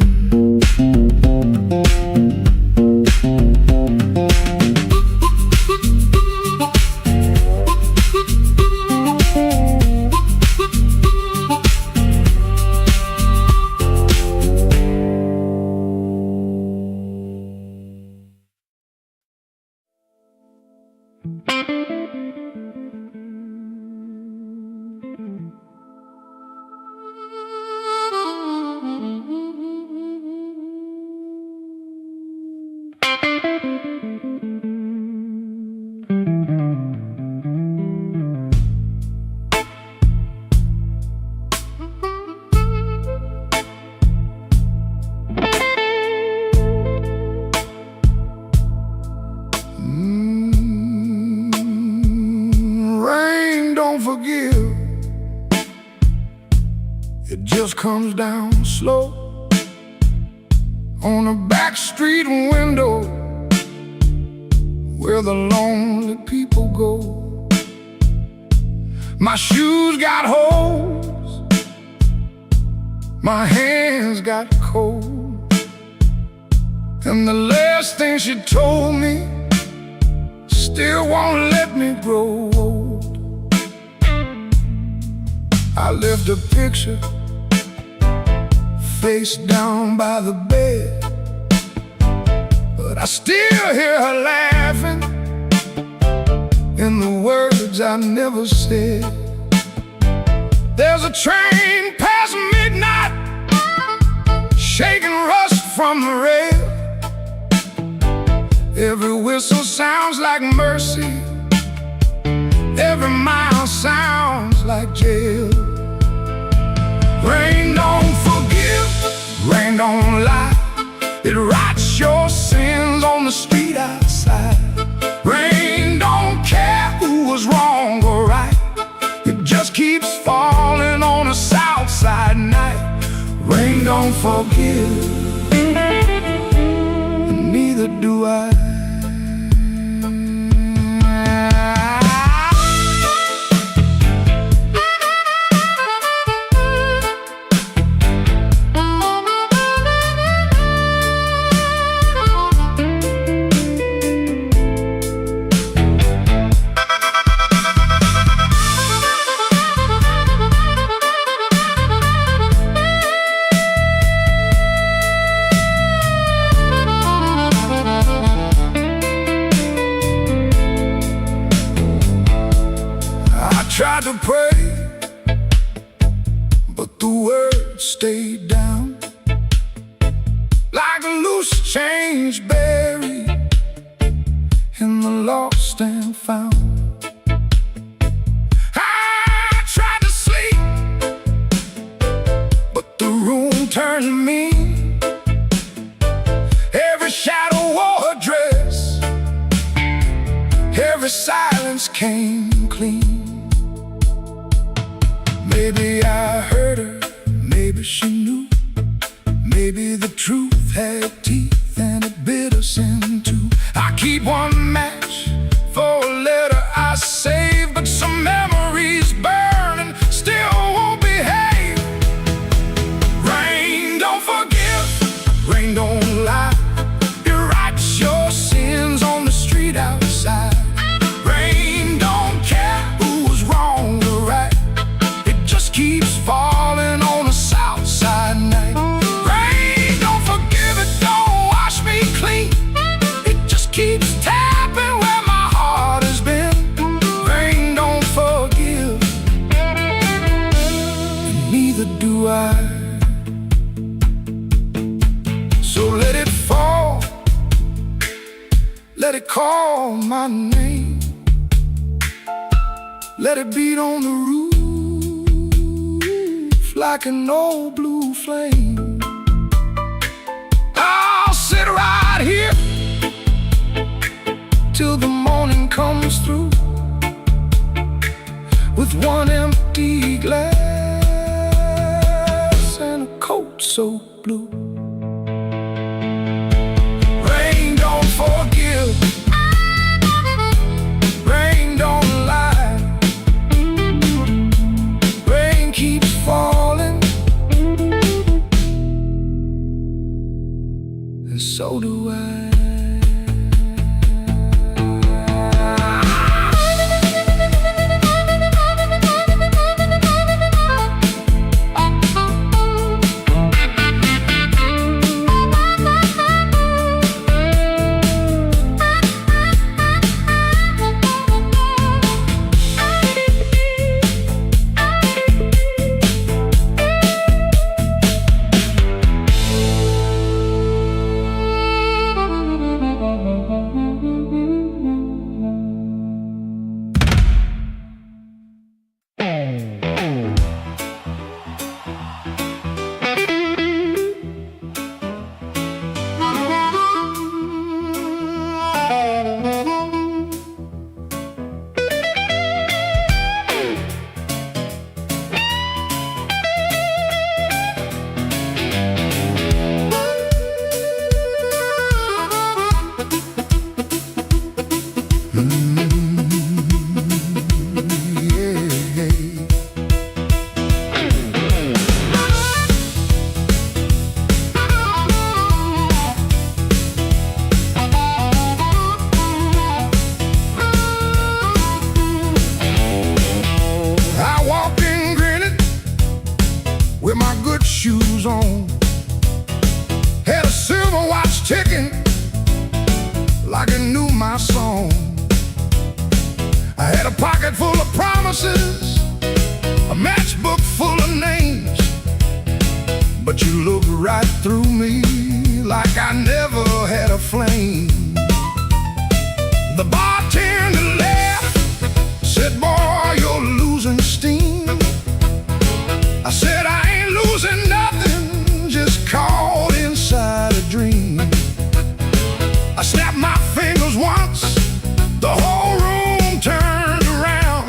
rain don't forgive. It just comes down slow on a back street window where the lonely people go. My shoes got holes, my hands got cold, and the last thing she told me still won't let me grow old. I left a picture face down by the bed, but I still hear her laughing in the words I never said. There's a train past midnight, shaking rust from the rail. Every whistle sounds like mercy, every mile sounds like jail. Rain don't forgive, rain don't lie, it writes your sins on the street outside. Rain don't care who was wrong or right, it just keeps falling on a south side night. Rain don't forgive, and neither do I. to pray, but the words stayed down like a loose change buried in the lost and found. I tried to sleep, but the room turned mean. Every shadow wore a dress, every silence came clean. Maybe I hurt her, maybe she knew. Maybe the truth had teeth and it bit us in two. I keep one match for a letter I saved, but some memories burn and still won't behave. Rain don't forgive, rain don't lie. It writes your sins on the street outside. Rain don't care who's wrong or right, it just keeps falling on a south side night. Rain don't forgive, it don't wash me clean, it just keeps tapping where my heart has been. Rain don't forgive, and neither do I. So let it fall, let it call my name, let it beat on the roof like an old blue flame. I'll sit right here till the morning comes through, with one empty glass and a coat so blue. Rain don't forgive, rain don't lie. Rain keeps falling, and so do I. With my good shoes on, had a silver watch ticking like it knew my song. I had a pocket full of promises, a matchbook full of names, but you looked right through me like I never had a flame. The bartender laughed, said, "Boy, you're losing steam." I said, "I ain't losing nothing, just caught inside a dream." I snapped my fingers once, the whole room turned around,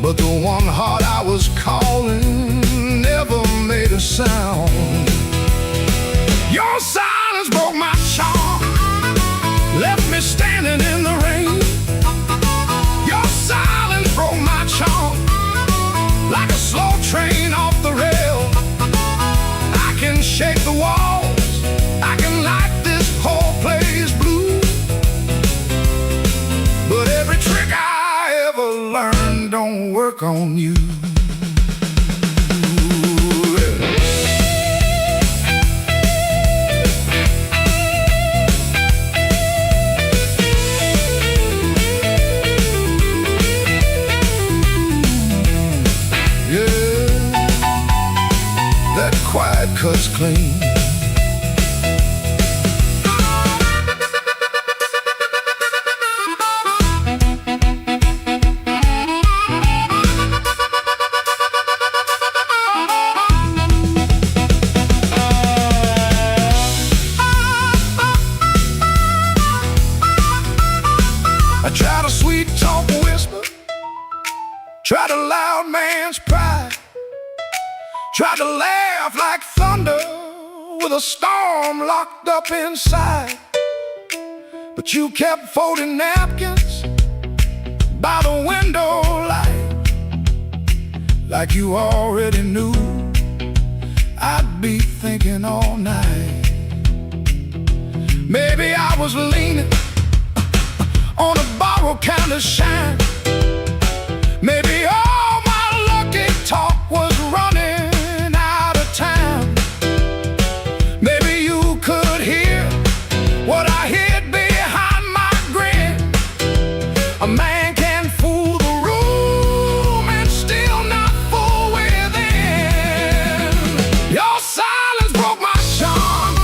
but the one heart I was calling never made a sound. Your silence broke my charm, left me standing in the rain. Your silence broke my charm, like a slow train off the rail. I can shake the walls, I can light this whole place blue, but every trick I ever learned don't work on you. cuts clean. I try to sweet talk whisper, try to loud man's pride, try to laugh like thunder with a storm locked up inside. But you kept folding napkins by the window light, like you already knew I'd be thinking all night. Maybe I was leaning on a borrowed kind of shine. Maybe all my lucky talk was running out of time. Maybe you could hear what I hid behind my grin. A man can fool the room and still not fool within. Your silence broke my charm,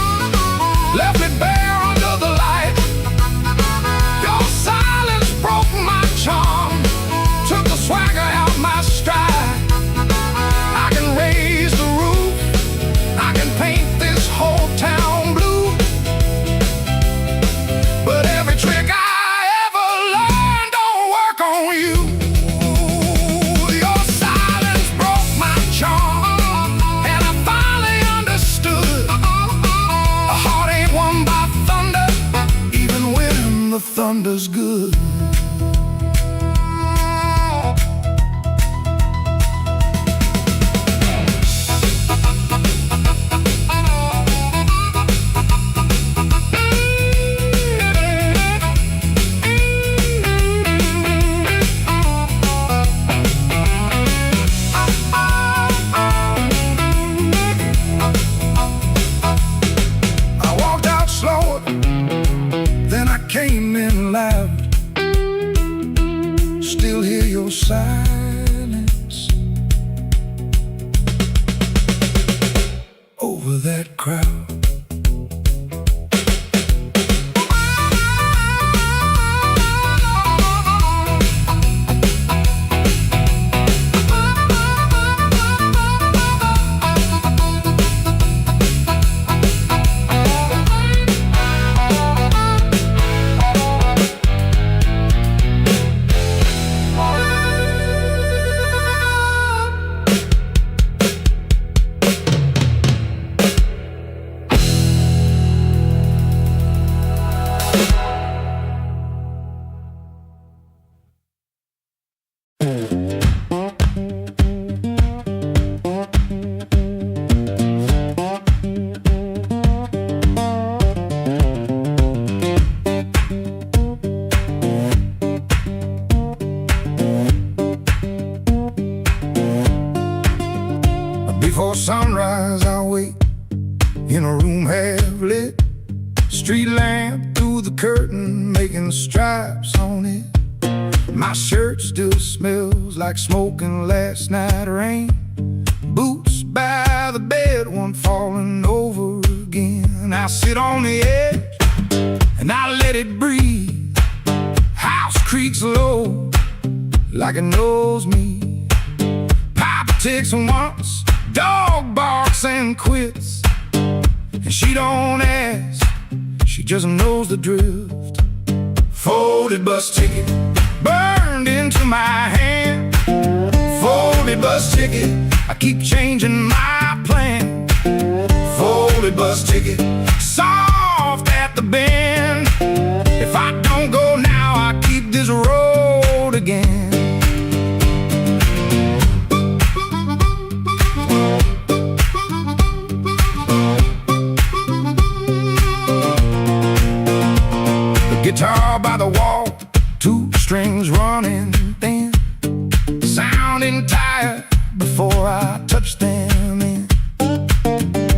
left me bare under the light. Your silence broke my charm, took the swagger out my stride. I can raise the roof, I can paint this whole town blue, but every trick I ever learned don't work on you. Your silence broke my charm, and I finally understood a heart ain't won by thunder, even when the thunder's good. I walked out slower, then I came in loud. Still hear your silence over that crowd. Before sunrise I'll wait in a room half lit, street lamp through the curtain making stripes on it. My shirt still smells like smoking last night rain. Boots by the bed, one falling over again. I sit on the edge and I let it breathe. House creaks low like it knows me. Papa ticks once, dog barks and quits, and she don't ask, she just knows the drift. Folded bus ticket burned into my hand. Folded bus ticket, I keep changing my plan. Folded bus ticket, soft at the bend. If I don't go now, I keep this road again. Guitar by the wall, two strings running thin, sounding tired before I touch them in.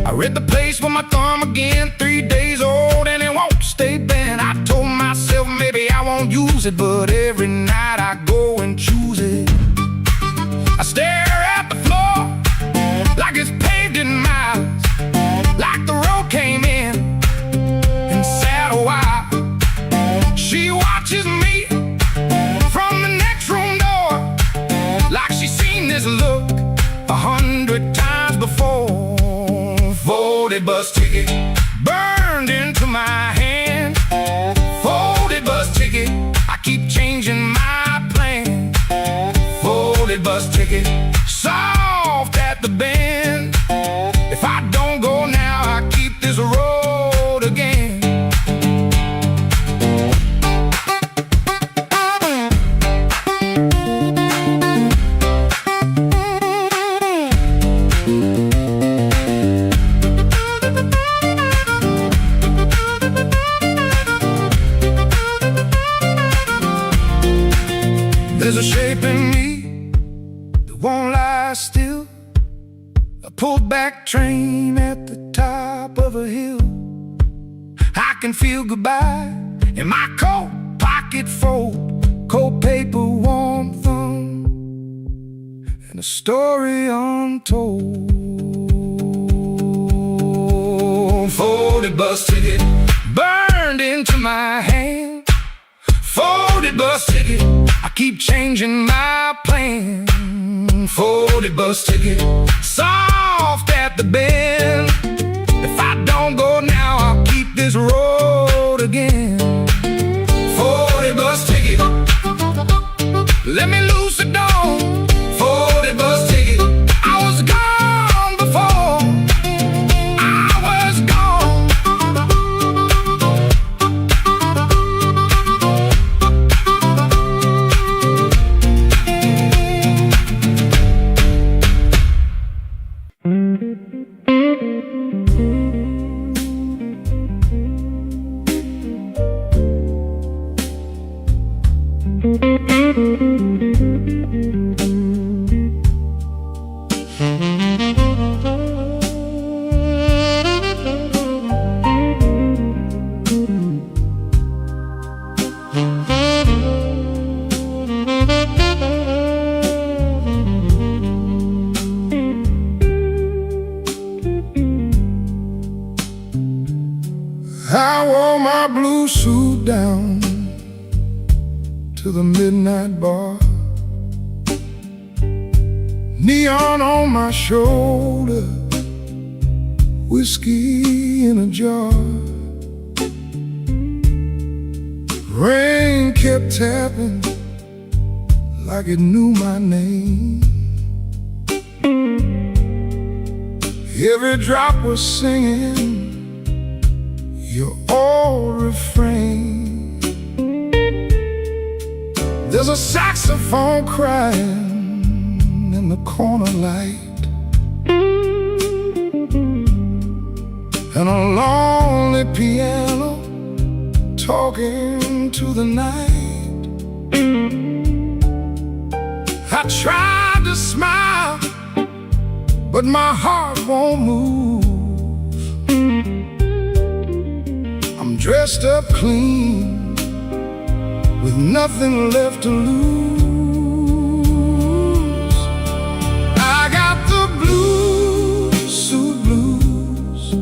I read the place with my thumb again, 3 days old and it won't stay bent. I told myself maybe I won't use it, but every night I go and choose it. I stare at the floor like it's paved in miles. Folded bus ticket burned into my hand. Folded bus ticket, I keep changing my plan. Folded bus ticket, soft at the bend. If I don't go now, I keep this road again. There's a shape in me that won't lie still. A pulled back train at the top of a hill. I can feel goodbye in my coat pocket fold. Cold paper, warm thumb, and a story untold. Folded bus ticket burned into my hand. Folded bus ticket, I keep changing my plan. Folded bus ticket, soft at the bend. If I don't go now, I'll keep this road again. Folded bus ticket, let me loose the door. Folded bus ticket, I was gone before. I was gone. I wore my blue suit down to the midnight bar. Neon on my shoulder, whiskey in a jar. Rain kept tapping like it knew my name. Every drop was singing your old refrain. There's a saxophone crying in the corner light, and a lonely piano talking to the night. I tried to smile, but my heart won't move. I'm dressed up clean, with nothing left to lose. I got the blues, suit blues,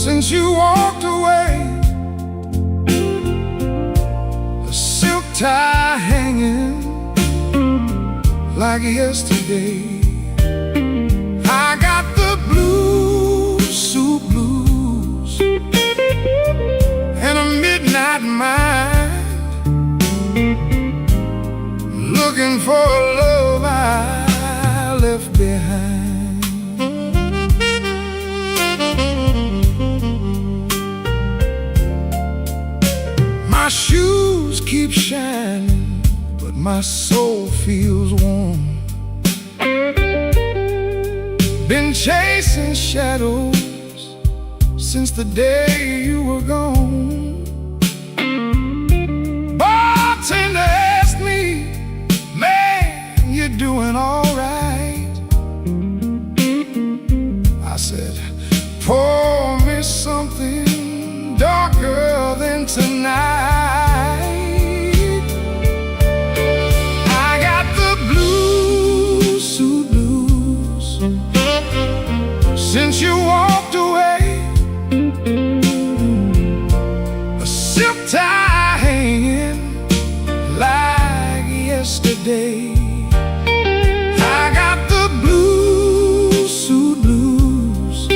since you walked away. A silk tie hanging like yesterday. I got the blues, suit blues, and a midnight mind, looking for a love I left behind. My shoes keep shining, but my soul feels warm. Been chasing shadows since the day you were gone. Bartender asked me, man, you're doing all right. I said, pour me something darker than tonight. I got the blues, suit blues, since you walked away. A silk tie hanging like yesterday. I got the blues, suit blues,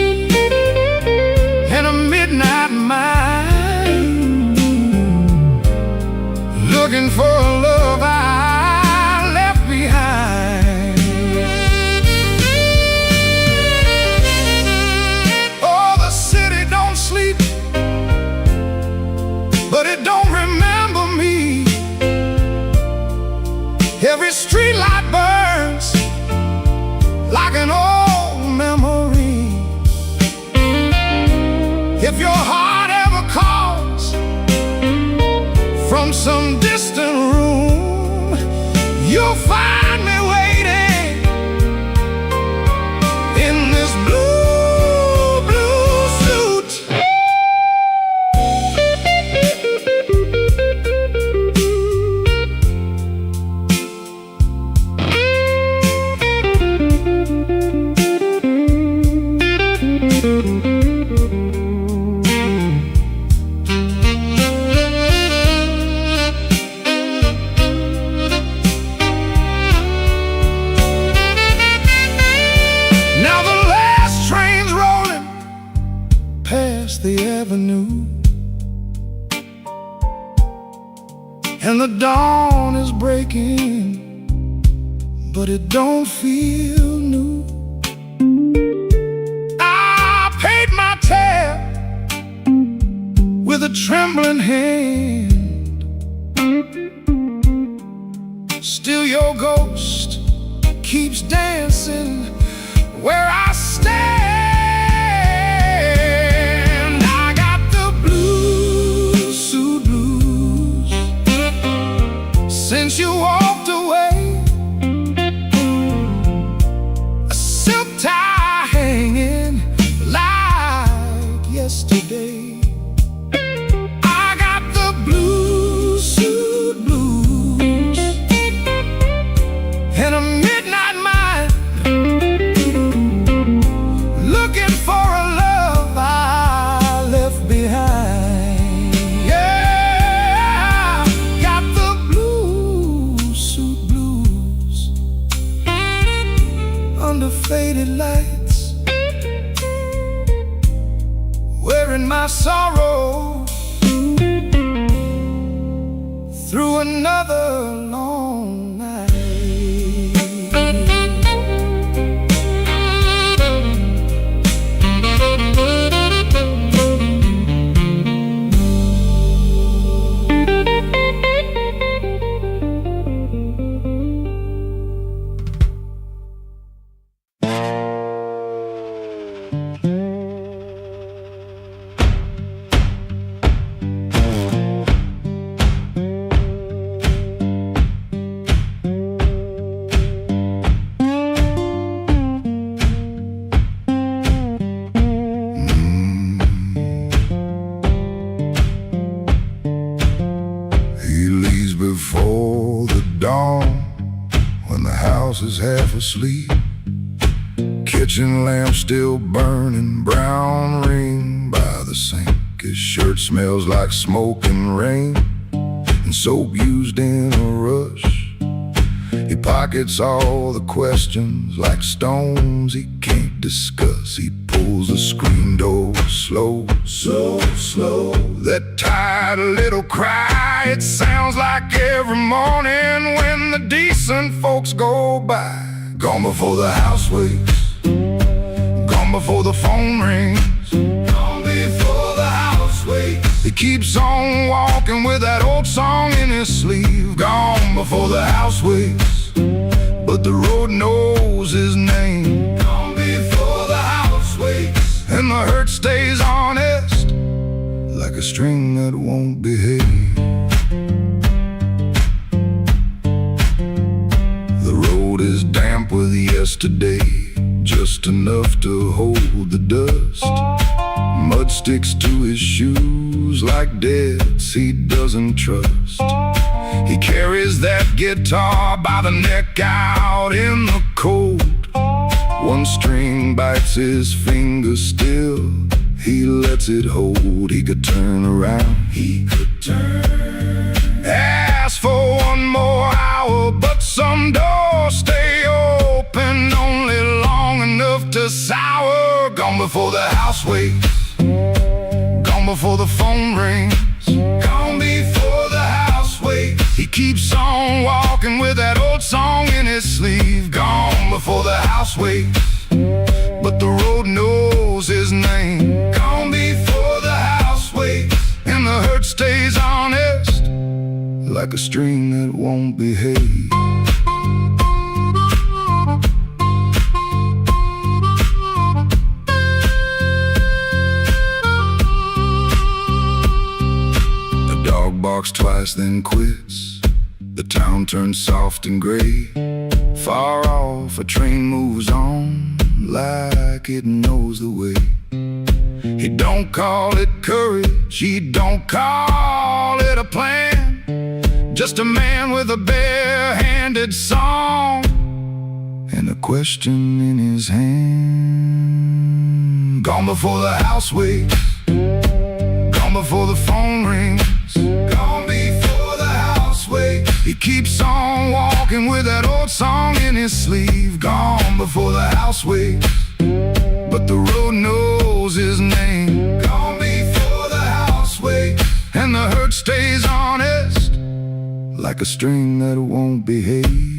the avenue, and the dawn is breaking, but it don't feel new. I paid my tab with a trembling hand. Still your ghost keeps dancing where I stand. I got the blue suit blues since you walked away. A silk tie hanging like yesterday. I got the blue suit blues and a midnight mind, looking for a love I left behind. Yeah, got the blue suit blues under faded lights, wearing my sorrow through another long night. Before the dawn, when the house is half asleep, kitchen lamp still burning, brown ring by the sink. His shirt smells like smoke and rain, and soap used in a rush. He pockets all the questions like stones he can't discuss. He pulls the screen door slow, so slow. That tired little cry, it sounds like every morning when the decent folks go by. Gone before the house wakes, gone before the phone rings, gone before the house wakes. He keeps on walking with that old song in his sleeve. Gone before the house wakes, but the road knows his name. Gone before the house wakes, and the hurt stays honest, like a string that won't behave. The road is damp with yesterday, just enough to hold the dust. Mud sticks to his shoes like debts he doesn't trust. He carries that guitar by the neck out in the cold. One string bites his finger still, he lets it hold. He could turn around, he could turn, ask for one more hour, but some doors stay open only long enough to sour. Gone before the house wakes, gone before the phone rings, gone before the house wakes. He keeps on walking with that old song in his sleeve. Gone before the house wakes, but the road knows his name. Gone before the house wakes, and the hurt stays honest, like a string that won't behave. The dog barks twice then quits. The town turns soft and gray. Far off, a train moves on like it knows the way. He don't call it courage, he don't call it a plan, just a man with a bare-handed song and a question in his hand. Gone before the house wakes, gone before the phone rings, gone before the house wakes. He keeps on walking with that old song in his sleeve. Gone before the house wakes, but the road knows his name. Gone before stays honest, like a string that won't behave.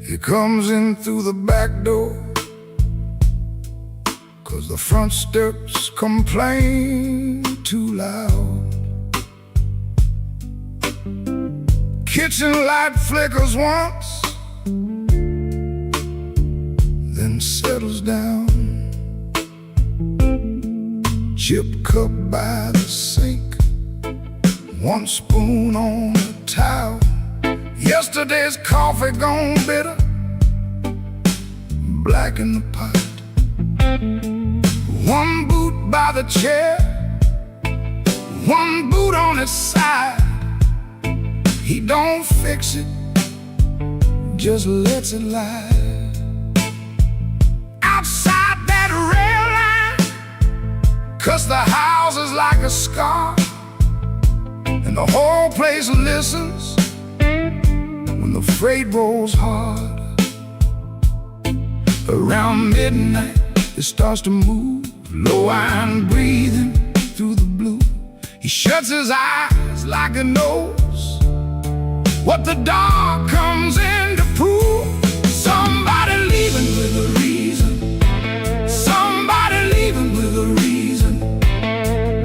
He comes in through the back door, 'cause the front steps complain too loud. Kitchen light flickers once, then settles down. Chip cup by the sink, one spoon on the towel. Yesterday's coffee gone bitter, black in the pot. One boot by the chair, one boot on its side. He don't fix it, just lets it lie. Outside that rail line, 'cause the house is like a scar, and the whole place listens when the freight rolls hard. Around midnight it starts to move, low iron breathing through the blue. He shuts his eyes like he knows what the dark comes in to prove. Somebody leaving with a reason, somebody leaving with a reason.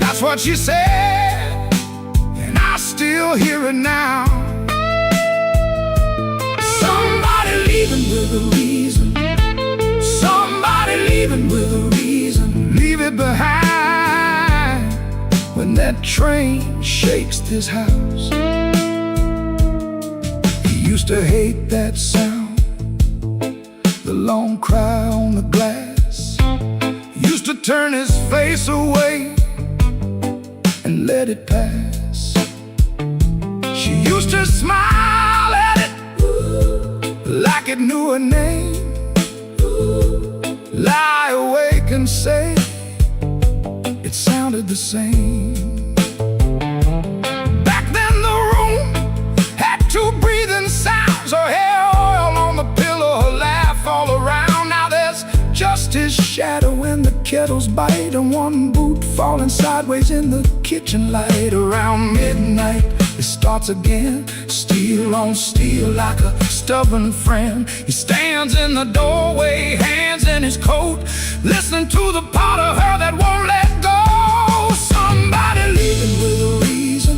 That's what she said, and I still hear it now. Somebody leaving with a reason, somebody leaving with a reason. Leave it behind when that train shakes this house. Used to hate that sound, the long cry on the glass. Used to turn his face away and let it pass. She used to smile at it like it knew her name, lie awake and say it sounded the same. Back then the room had two breathing sounds, her hair oil on the pillow, her laugh all around. Now there's just his shadow when the kettles bite, and one boot falling sideways in the kitchen light. Around midnight it starts again, steel on steel like a stubborn friend. He stands in the doorway, hands in his coat, listening to the part of her that won't let go. Somebody leaving with a reason,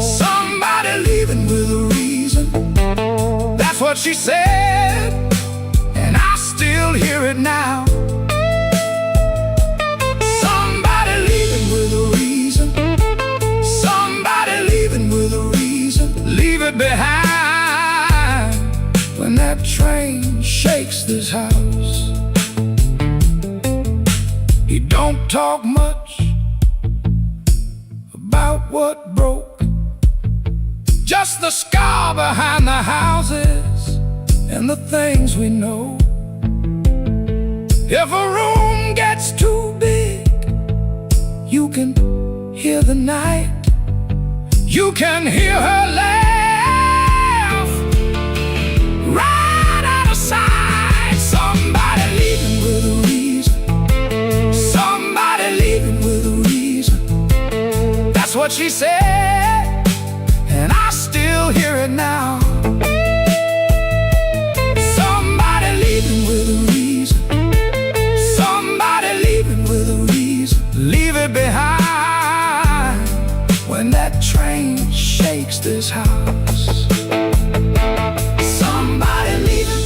somebody leaving with a reason. That's what she said, and I still hear it now. Somebody leaving with a reason, somebody leaving with a reason. Leave it behind when that train shakes this house. He don't talk much about what broke, just the scar behind the houses and the things we know. If a room gets too big, you can hear the night, you can hear her laugh right out of sight. Somebody leaving with a reason, somebody leaving with a reason. That's what she said, and I still hear it now. Somebody leaving with a reason, somebody leaving with a reason. Leave it behind when that train shakes this house. Somebody leaving,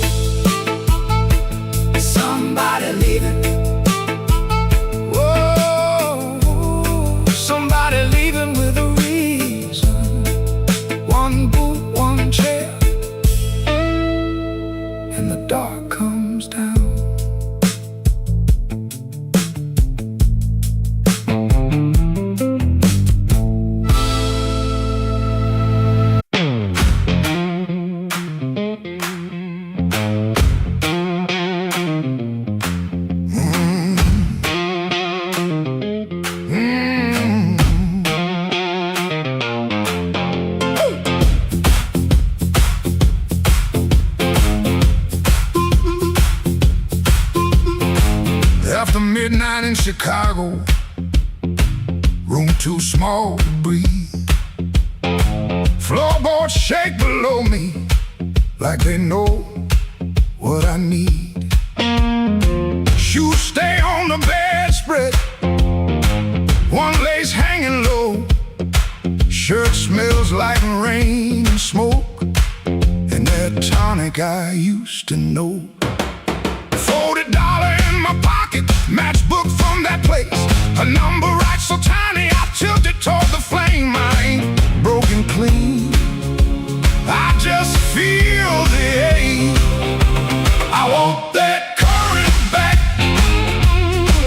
in Chicago, room too small to breathe. Floorboards shake below me like they know what I need. Shoes stay on the bedspread, one lace hanging low. Shirt smells like rain and smoke, and that tonic I used to know. $40 in my pocket, matchbook from that place. A number right so tiny, I tilt it toward the flame. I ain't broken clean, I just feel the ache. I want that current back,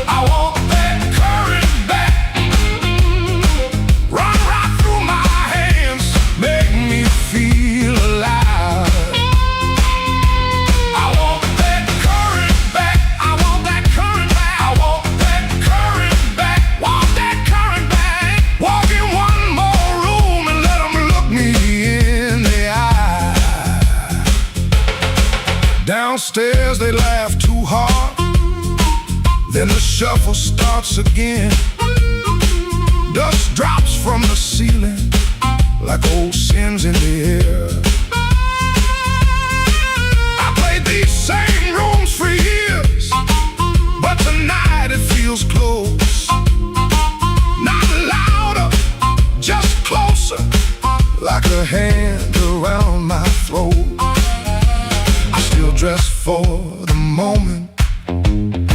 I want that current back. Run right through my hands, make me feel alive. I want that current back, I want that current back, I want that current back, want that current back. Walk in one more room and let them look me in the eye. Downstairs they laugh too hard, then the shuffle starts again. Dust drops from the ceiling like old sins in the air. I played these same rooms for years, but tonight it feels close. Not louder, just closer, like a hand around my throat. I still dress for the moment,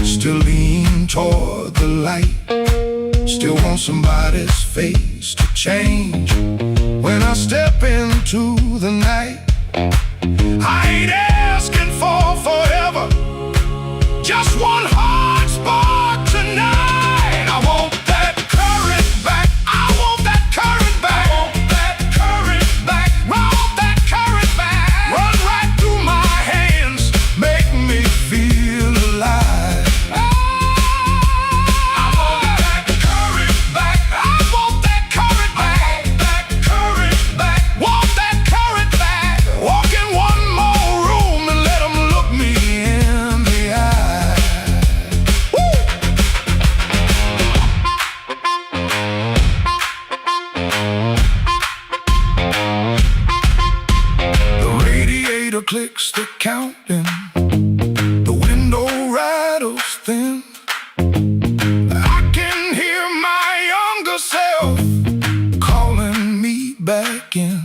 still lean toward the light. Still want somebody's face to change when I step into the night. I ain't asking for forever, just one hard spark tonight. I want that current back, I want that current back, I want that current back, I want that current back. Run right through my hands, make me feel alive. I want that current back, I want that current back, that current back, want that current back. Walk in one more room and let them look me in the eye. Woo! The radiator clicks the counting, the window rattles thin. I can hear my younger self calling me back in.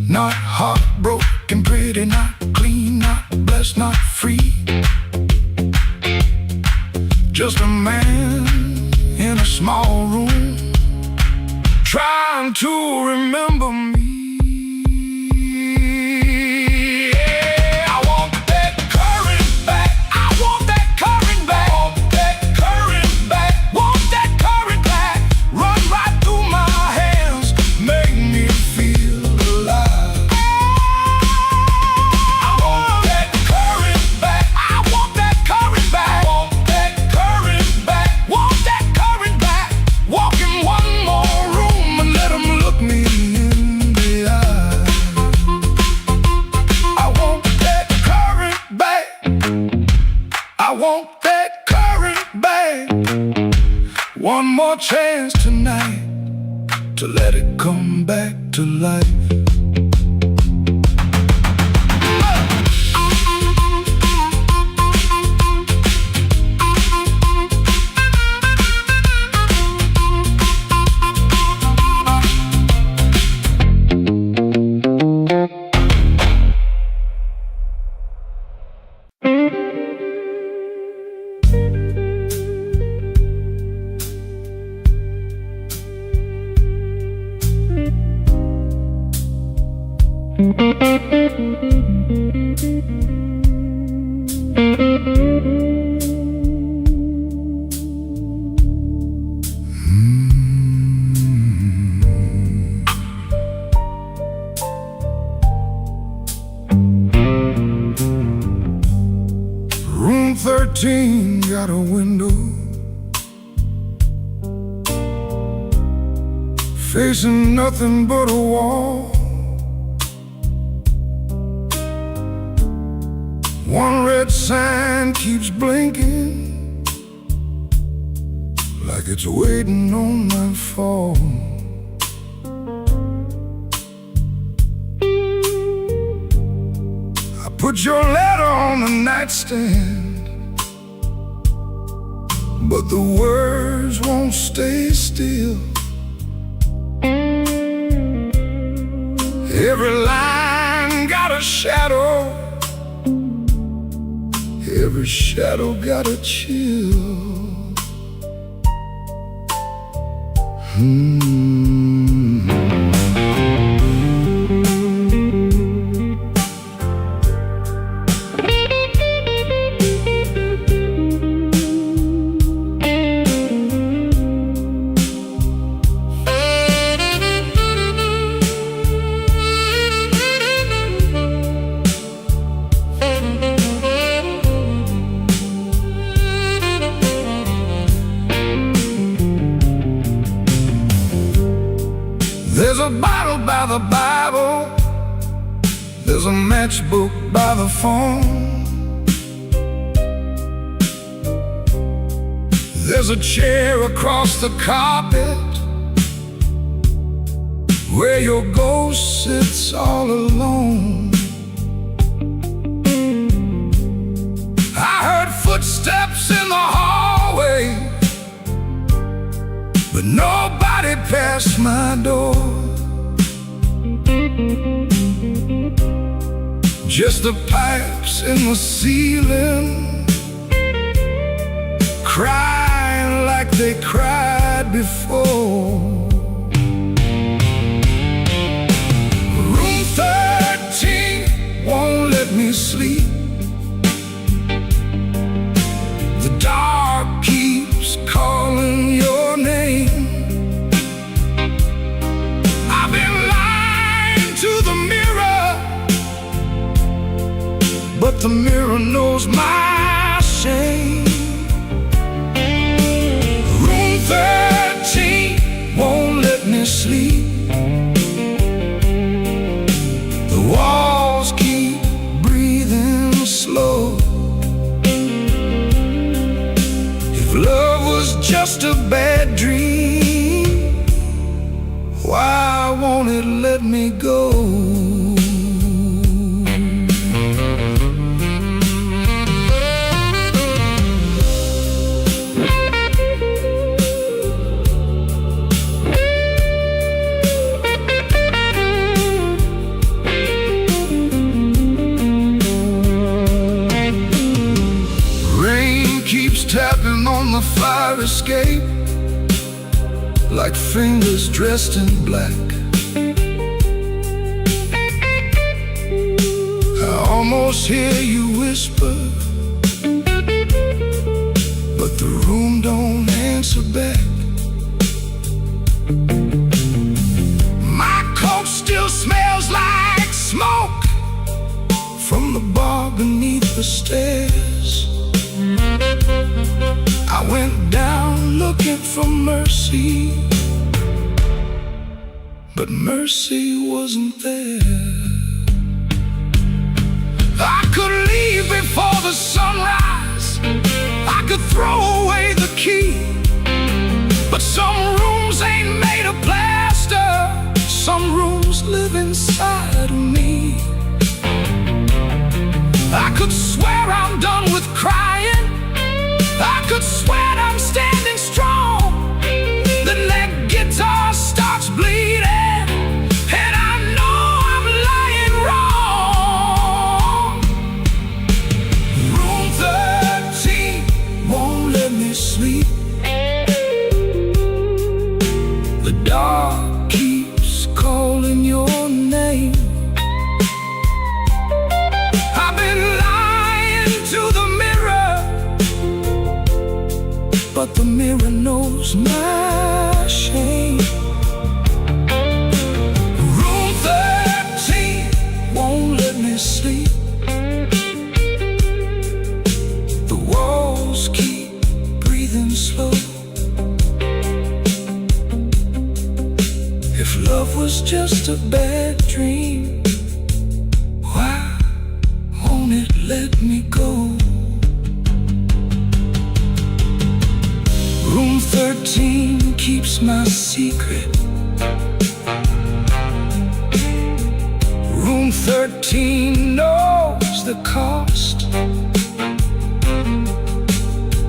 Not heartbroken, pretty, not clean, not blessed, not free. Just a man in a small room, trying to remember me. Yeah, I want that current back, I want that current back, want that current back, want that current back. Run right through my hands, make me feel alive. I want that current back, I want that current back, want that current back, want that current back. Walk in one more room and let them look me in the eye. I want that current back, I want that current back. One more chance tonight to let it come back to life. Room 13 got a window facing nothing but a wall. One red sign keeps blinking, it's waiting on my phone. I put your letter on the nightstand, but the words won't stay still. Every line got a shadow, every shadow got a chill. There's a bottle by the Bible, there's a matchbook by the phone, there's a chair across the carpet where your ghost sits all alone. I heard footsteps in the hallway, but nobody passed my door. Just the pipes in the ceiling, crying like they cried before. Room 13 won't let me sleep. The dark keeps calling your name. I've been lying to the mirror, but the mirror knows my shame. Room 13 won't let me sleep. The walls keep breathing slow. If love was just a bad dream, why won't it let me go? Tapping on the fire escape like fingers dressed in black. I almost hear you whisper, but the room don't answer back. My coat still smells like smoke from the bar beneath the stairs. I went down looking for mercy, but mercy wasn't there. I could leave before the sunrise, I could throw away the key, but some rooms ain't made of plaster, some rooms live inside of me. I could swear I'm done with crying, I could swear I'm standing strong. Then that guitar starts bleeding, and I know I'm lying wrong. Room 13 won't let me sleep. The dark keeps calling your name. I've been lying to the mirror, but the mirror knows my shame. Room 13 won't let me sleep. The walls keep breathing slow. If love was just a bad dream, why won't it let me go? Room 13 Room 13 knows the cost.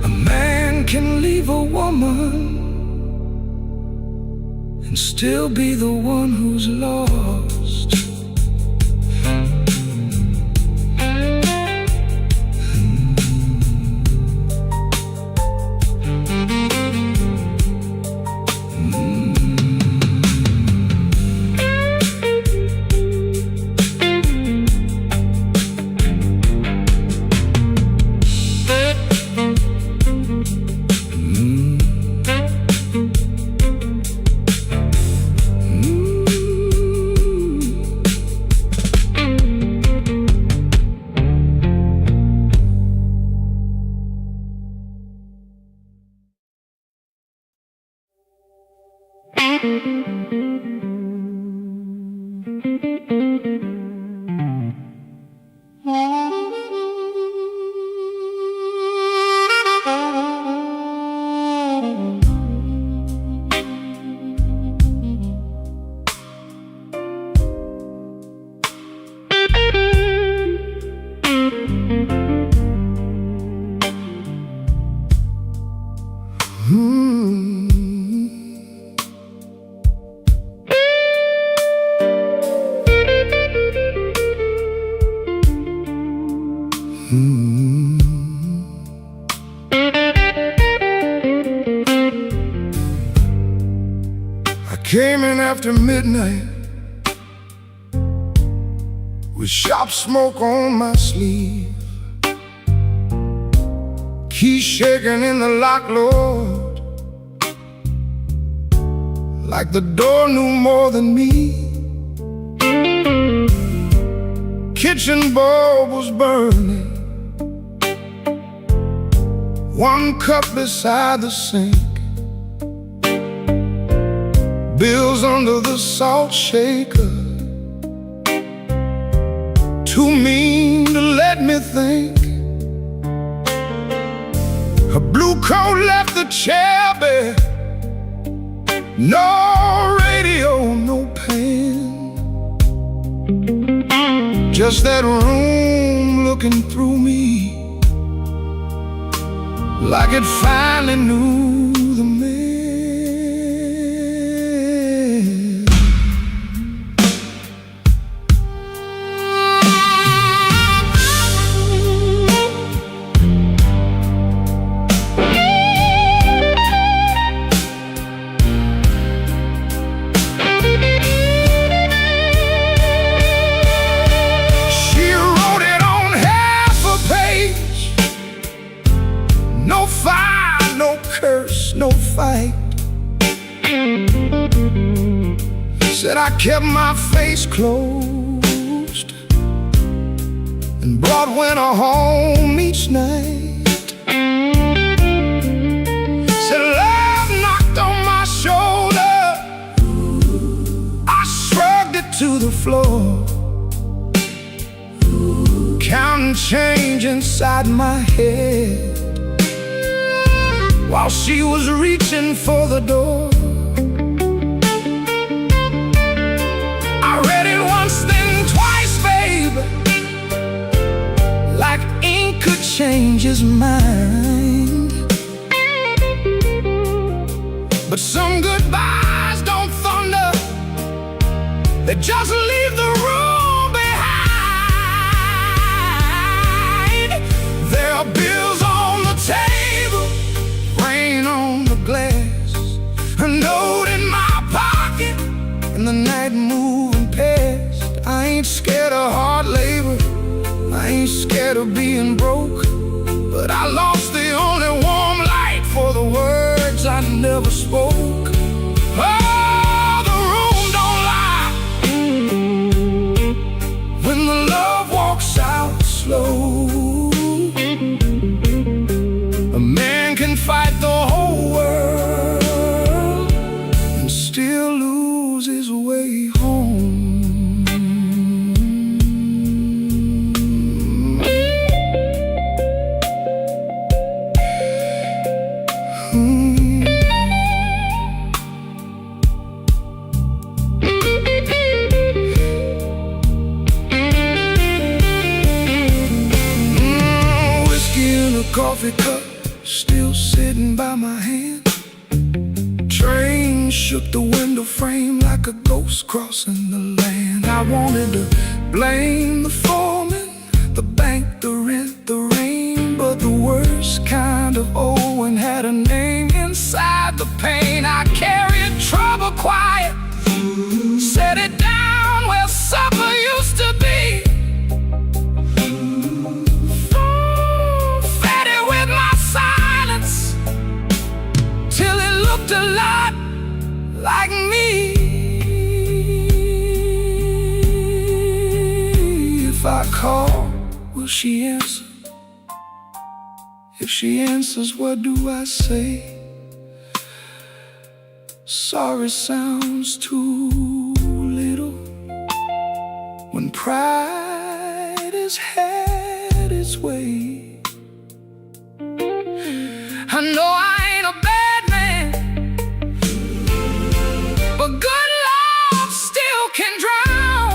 A man can leave a woman and still be the one who's lost. I came in after midnight with shop smoke on my sleeve, keys shaking in the lock, Lord, like the door knew more than me. Kitchen bulb was burning, one cup beside the sink, bills under the salt shaker, too mean to let me think. Her blue coat left the chair bare, no radio, no pen, just that room looking through me like it finally knew the man. No fire, no curse, no fight. Said I kept my face closed and brought winter home each night. Said love knocked on my shoulder, I shrugged it to the floor, counting change inside my head while she was reaching for the door. I read it once, then twice, babe, like ink could change his mind. But some goodbyes don't thunder, they just leave the room behind. There are bills on the table, rain on the glass, a note in my pocket, and the night moving past. I ain't scared of hard labor, I ain't scared of being broke, but I lost the only warm light for the words I never spoke. Oh, the room don't lie when the love walks out slow. A man can fight the whole world and still lose his way home. coffee cup still sitting by my hand. Train shook the window frame like a ghost crossing the land. I wanted to blame the foreman, the bank, the rent, the rain, but the worst kind of Owen had a name. Inside the pain I carried trouble quiet, set it down where supper used to be. Fed it with my silence till it looked a lot like me. If I call, will she answer? If she answers, what do I say? Sorry sounds too little when pride has had its way. I know I ain't a bad man, but good love still can drown.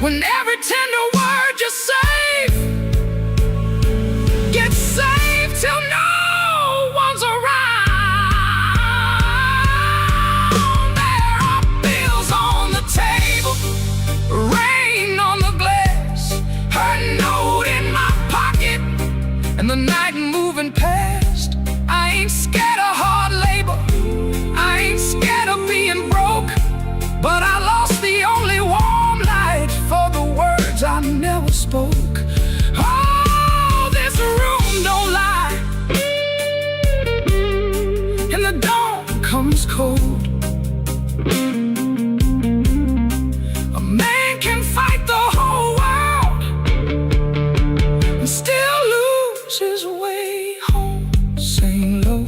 When every tender word you save gets saved till no one's around. There are bills on the table, rain on the glass, her note in my pocket, and the night moving past. I ain't scared of hard labor, I ain't scared of being broke, but I lost the only warm light for the words I never spoke. Oh, this room don't lie, and the dawn comes cold. A man can fight the whole world and still lose his way home. Sing low,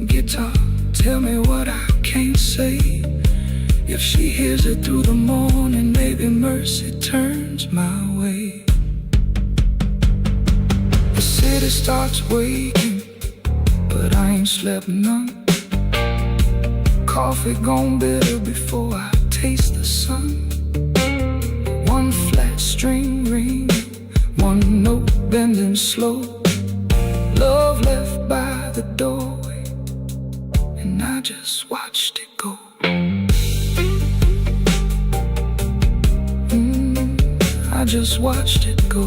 guitar, tell me what I can't say. If she hears it through the morning, maybe mercy turns my way. The city starts waking, but I ain't slept none. Coffee gone bitter before I taste the sun. One flat string ring, one note bending slow. Love left by the doorway, and I just watched it go. I just watched it go.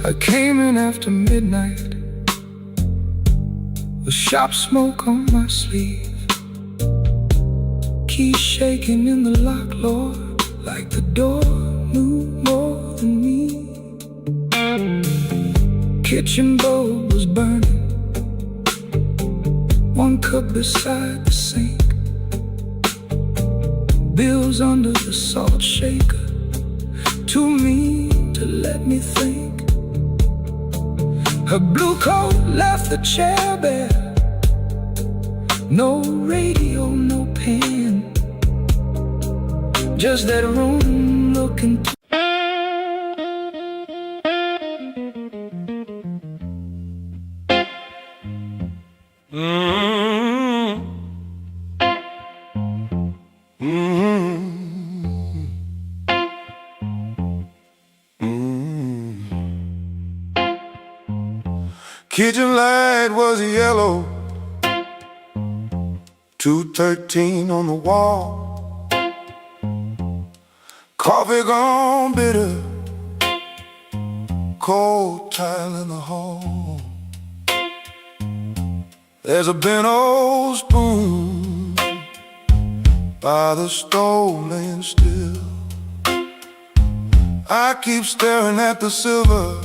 I came in after midnight with sharp smoke on my sleeve, keys shaking in the lock, Lord, like the door knew more than me. Kitchen bulb was burning, one cup beside the sink, bills under the salt shaker, too mean to let me think. Her blue coat left the chair bare, no radio, no pen, just that room looking Kitchen light was yellow, 213 on the wall. Coffee gone bitter, cold tile in the hall. There's a bent old spoon by the stove laying still. I keep staring at the silver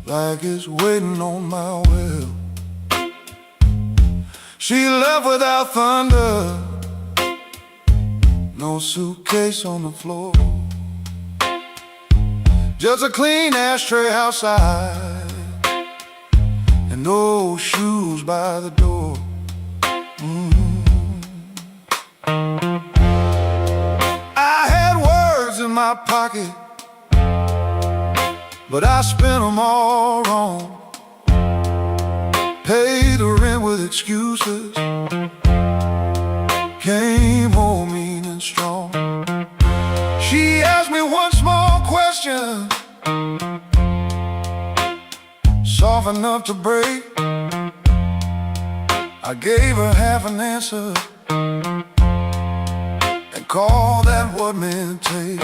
like it's waiting on my will. She left without thunder, no suitcase on the floor, just a clean ashtray outside and no shoes by the door. my pocket, but I spent them all wrong. Paid the rent with excuses, came home mean and strong. She asked me one small question, soft enough to break. I gave her half an answer and called that what men take.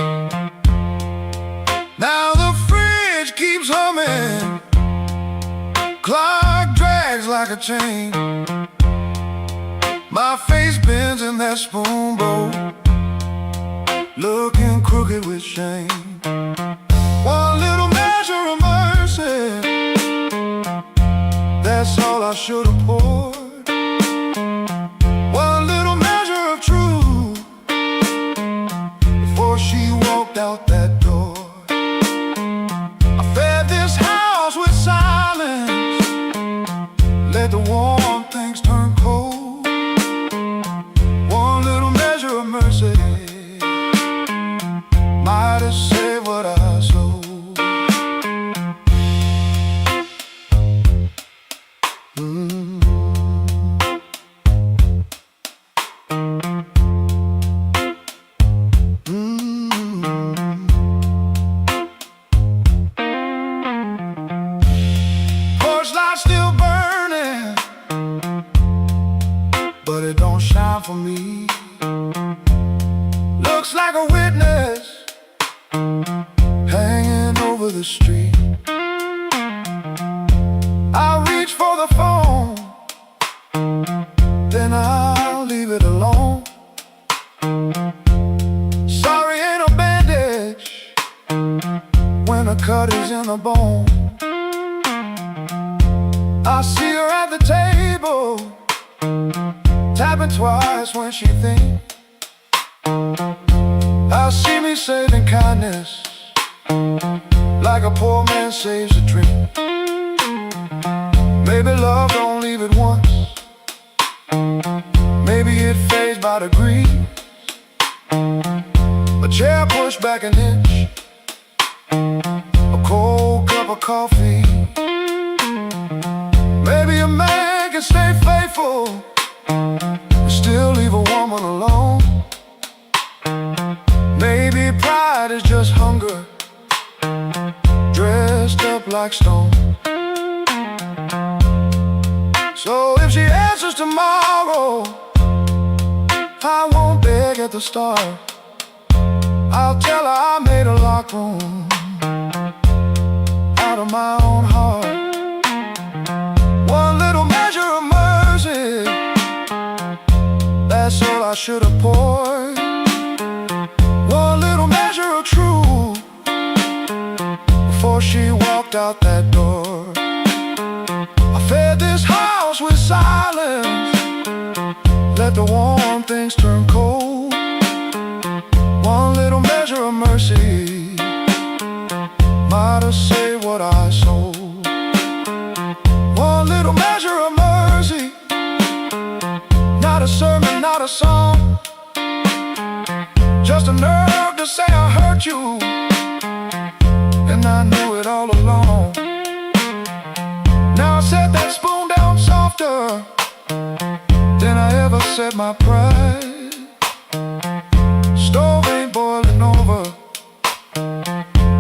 Now the fridge keeps humming, clock drags like a chain. My face bends in that spoon bowl, looking crooked with shame. One little measure of mercy, that's all I should have poured. One little measure of truth before she walked out that door. I fed this house with silence, let the warm things turn cold. One little measure of mercy might have saved what I sold. Porch light still burning, but it don't shine for me. Looks like a witness hanging over the street. I reach for the phone, then I'll leave it alone. Sorry ain't a bandage when a cut is in the bone. I see her at the table, tapping twice when she thinks. I see me saving kindness like a poor man saves a drink. Maybe love don't leave it once, maybe it fades by degrees. A chair pushed back an inch, a cold cup of coffee. Maybe a man can stay faithful and still leave a woman alone. Maybe pride is just hunger dressed up like stone. So if she answers tomorrow, I won't beg at the start. I'll tell her I made a locker room out of my own heart. One little measure of mercy, that's all I should have poured. One little measure of truth before she walked out that door. I fed this house with silence, let the warm things turn cold. One little measure of mercy might have saved what I sold. One little measure of mercy, not a sermon, not a song, just a nerve to say I hurt you, and I knew it all along. Now I set that spoon down softer than I ever set my pride. Stove ain't boiling over,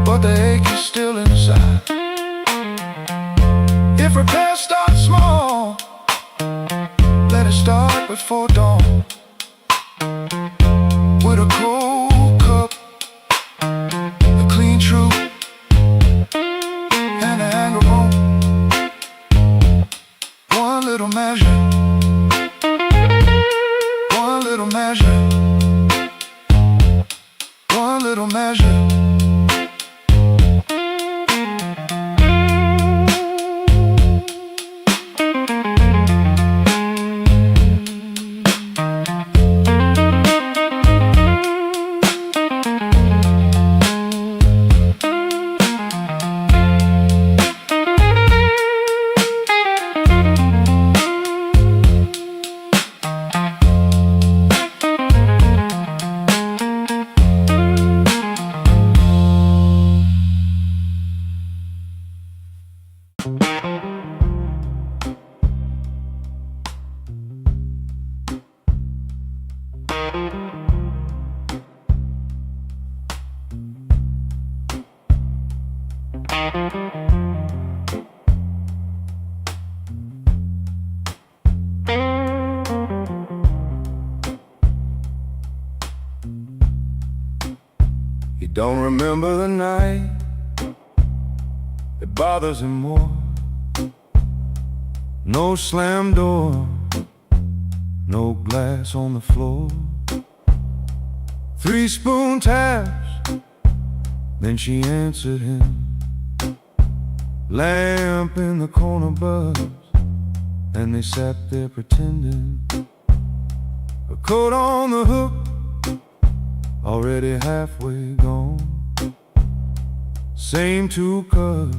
but the ache is still inside. If repairs start small, let it start before dawn. With a cold cup, a clean truth, and a anger bone. One little measure, one little measure, one little measure. don't remember the night. It bothers him more. No slam door, no glass on the floor. 3 spoon taps, then she answered him. Lamp in the corner buzzed, and they sat there pretending. A coat on the hook, already halfway gone. Same 2 cups,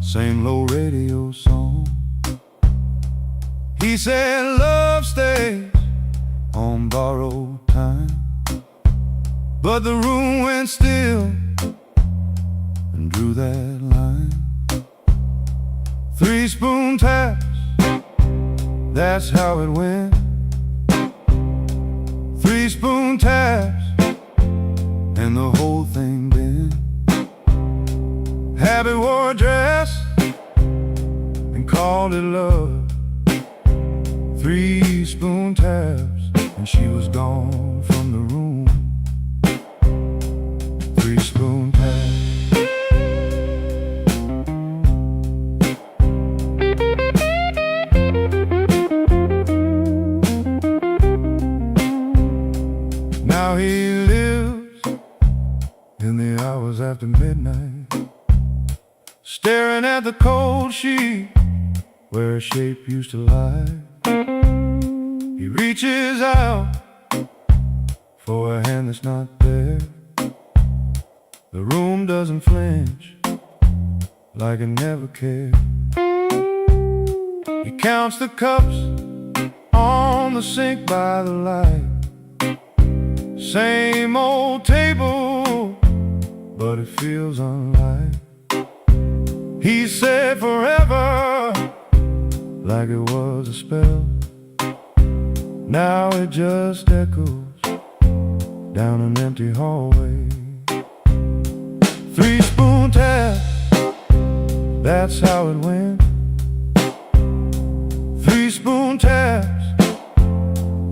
same low radio song. He said love stays on borrowed time, but the room went still and drew that line. 3 spoon taps, that's how it went. 3 spoon taps, and the whole thing bent. Habit wore a dress and called it love. 3 spoon taps, and she was gone from the room. 3 spoon taps. Now he lives in the hours after midnight, staring at the cold sheet where a shape used to lie. He reaches out for a hand that's not there. The room doesn't flinch, like it never cared. He counts the cups on the sink by the light. Same old table, but it feels unlike. He said forever, like it was a spell. Now it just echoes down an empty hallway. 3 spoon taps, that's how it went. 3 spoon taps,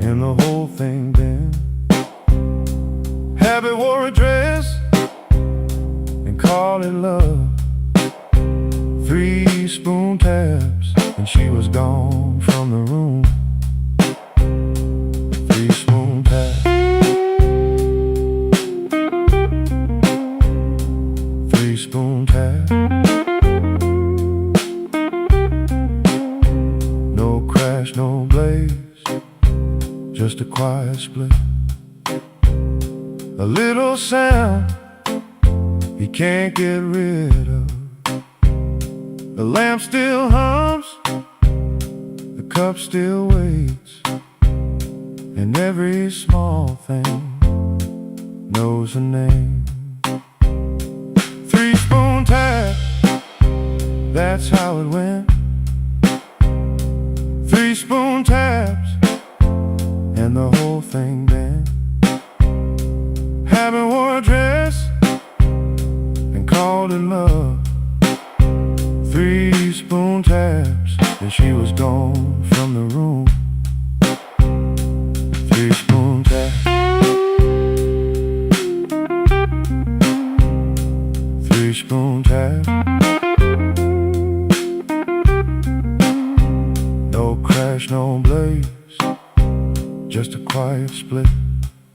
and the whole thing bent. Habit wore a dress and called it love. 3 spoon taps, and she was gone from the room. 3 spoon taps. 3 spoon taps. No crash, no blaze, just a quiet split. A little sound he can't get rid of. The lamp still hums, the cup still waits, and every small thing knows a name. 3 spoon taps, that's how it went. 3 spoon taps, and the whole thing bent. Habit wore a dress and called it love. 3 spoon taps, and she was gone from the room. 3 spoon taps. 3 spoon taps. No crash, no blaze, just a quiet split.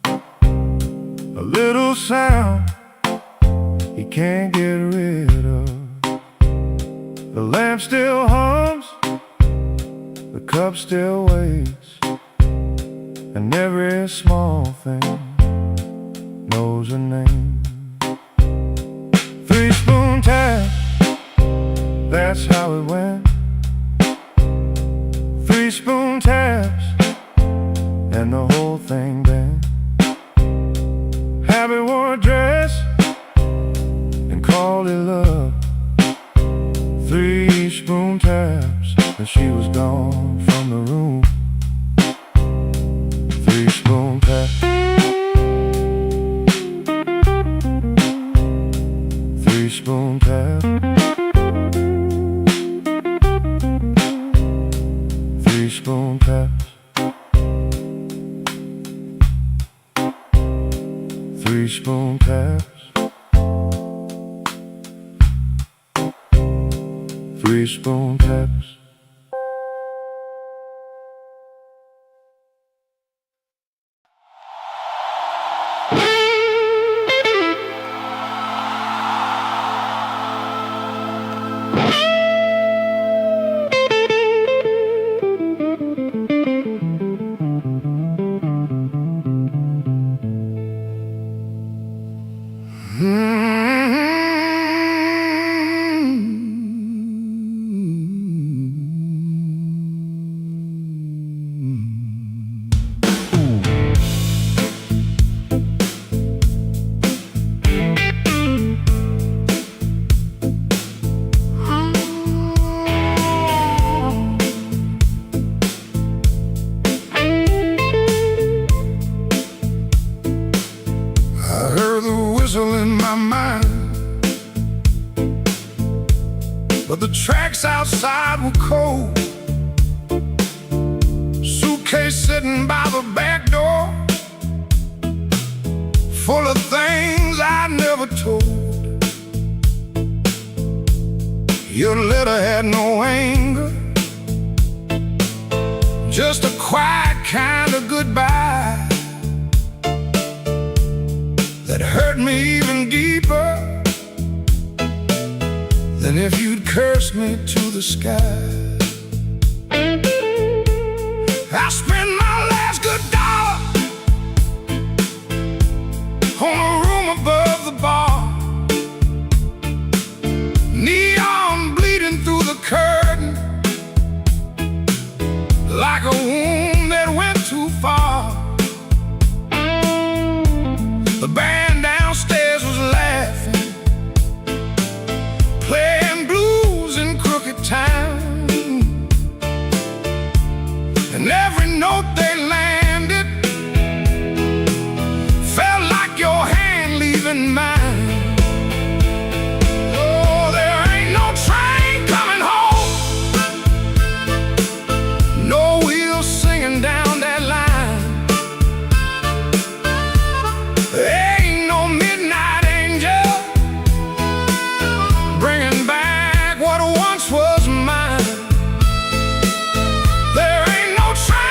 A little sound he can't get rid of. The lamp still hums, the cup still waits, and every small thing knows a name. 3 spoon taps, that's how it went. 3 spoon taps, and the whole thing bent. Habit wore a dress and called it love. 3 spoon taps, and she was gone from the room. 3 spoon taps. 3 spoon taps. 3 spoon taps. 3 spoon taps. cold. Suitcase sitting by the back door, full of things I never told. Your letter had no anger, just a quiet kind of goodbye that hurt me even deeper than if you'd cursed me to the sky. I spent my last good dollar on a room above the bar, neon bleeding through the curtain like a wound that went too far. The band downstairs was laughing, playing blues in crooked time, and every note they landed felt like your hand leaving mine.